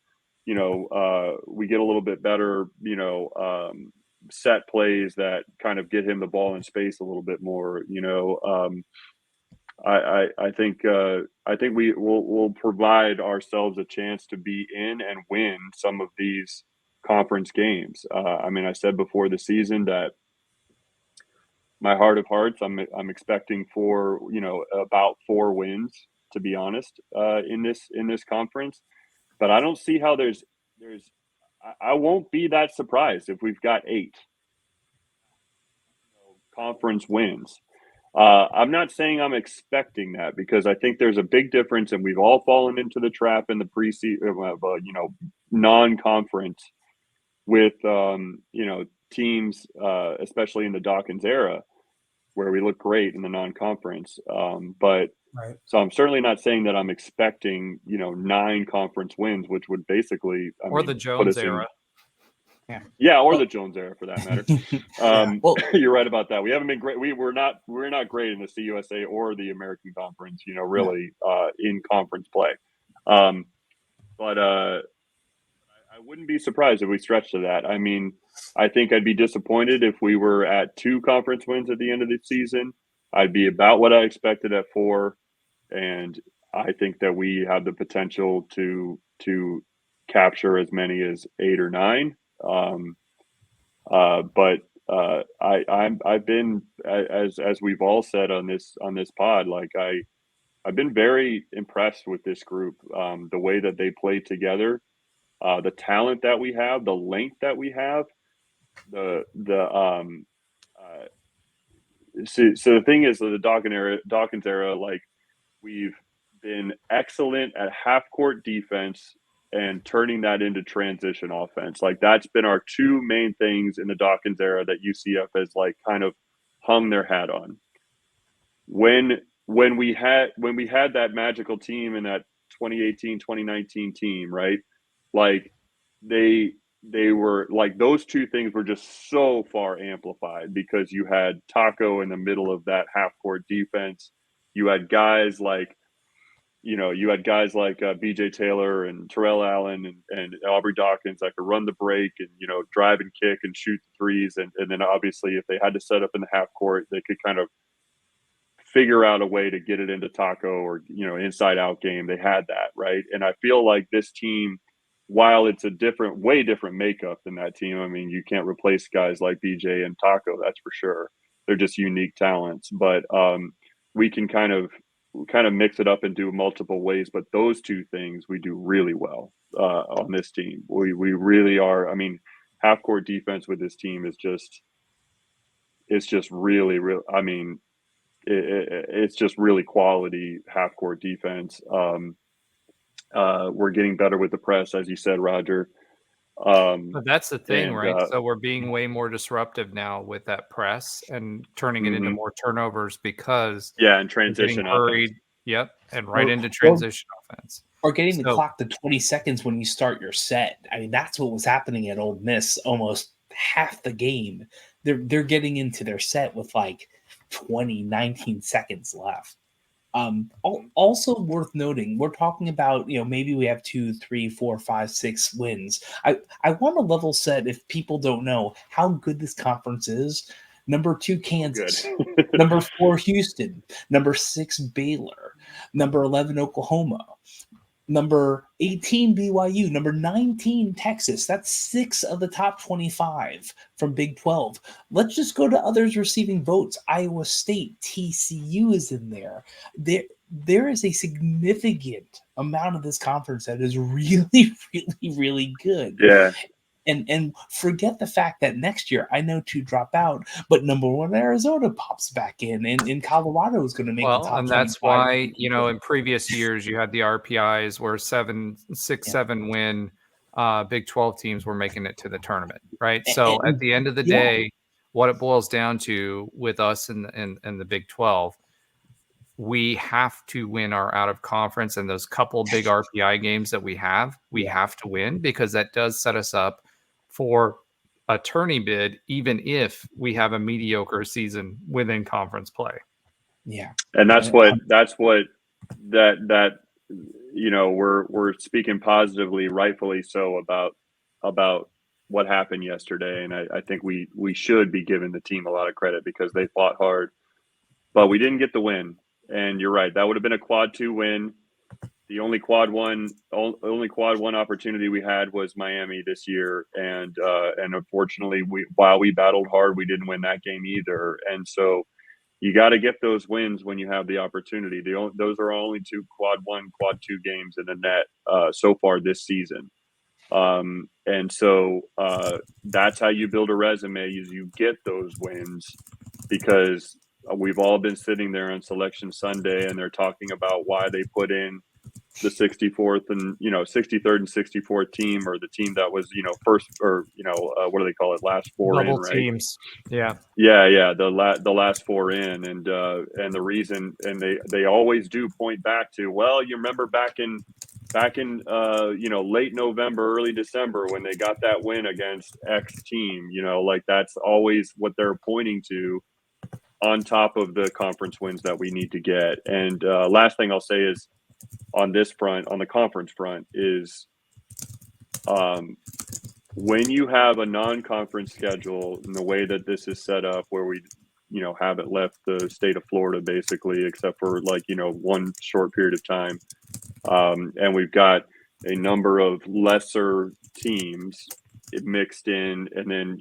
we get a little bit better, set plays that kind of get him the ball in space a little bit more, I think we'll provide ourselves a chance to be in and win some of these conference games. I said before the season that my heart of hearts, I'm expecting about 4 wins, to be honest, in this conference. But I don't see how I won't be that surprised if we've got 8 conference wins. I'm not saying I'm expecting that, because I think there's a big difference, and we've all fallen into the trap in the preseason, non-conference with, teams, especially in the Dawkins era, where we look great in the non-conference. But Right. So I'm certainly not saying that I'm expecting, 9 conference wins, which would basically, the Jones era. Yeah, or the Jones era for that matter. You're right about that. We haven't been great. We're not great in the CUSA or the American Conference, really in conference play. But I wouldn't be surprised if we stretch to that. I think I'd be disappointed if we were at 2 conference wins at the end of the season. I'd be about what I expected at 4, and I think that we have the potential to capture as many as 8 or 9. But I've been, as we've all said on this pod, like I've been very impressed with this group, the way that they play together, the talent that we have, the length that we have, so the thing is, the Dawkins era, like, we've been excellent at half court defense and turning that into transition offense. Like, that's been our 2 main things in the Dawkins era that UCF has, like, kind of hung their hat on. When we had that magical team in that 2018, 2019 team, right? Like, they were like, those 2 things were just so far amplified, because you had Taco in the middle of that half court defense. You had guys like BJ Taylor and Terrell Allen and Aubrey Dawkins that could run the break and, drive and kick and shoot the threes. And then obviously, if they had to set up in the half court, they could kind of figure out a way to get it into Taco or, inside out game. They had that, right? And I feel like this team, while it's a way different makeup than that team, you can't replace guys like BJ and Taco, that's for sure. They're just unique talents. But we can kind of mix it up and do multiple ways. But those 2 things we do really well on this team. We really are. Half court defense with this team is just, it's just really, really, it's just really quality half court defense. We're getting better with the press, as you said, Roger. But that's the thing, right? So we're being way more disruptive now with that press and turning it into more turnovers, because and transition hurried. Offense. Yep, and into transition offense. Or getting the clock to 20 seconds when you start your set. That's what was happening at Ole Miss almost half the game. They're getting into their set with like 19 seconds left. Also worth noting, we're talking about, maybe we have 2, 3, 4, 5, 6 wins. I want to level set if people don't know how good this conference is. Number 2, Kansas. Number 4, Houston. Number 6, Baylor. Number 11, Oklahoma. Number 18, BYU. Number 19, Texas. That's 6 of the top 25 from Big 12. Let's just go to others receiving votes. Iowa State, TCU is in there. There is a significant amount of this conference that is really, really, really good. Yeah. And forget the fact that next year, I know 2 drop out, but number 1 Arizona pops back in, and Colorado is going to make the top 25. And that's why, in previous years, you had the RPIs where 7 win Big 12 teams were making it to the tournament, right? So at the end of the day, what it boils down to with us in the Big 12, we have to win our out of conference, and those couple big RPI games that we have to win, because that does set us up for a tourney bid, even if we have a mediocre season within conference play. Yeah. And that's what we're speaking positively, rightfully so, about what happened yesterday. And I think we should be giving the team a lot of credit because they fought hard, but we didn't get the win. And you're right, that would have been a quad 2 win. The only quad one opportunity we had was Miami this year, and unfortunately, while we battled hard, we didn't win that game either. And so, you got to get those wins when you have the opportunity. Those are only 2 quad 1, quad 2 games in the net so far this season. And so that's how you build a resume: is you get those wins, because we've all been sitting there on Selection Sunday, and they're talking about why they put in the 64th and 63rd and 64th team, or the team that was first, or what do they call it, last 4 Double in, right? teams. Yeah The last 4 in, and the reason, and they always do point back to, well, you remember back in late November, early December, when they got that win against X team, that's always what they're pointing to, on top of the conference wins that we need to get. And last thing I'll say is, on this front, on the conference front, is when you have a non-conference schedule in the way that this is set up, where we haven't left the state of Florida basically, except for one short period of time, and we've got a number of lesser teams mixed in, and then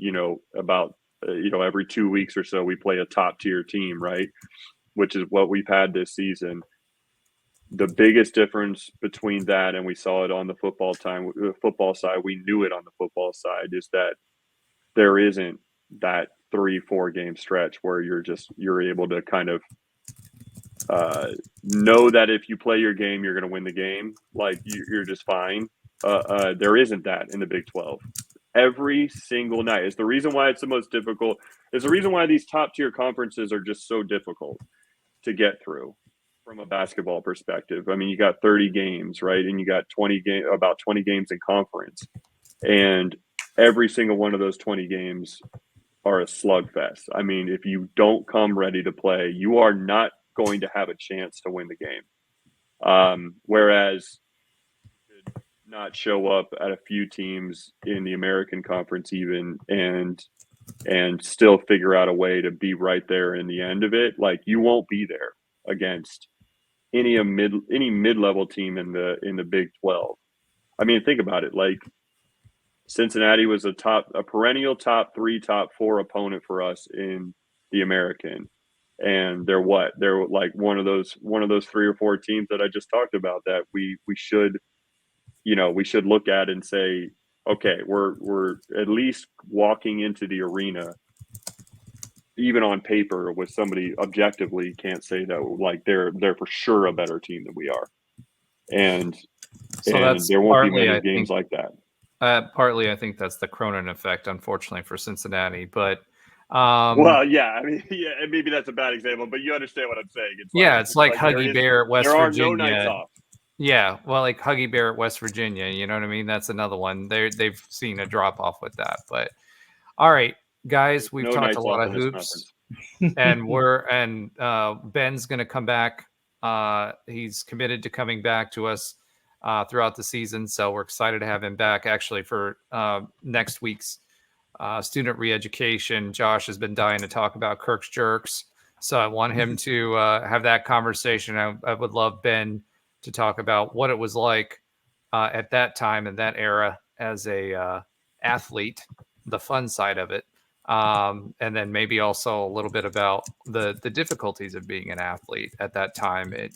about every 2 weeks or so we play a top tier team, right, which is what we've had this season. The biggest difference between that, and we saw it on the football side, we knew it on the football side, is that there isn't that 3-4 game stretch where you're able to kind of know that if you play your game, you're going to win the game. Like you're just fine. There isn't that in the Big 12. Every single night is the reason why it's the most difficult. Is the reason why these top tier conferences are just so difficult to get through from a basketball perspective. I mean, you got 30 games, right? And you got about 20 games in conference. And every single one of those 20 games are a slugfest. I mean, if you don't come ready to play, you are not going to have a chance to win the game. Whereas you could not show up at a few teams in the American Conference even and still figure out a way to be right there in the end of it. Like, you won't be there against any mid-level team in the Big 12. I mean, think about it. Like, Cincinnati was a perennial top 3, top 4 opponent for us in the American. And they're like one of those 3 or 4 teams that I just talked about that we should look at and say, okay, we're at least walking into the arena, even on paper, with somebody objectively can't say that like they're for sure a better team than we are. And there won't be many games like that. Partly, I think that's the Cronin effect, unfortunately, for Cincinnati. But well, yeah, I mean, yeah, and maybe that's a bad example, but you understand what I'm saying. It's like Huggy Bear at West Virginia. There are no nights off. Yeah, well, like Huggy Bear at West Virginia, you know what I mean? That's another one. They've seen a drop off with that. But all right, guys, we've talked a lot of hoops, and Ben's going to come back He's committed to coming back to us throughout the season. So we're excited to have him back actually for next week's student re-education. Josh has been dying to talk about Kirk's jerks. So I want him to have that conversation. I would love Ben to talk about what it was like at that time in that era as a athlete, the fun side of it. And then maybe also a little bit about the difficulties of being an athlete at that time at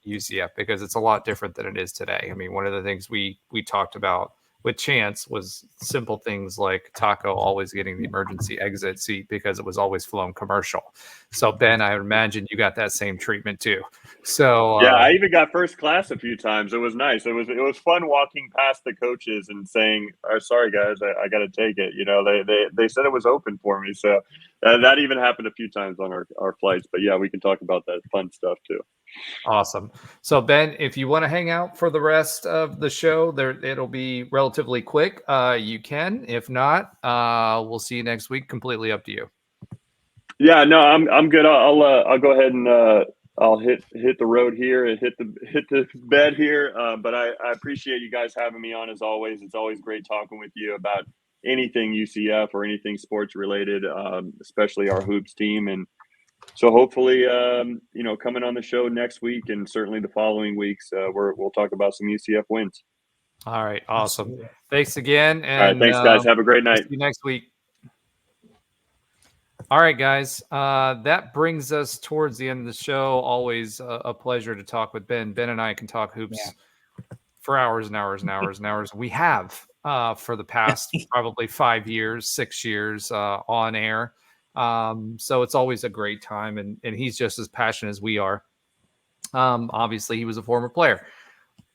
UCF, because it's a lot different than it is today. I mean, one of the things we talked about with Chance was simple things like Taco always getting the emergency exit seat because it was always flown commercial. So Ben, I imagine you got that same treatment too. So yeah, I even got first class a few times. It was nice. It was fun walking past the coaches and saying, "Oh, sorry guys, I got to take it." You know, they said it was open for me. So that even happened a few times on our flights. But yeah, we can talk about that fun stuff too. Awesome. So Ben, if you want to hang out for the rest of the show, it'll be relatively quick. You can. If not, we'll see you next week. Completely up to you. Yeah, no, I'm good. I'll go ahead and I'll hit the road here and hit the bed here. But I appreciate you guys having me on as always. It's always great talking with you about anything UCF or anything sports related, especially our hoops team. And so hopefully, coming on the show next week and certainly the following weeks, we'll talk about some UCF wins. All right. Awesome. Absolutely. Thanks again. And all right. Thanks, guys. Have a great night. See you next week. All right, guys. That brings us towards the end of the show. Always a pleasure to talk with Ben. Ben and I can talk hoops for hours and hours and hours and hours. We have for the past probably 5 years, 6 years on air. So it's always a great time, and he's just as passionate as we are. Obviously, he was a former player.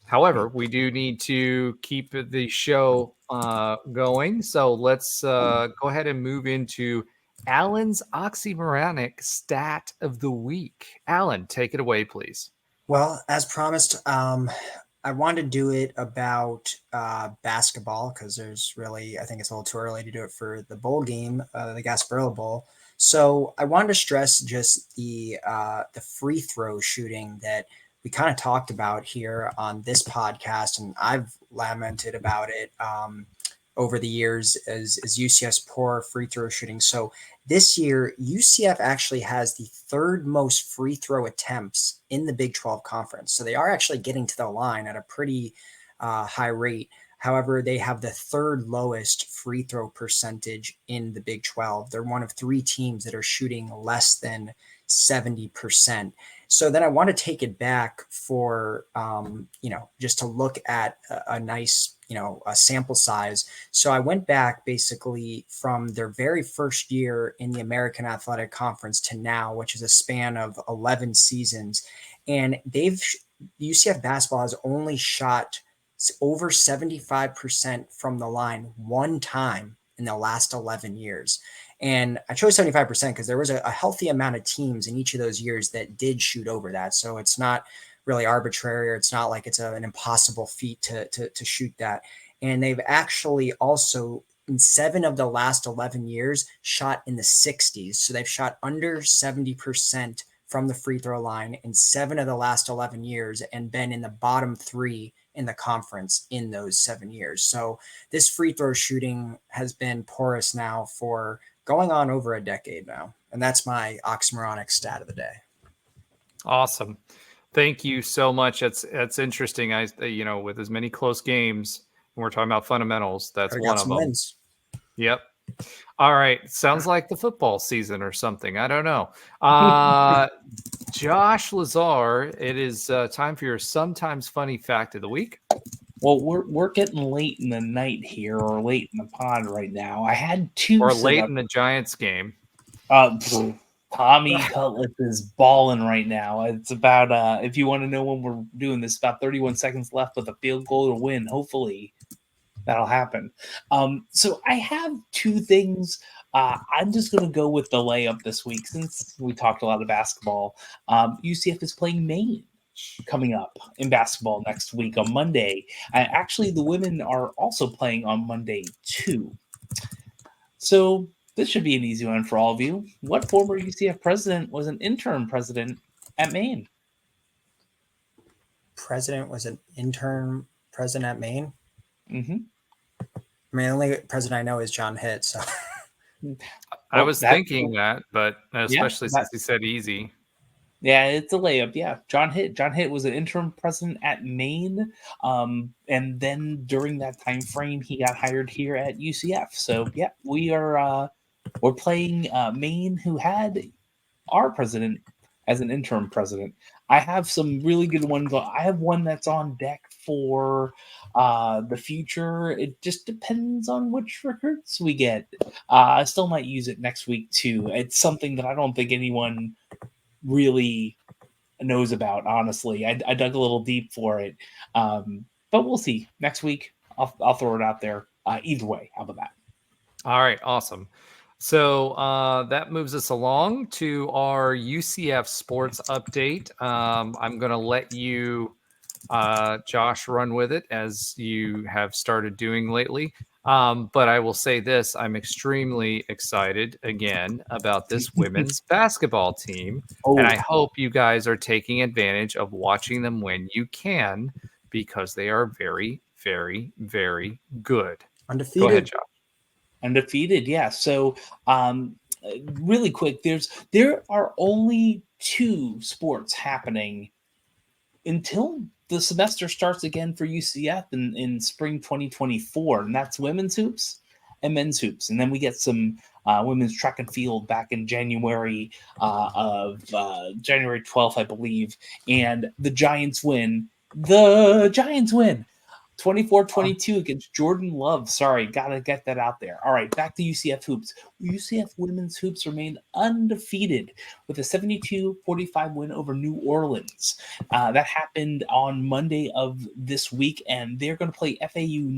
However, we do need to keep the show going. So let's go ahead and move into Alan's Oxymoronic stat of the week. Alan, take it away, please. Well, as promised, I wanted to do it about basketball because there's really, I think it's a little too early to do it for the bowl game, the Speraw Bowl. So I wanted to stress just the free throw shooting that we kind of talked about here on this podcast, and I've lamented about it over the years as UCF's poor free throw shooting. So this year, UCF actually has the third most free throw attempts in the Big 12 conference. So they are actually getting to the line at a pretty high rate. However, they have the third lowest free throw percentage in the Big 12. They're one of 3 teams that are shooting less than 70%. So then I want to take it back for, just to look at a nice, a sample size. So I went back basically from their very first year in the American Athletic Conference to now, which is a span of 11 seasons. And UCF basketball has only shot over 75% from the line one time in the last 11 years. And I chose 75% because there was a healthy amount of teams in each of those years that did shoot over that. So it's not really arbitrary, or it's not like it's an impossible feat to shoot that. And they've actually also, in 7 of the last 11 years, shot in the 60s. So they've shot under 70% from the free throw line in 7 of the last 11 years and been in the bottom 3 in the conference in those 7 years. So this free throw shooting has been porous now for going on over a decade now. And that's my oxymoronic stat of the day. Awesome. Thank you so much. That's interesting. With as many close games, when we're talking about fundamentals, that's one of them. Wins. Yep. All right. Sounds like the football season or something. I don't know. Josh Lazar, it is time for your sometimes funny fact of the week. Well, we're getting late in the night here, or late in the pod right now. I had 2. Or late in the Giants game. Tommy Cutlip is balling right now. It's about, if you want to know when we're doing this, about 31 seconds left with a field goal to win. Hopefully that'll happen. So I have 2 things. I'm just going to go with the layup this week since we talked a lot of basketball. UCF is playing Maine coming up in basketball next week on Monday. Actually, the women are also playing on Monday too. So this should be an easy one for all of you. What former UCF president was an interim president at Maine? president was an intern president at Maine. Mm-hmm. I mean, the only president I know is John Hitt. So I was thinking that, but especially yeah, since he said easy. Yeah, it's a layup. Yeah, John Hitt was an interim president at Maine, and then during that time frame, he got hired here at UCF. So yeah, we're playing Maine, who had our president as an interim president. I have some really good ones. I have one that's on deck for the future. It just depends on which recruits we get. I still might use it next week too. It's something that I don't think anyone really knows about, honestly. I dug a little deep for it, but we'll see next week. I'll throw it out there. Either way, how about that? All right, awesome. So that moves us along to our UCF Sports update. I'm going to let you, Josh, run with it as you have started doing lately. But I will say this, I'm extremely excited again about this women's basketball team. Oh, And I hope you guys are taking advantage of watching them when you can, because they are very, very, very good. undefeated. Go ahead, Josh. undefeated, yeah. So really quick, there are only 2 sports happening until the semester starts again for UCF in spring 2024, and that's women's hoops and men's hoops. And then we get some women's track and field back in January January 12th, I believe. And the Giants win. 24-22 against Jordan Love. Sorry, gotta get that out there. All right, back to UCF hoops. UCF women's hoops remain undefeated with a 72-45 win over New Orleans. That happened on Monday of this week, and they're going to play FAU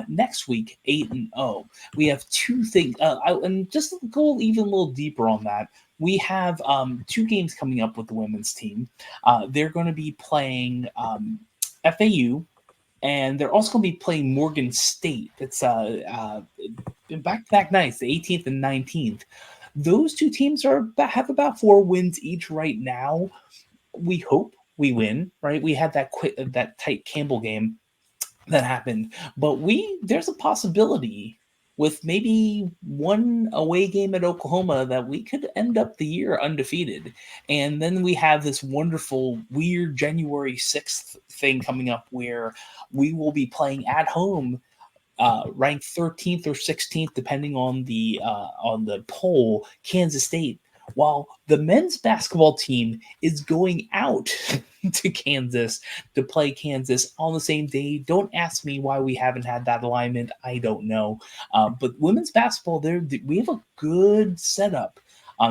next week, 8-0. We have 2 things, and just to go even a little deeper on that, we have 2 games coming up with the women's team. They're going to be playing FAU, and they're also going to be playing Morgan State. It's back-to-back nights, the 18th and 19th. Those 2 teams have about 4 wins each right now. We hope we win, right? We had that tight Campbell game that happened, but there's a possibility with maybe 1 away game at Oklahoma that we could end up the year undefeated. And then we have this wonderful, weird January 6th thing coming up where we will be playing at home, ranked 13th or 16th, depending on the poll, Kansas State, while the men's basketball team is going out to Kansas to play Kansas on the same day. Don't ask me why we haven't had that alignment. I don't know. But women's basketball, we have a good setup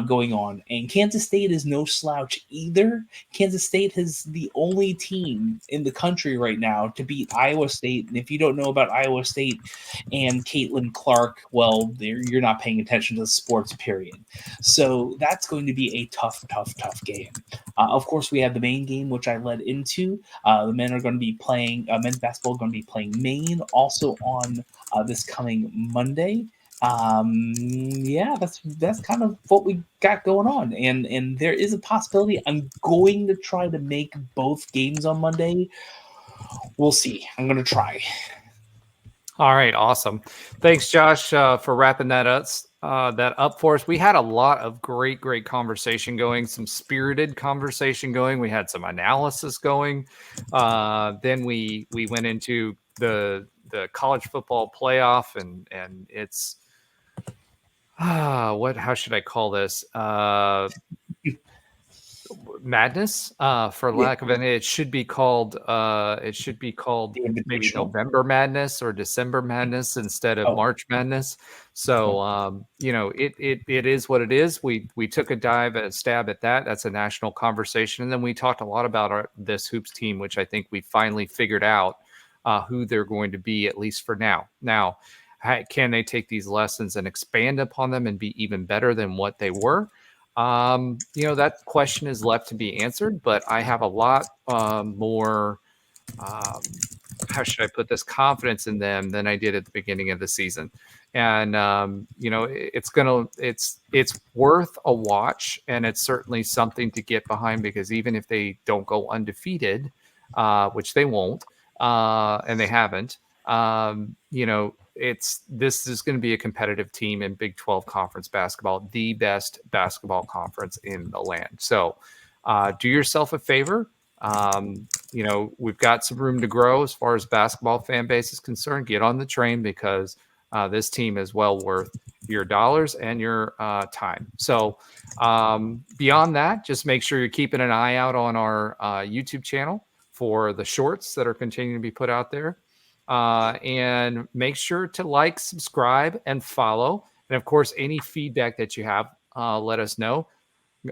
going on. And Kansas State is no slouch either. Kansas State is the only team in the country right now to beat Iowa State. And if you don't know about Iowa State and Caitlin Clark, well, you're not paying attention to the sports, period. So that's going to be a tough game. Of course, we have the main game, which I led into. The men are going to be playing, men's basketball going to be playing Maine also on this coming Monday. That's kind of what we got going on, and there is a possibility I'm going to try to make both games on Monday. We'll see. I'm going to try. All right, awesome. Thanks, Josh, for wrapping that up for us. We had a lot of great conversation going, some spirited conversation going. We had some analysis going. Then we went into the college football playoff, and it's how should I call this? Madness, for lack of any. It should be called maybe November Madness or December Madness instead of March Madness. So it is what it is. We took a stab at that. That's a national conversation, and then we talked a lot about this hoops team, which I think we finally figured out who they're going to be, at least for now. Now, can they take these lessons and expand upon them and be even better than what they were? That question is left to be answered, but I have a lot more, how should I put this, confidence in them than I did at the beginning of the season. And, it's worth a watch, and it's certainly something to get behind, because even if they don't go undefeated, which they won't, and they haven't. This is going to be a competitive team in Big 12 conference basketball, the best basketball conference in the land. So do yourself a favor. We've got some room to grow as far as basketball fan base is concerned. Get on the train because this team is well worth your dollars and your time. So beyond that, just make sure you're keeping an eye out on our YouTube channel for the shorts that are continuing to be put out there. And make sure to like, subscribe, and follow. And of course, any feedback that you have, let us know.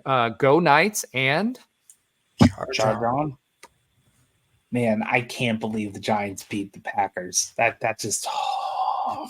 Go Knights and Charge on. Man, I can't believe the Giants beat the Packers. That just